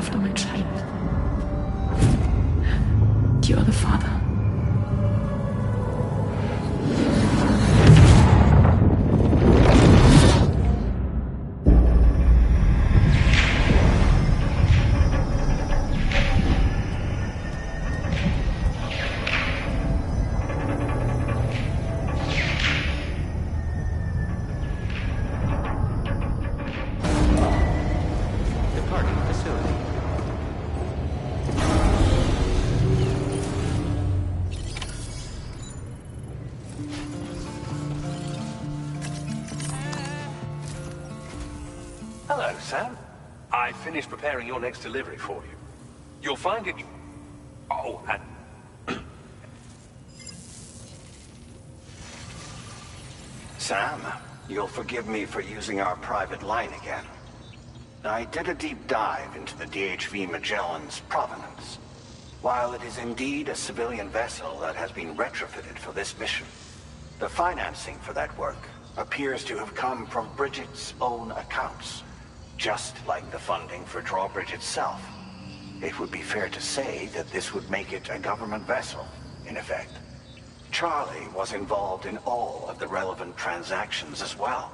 from a child. You're the father. Hello, Sam. I finished preparing your next delivery for you. You'll find it... Oh, and... Sam, you'll forgive me for using our private line again. I did a deep dive into the DHV Magellan's provenance. While it is indeed a civilian vessel that has been retrofitted for this mission, the financing for that work appears to have come from Bridget's own accounts, just like the funding for Drawbridge itself. It would be fair to say that this would make it a government vessel, in effect. Charlie was involved in all of the relevant transactions as well.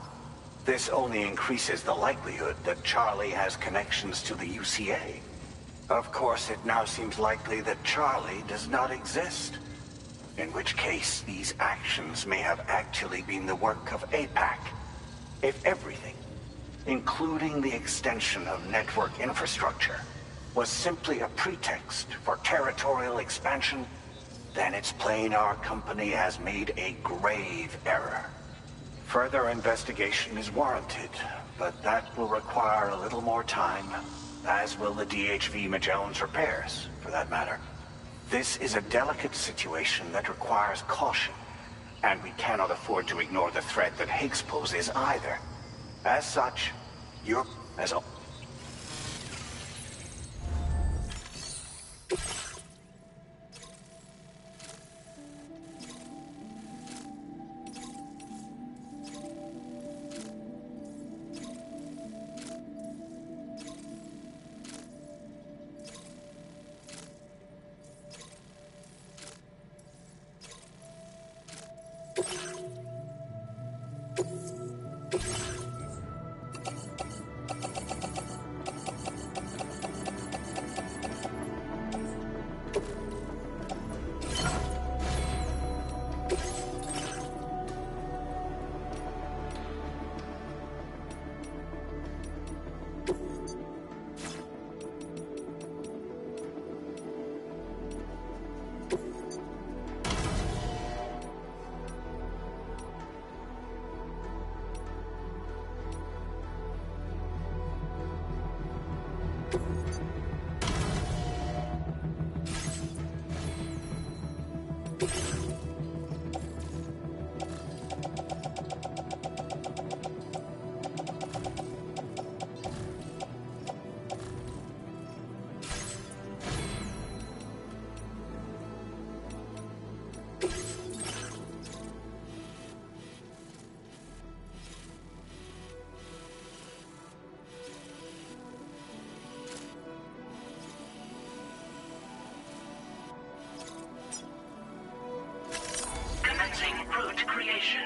This only increases the likelihood that Charlie has connections to the UCA. Of course, it now seems likely that Charlie does not exist. In which case, these actions may have actually been the work of APAC. If everything, including the extension of network infrastructure, was simply a pretext for territorial expansion, then it's plain our company has made a grave error. Further investigation is warranted, but that will require a little more time, as will the DHV Magellan's repairs, for that matter. This is a delicate situation that requires caution, and we cannot afford to ignore the threat that Higgs poses either. As such, you're as... Route creation.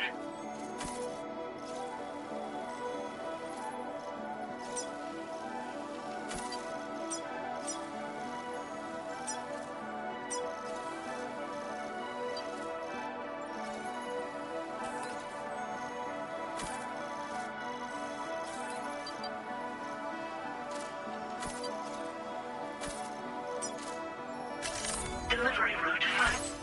Delivery route 5.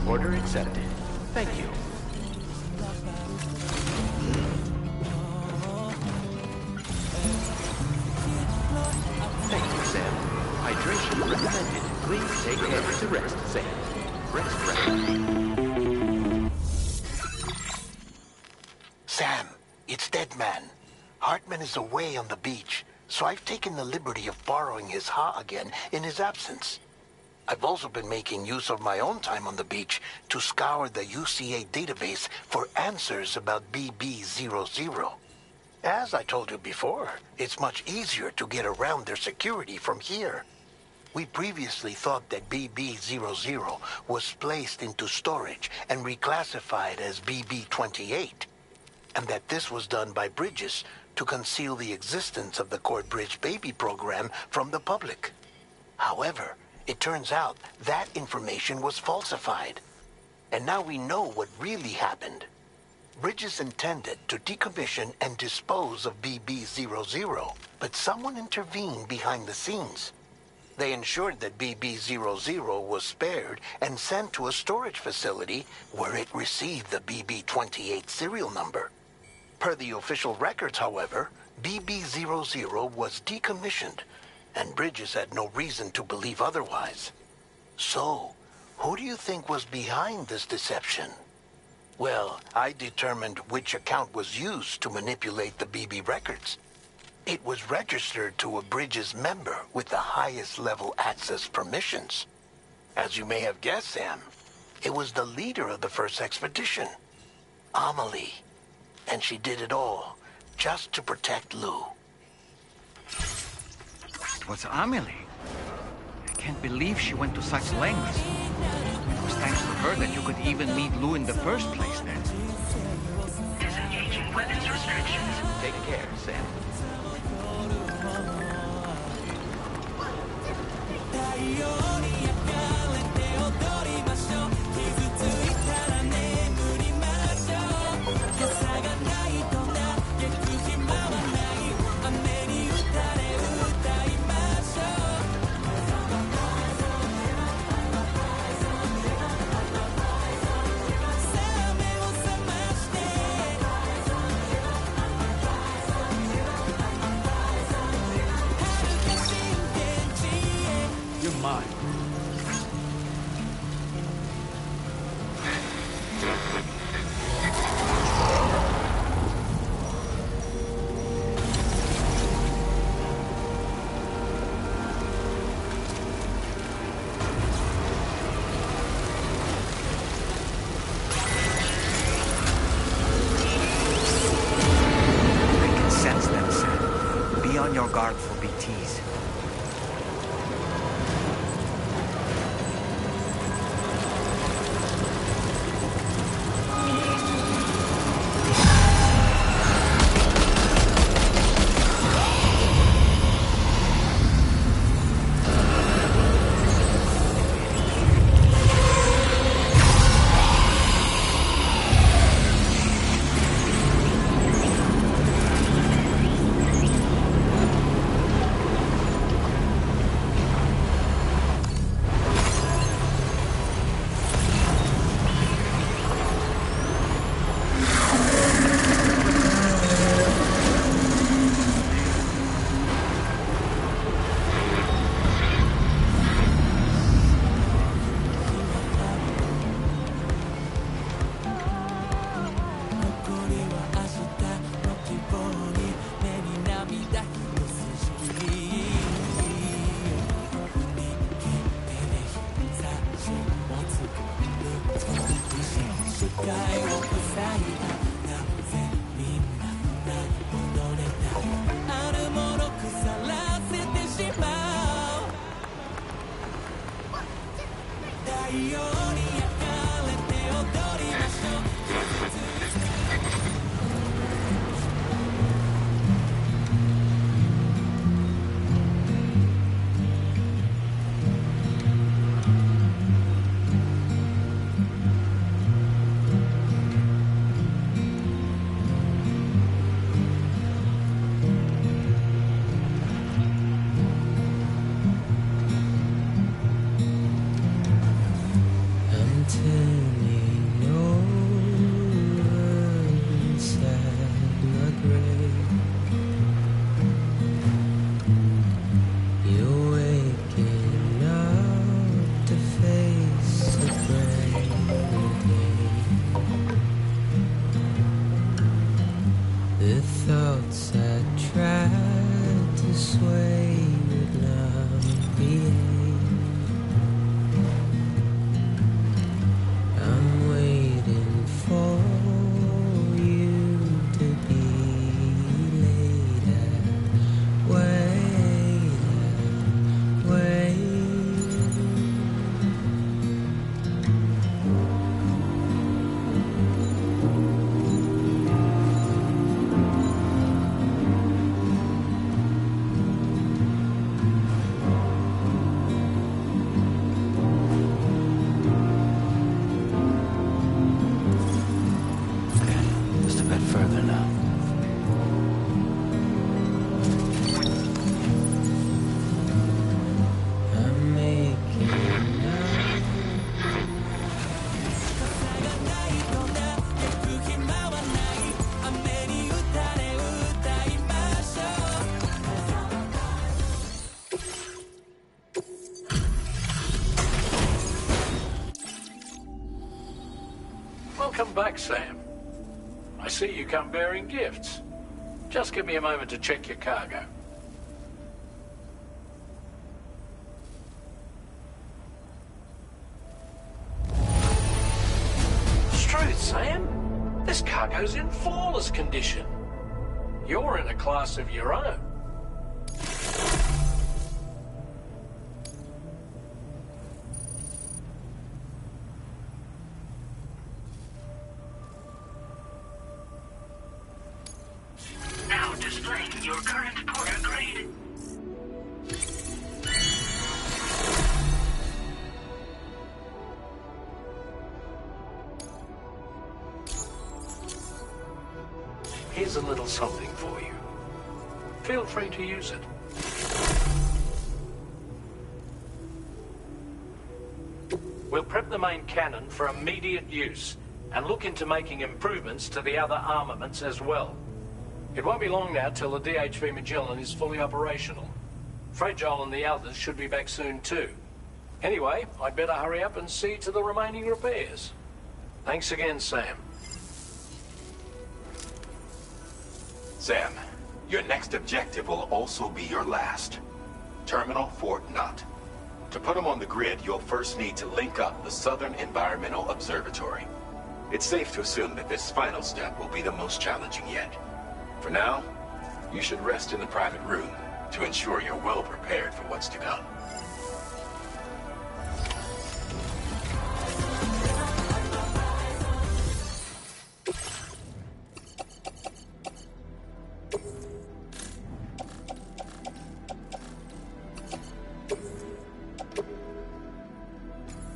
Order accepted. Thank you. Thank you, Sam. Hydration recommended. Please take care to rest, Sam. Rest. Sam, it's Deadman. Hartman is away on the beach, so I've taken the liberty of borrowing his Ha again in his absence. I've also been making use of my own time on the beach to scour the UCA database for answers about BB00. As I told you before, it's much easier to get around their security from here. We previously thought that BB-00 was placed into storage and reclassified as BB-28, and that this was done by Bridges to conceal the existence of the Cord Bridge baby program from the public. However, it turns out that information was falsified, and now we know what really happened. Bridges intended to decommission and dispose of BB-00, but someone intervened behind the scenes. They ensured that BB-00 was spared and sent to a storage facility where it received the BB-28 serial number. Per the official records, however, BB-00 was decommissioned, and Bridges had no reason to believe otherwise. So, who do you think was behind this deception? Well, I determined which account was used to manipulate the BB records. It was registered to a Bridges member with the highest level access permissions. As you may have guessed, Sam, it was the leader of the first expedition, Amelie. And she did it all just to protect Lou. It was Amelie. I can't believe she went to such lengths. It was thanks to her that you could even meet Lou in the first place then. Disengaging weapons restrictions. Take care, Sam. You're mine. I can sense them, Sam. Be on your guard for BTs. Welcome back, Sam. I see you come bearing gifts. Just give me a moment to check your cargo. Truth, Sam. This cargo's in flawless condition. You're in a class of your own. Now displaying your current porter grade. Here's a little something for you. Feel free to use it. We'll prep the main cannon for immediate use and look into making improvements to the other armaments as well. It won't be long now till the DHV Magellan is fully operational. Fragile and the others should be back soon too. Anyway, I'd better hurry up and see to the remaining repairs. Thanks again, Sam. Sam, your next objective will also be your last. Terminal Fort Knott. To put them on the grid, you'll first need to link up the Southern Environmental Observatory. It's safe to assume that this final step will be the most challenging yet. For now, you should rest in the private room to ensure you're well prepared for what's to come.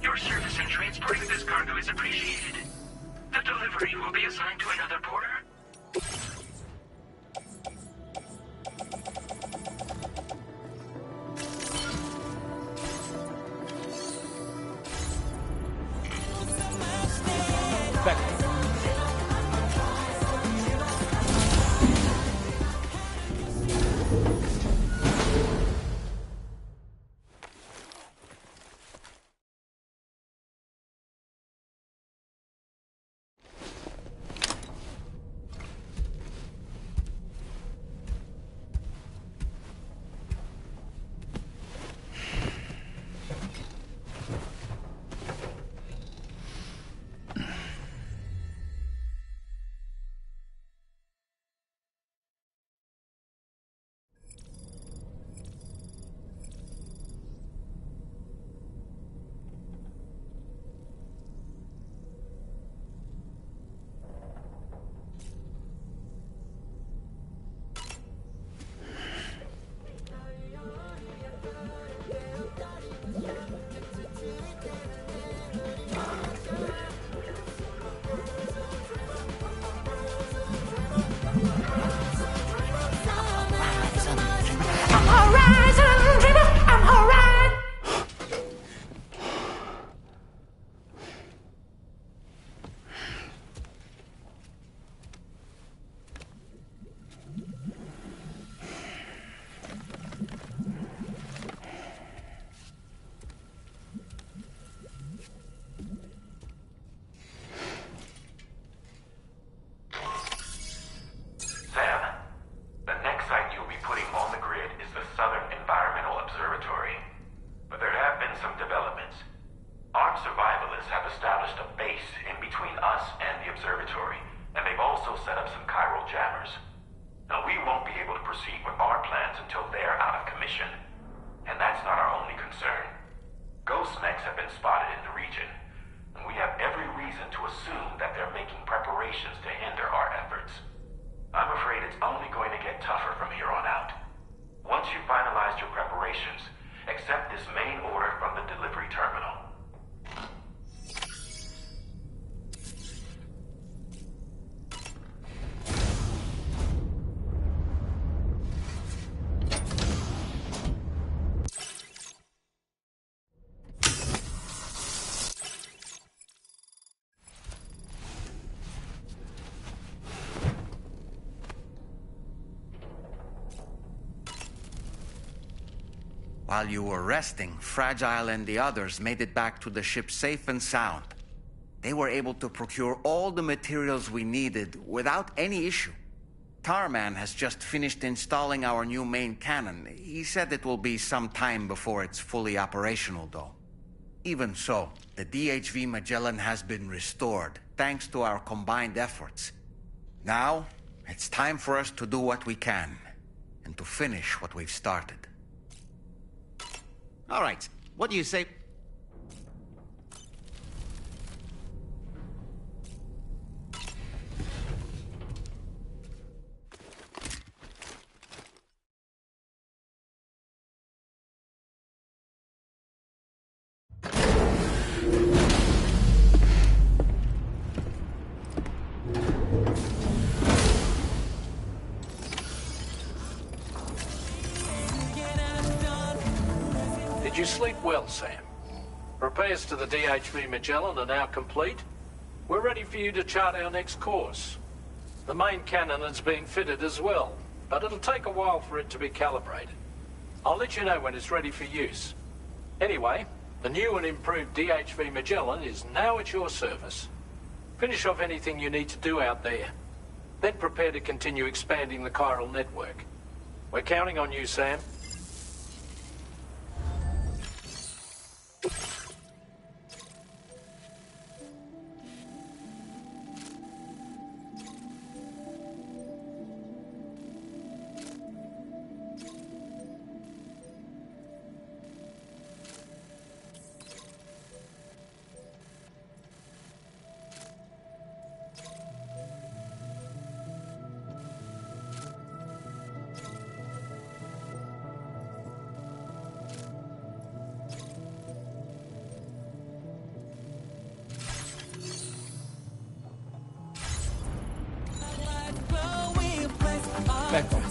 Your service in transporting this cargo is appreciated. The delivery will be assigned to another porter. While you were resting, Fragile and the others made it back to the ship safe and sound. They were able to procure all the materials we needed without any issue. Tarman has just finished installing our new main cannon. He said it will be some time before it's fully operational, though. Even so, the DHV Magellan has been restored, thanks to our combined efforts. Now, it's time for us to do what we can, and to finish what we've started. All right, what do you say? Did you sleep well, Sam? Repairs to the DHV Magellan are now complete. We're ready for you to chart our next course. The main cannon is being fitted as well, but it'll take a while for it to be calibrated. I'll let you know when it's ready for use. Anyway, the new and improved DHV Magellan is now at your service. Finish off anything you need to do out there. Then prepare to continue expanding the chiral network. We're counting on you, Sam. Back on.